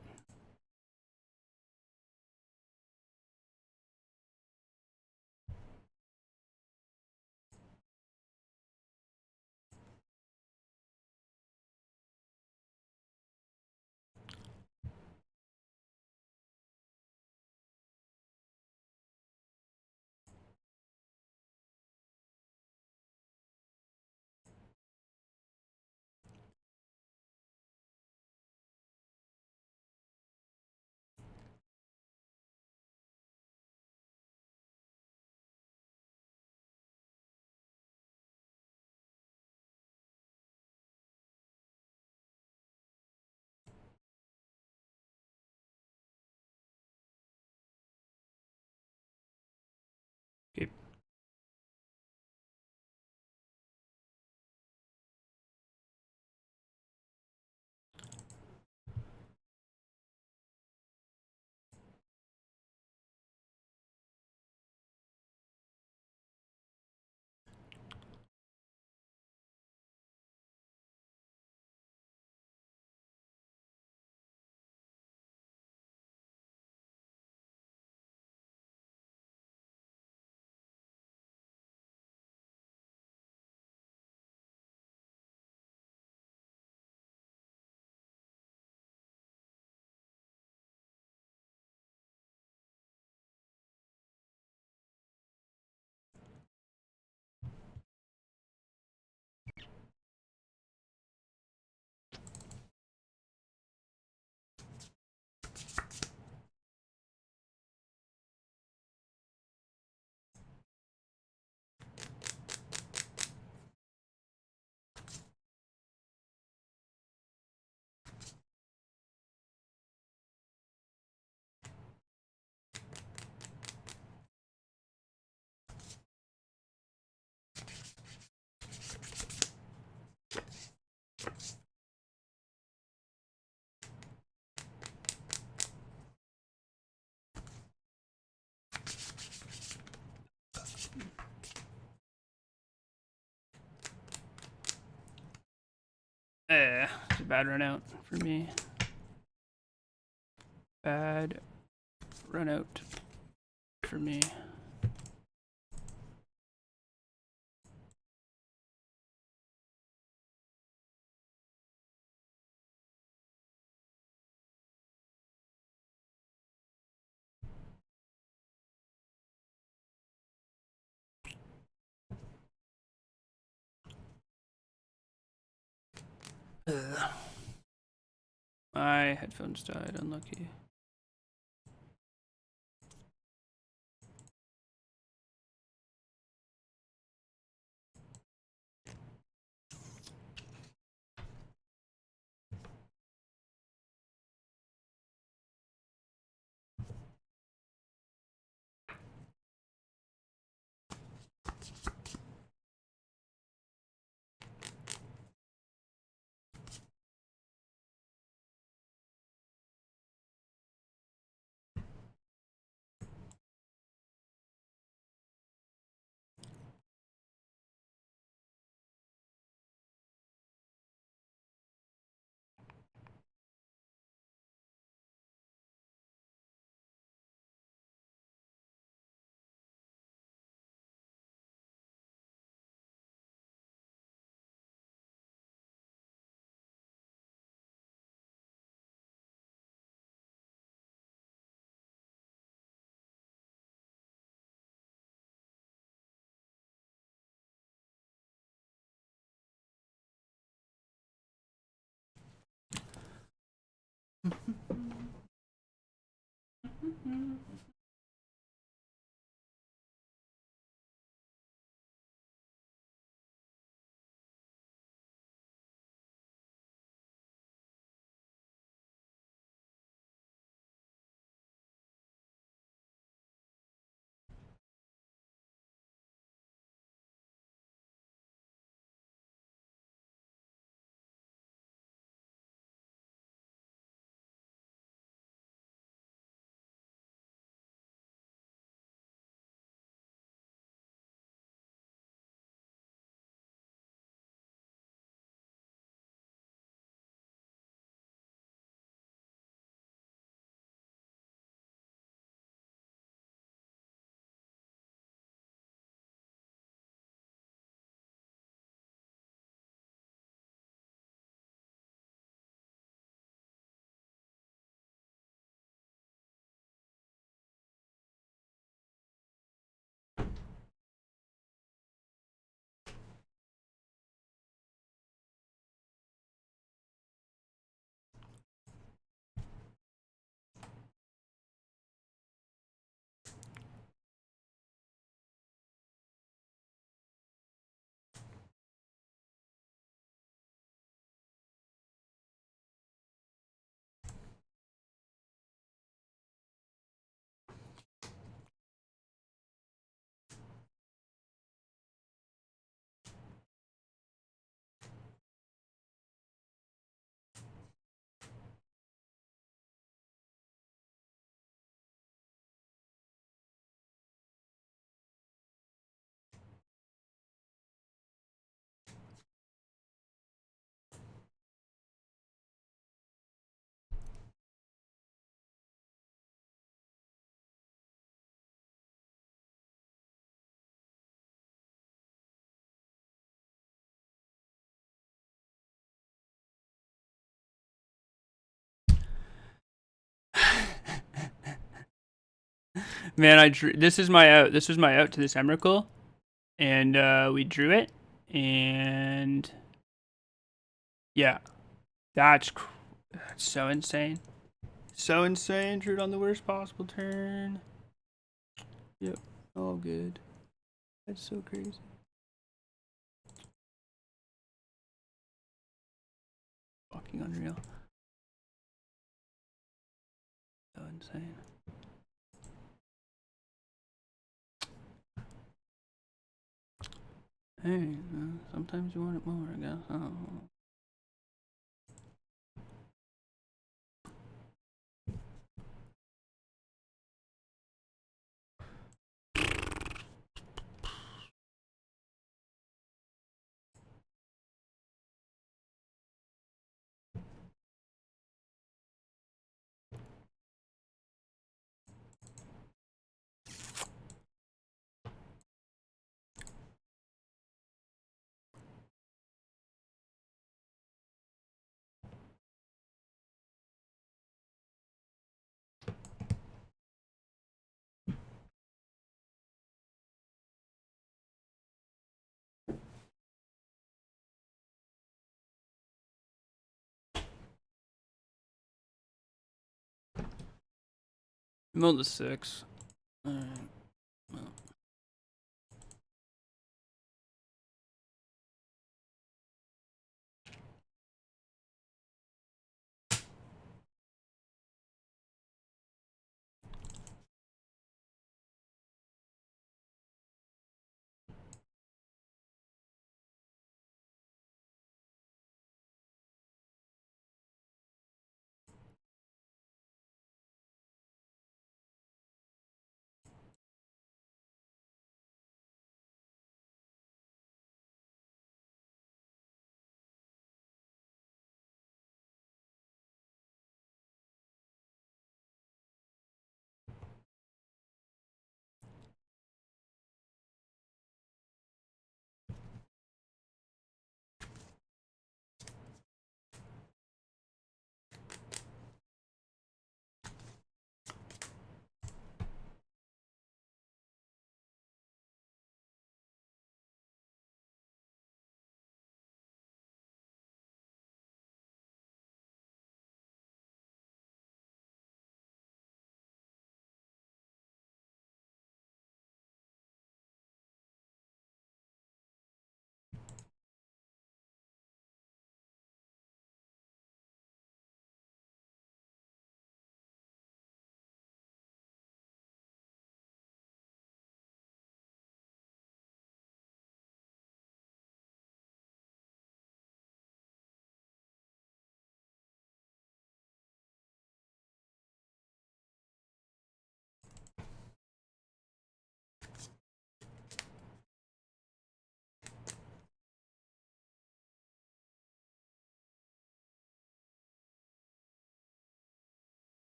It's a bad run out for me. Bad run out for me. My headphones died, unlucky. Man, I drew. This is my out. This was my out to this Emrakul, and we drew it, and yeah, that's so insane. So insane. Drew it on the worst possible turn. Yep, all good. That's so crazy. Fucking unreal. So insane. Hey, sometimes you want it more, I guess. Oh. Mill the 6. Alright. Well.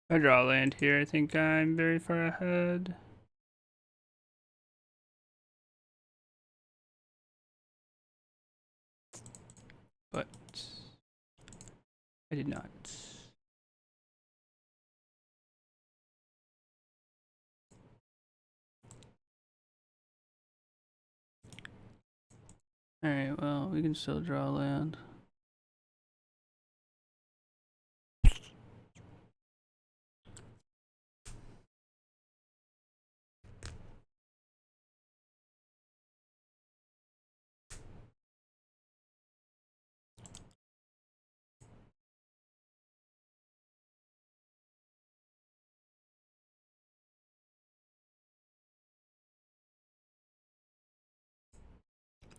If I draw land here, I think I'm very far ahead. But I did not. Alright, well, we can still draw land.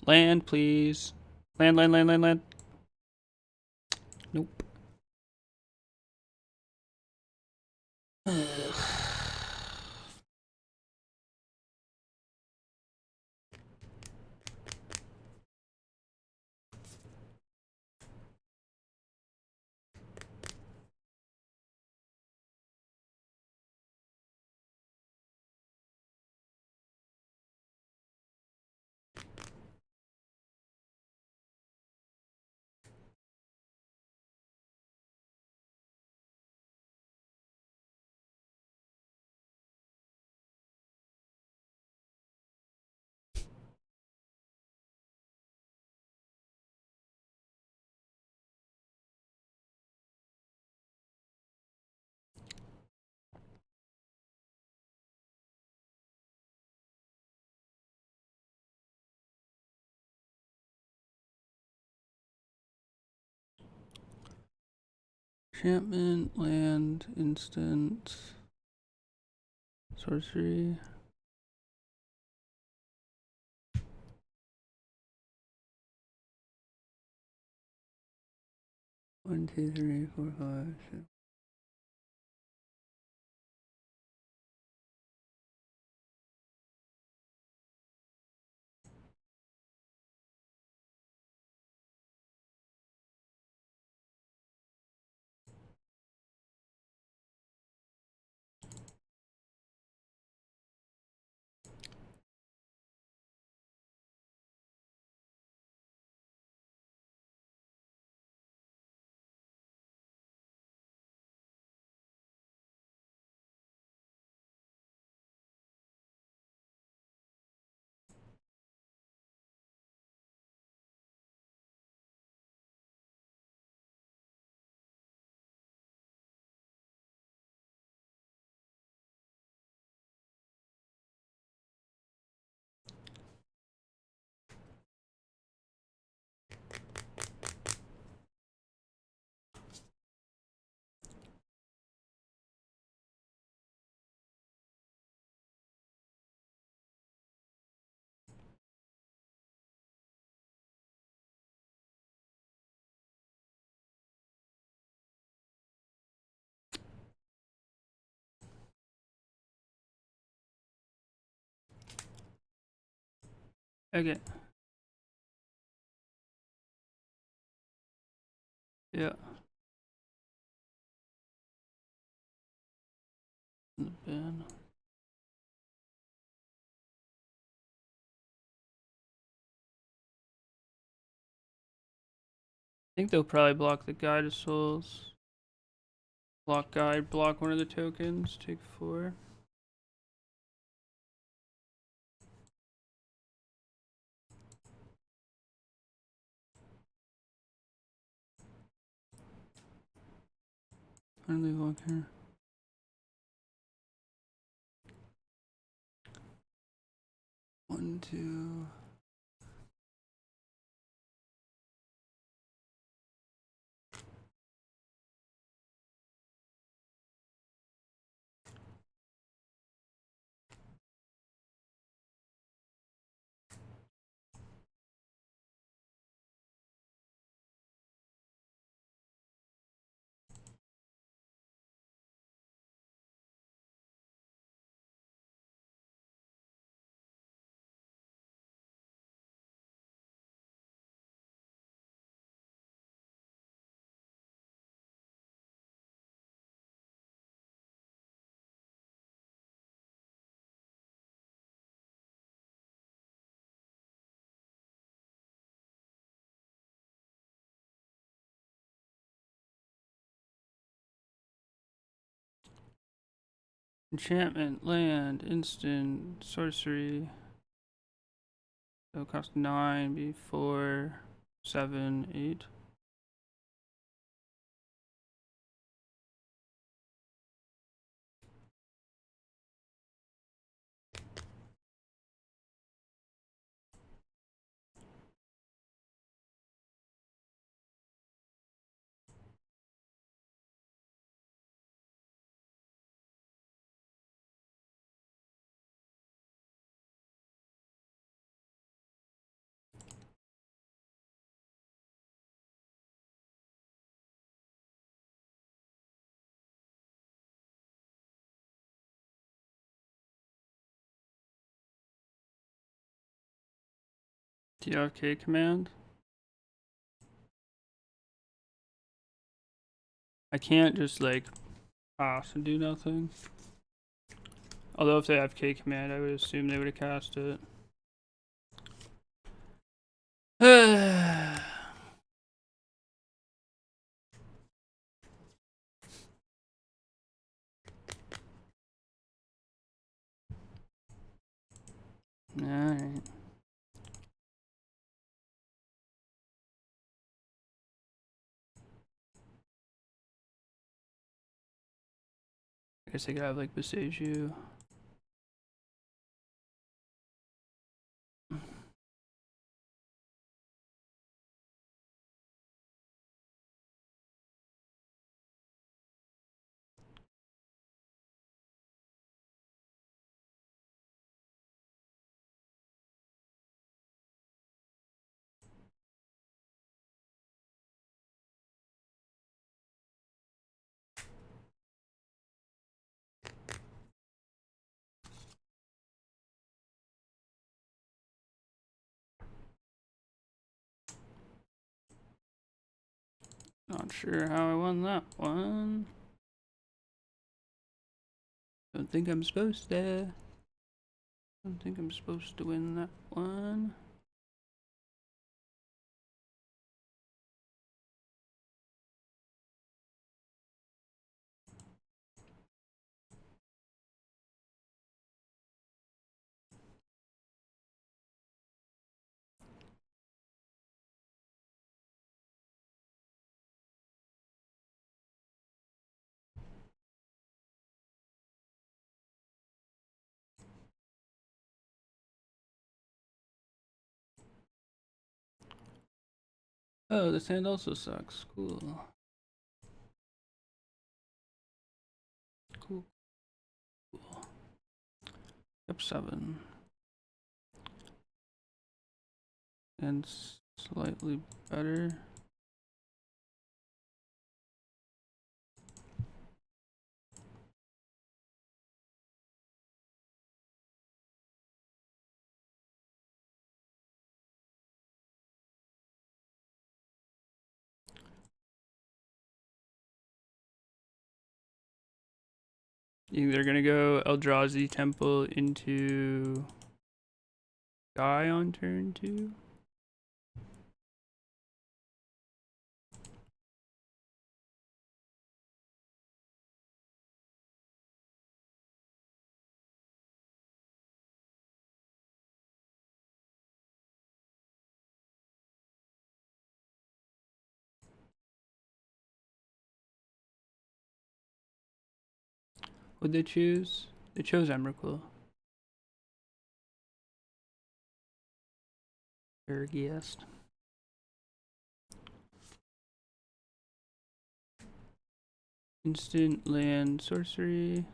Land, please. Land, land, land, land, land. Nope. Enchantment, land, instant, sorcery. One, two, three, four, five, six. Okay. Yeah. In the bin. I think they'll probably block the Guide of Souls. Block Guide, block one of the tokens, take 4. How do they block here? One, two. Enchantment, land, instant, sorcery. So it costs 9, be 4, 7, 8. TFK command. I can't just like pass and do nothing. Although if they have K command, I would assume they would have cast it. Alright. I guess I could have like Besage. Not sure how I won that one. Don't think I'm supposed to. Don't think I'm supposed to win that one. Oh, this hand also sucks. Cool. Cool. Cool. Yep, 7. And slightly better. Either gonna go Eldrazi Temple into Guy on turn 2. What'd they choose? They chose Emrakul. Ergiest. Instant land sorcery.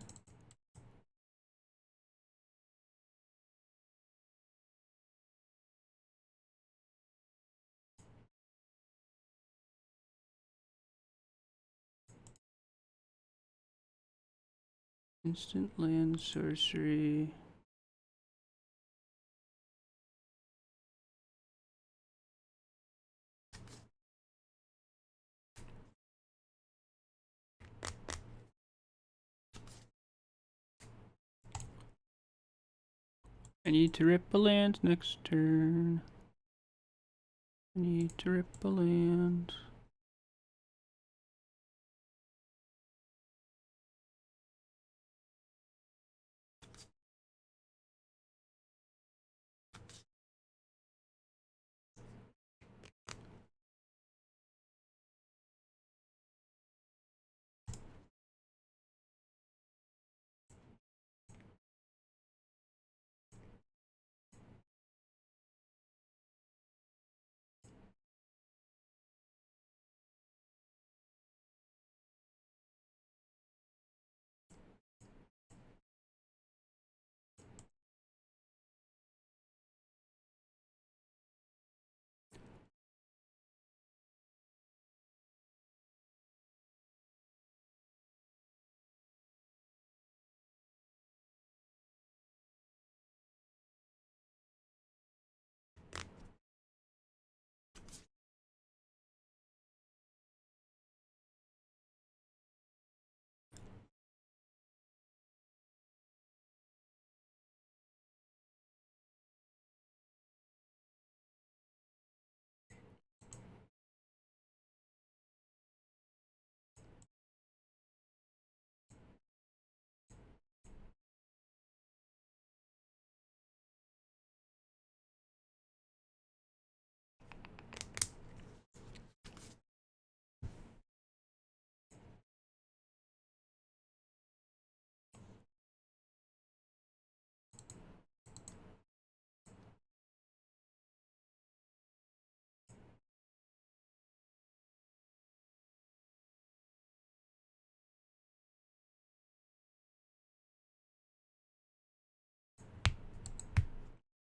Instant land sorcery. I need to rip a land next turn. I need to rip a land.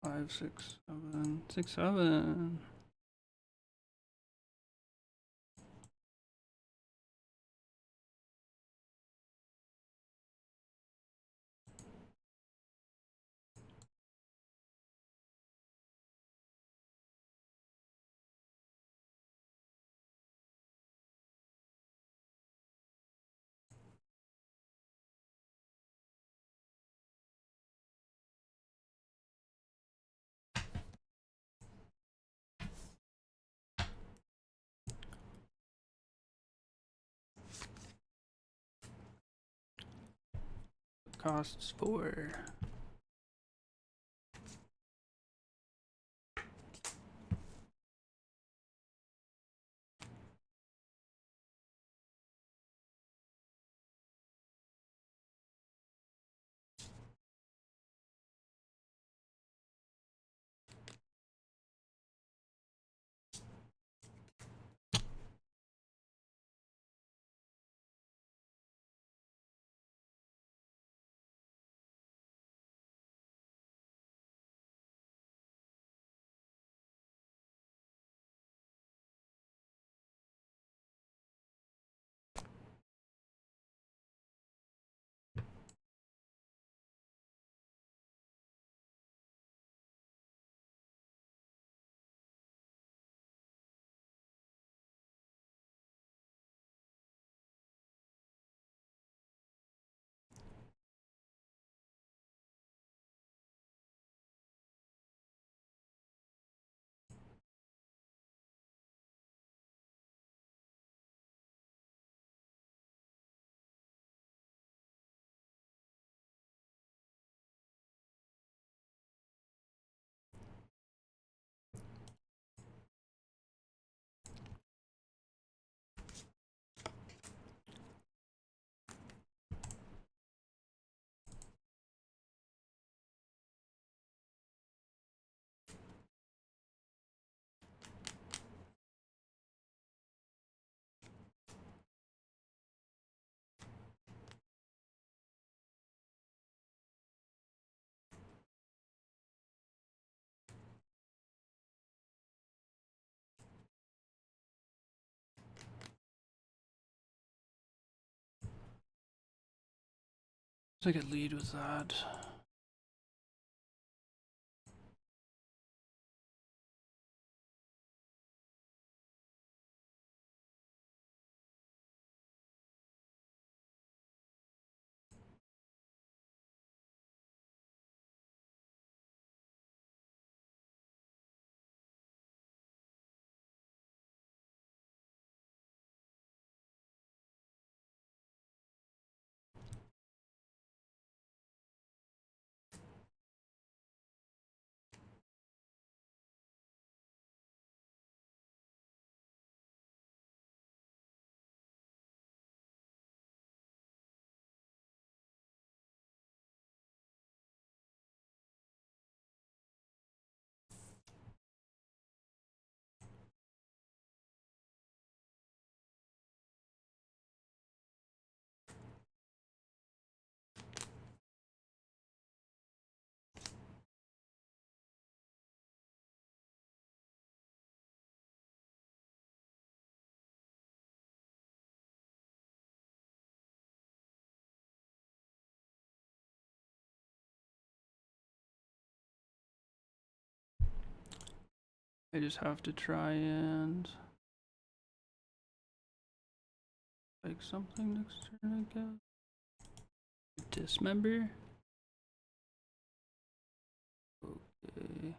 Five, 6, 7, 6, 7. Costs 4. So I could lead with that. I just have to try and like something next turn, I guess. Dismember. Okay.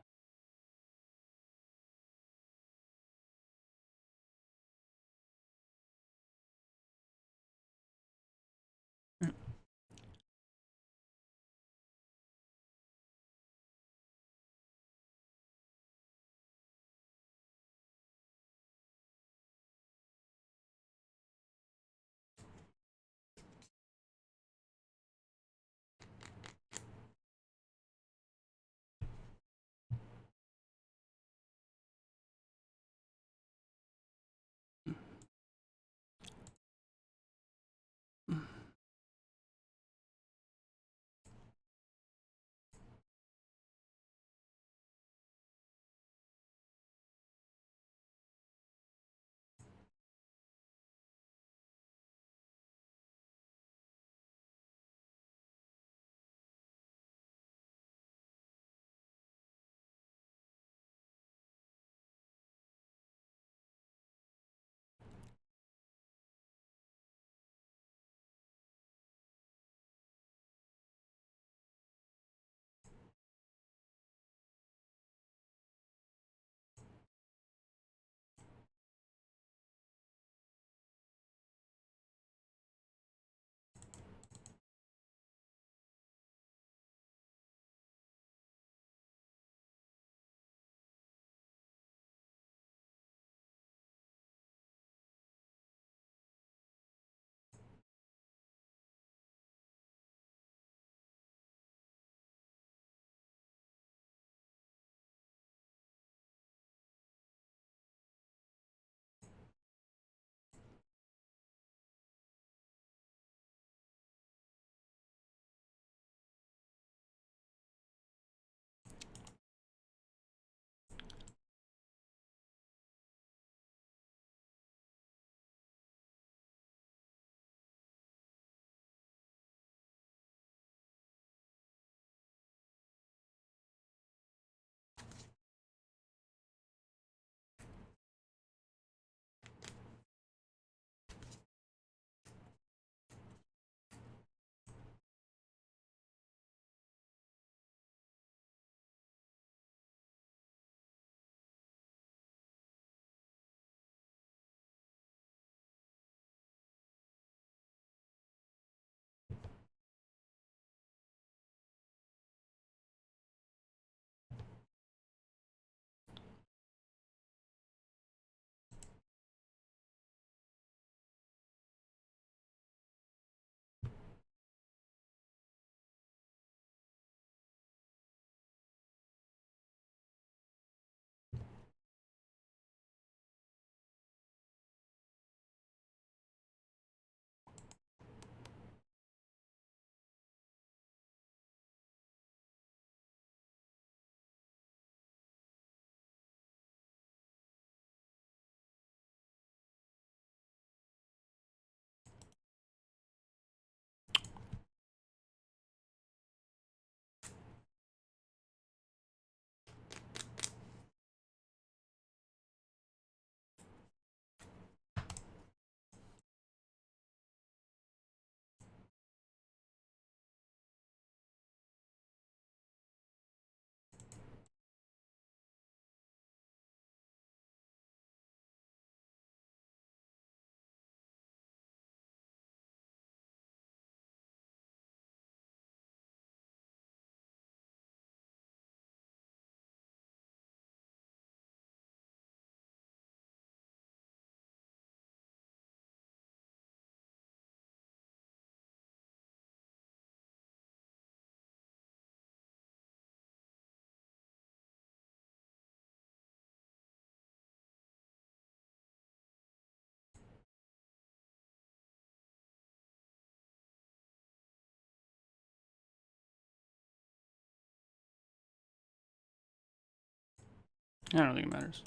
I don't think it matters.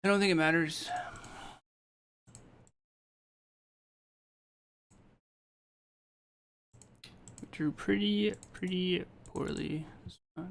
I don't think it matters. We drew pretty poorly this match.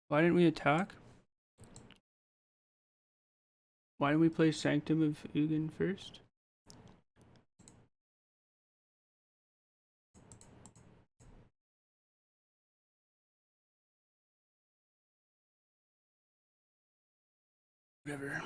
Why didn't we attack? Why didn't we play Sanctum of Ugin first? Whatever.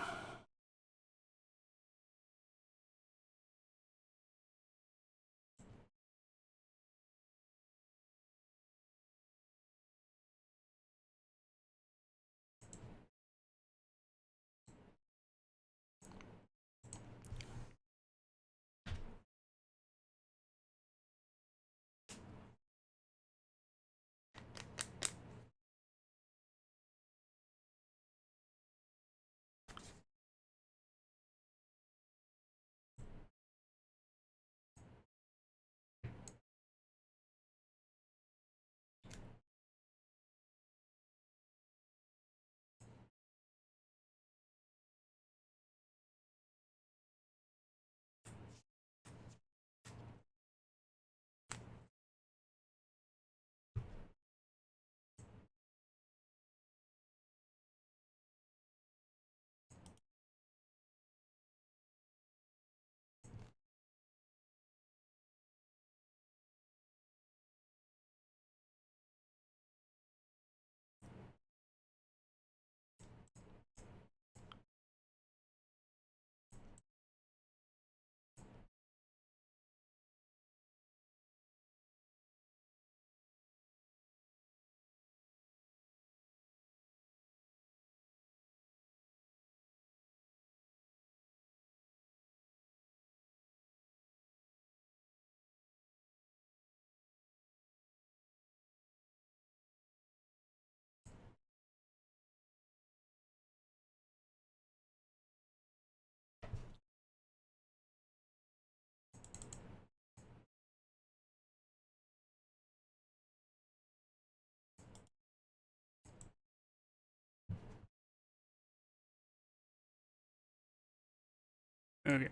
Okay.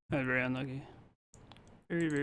That's very unlucky. Very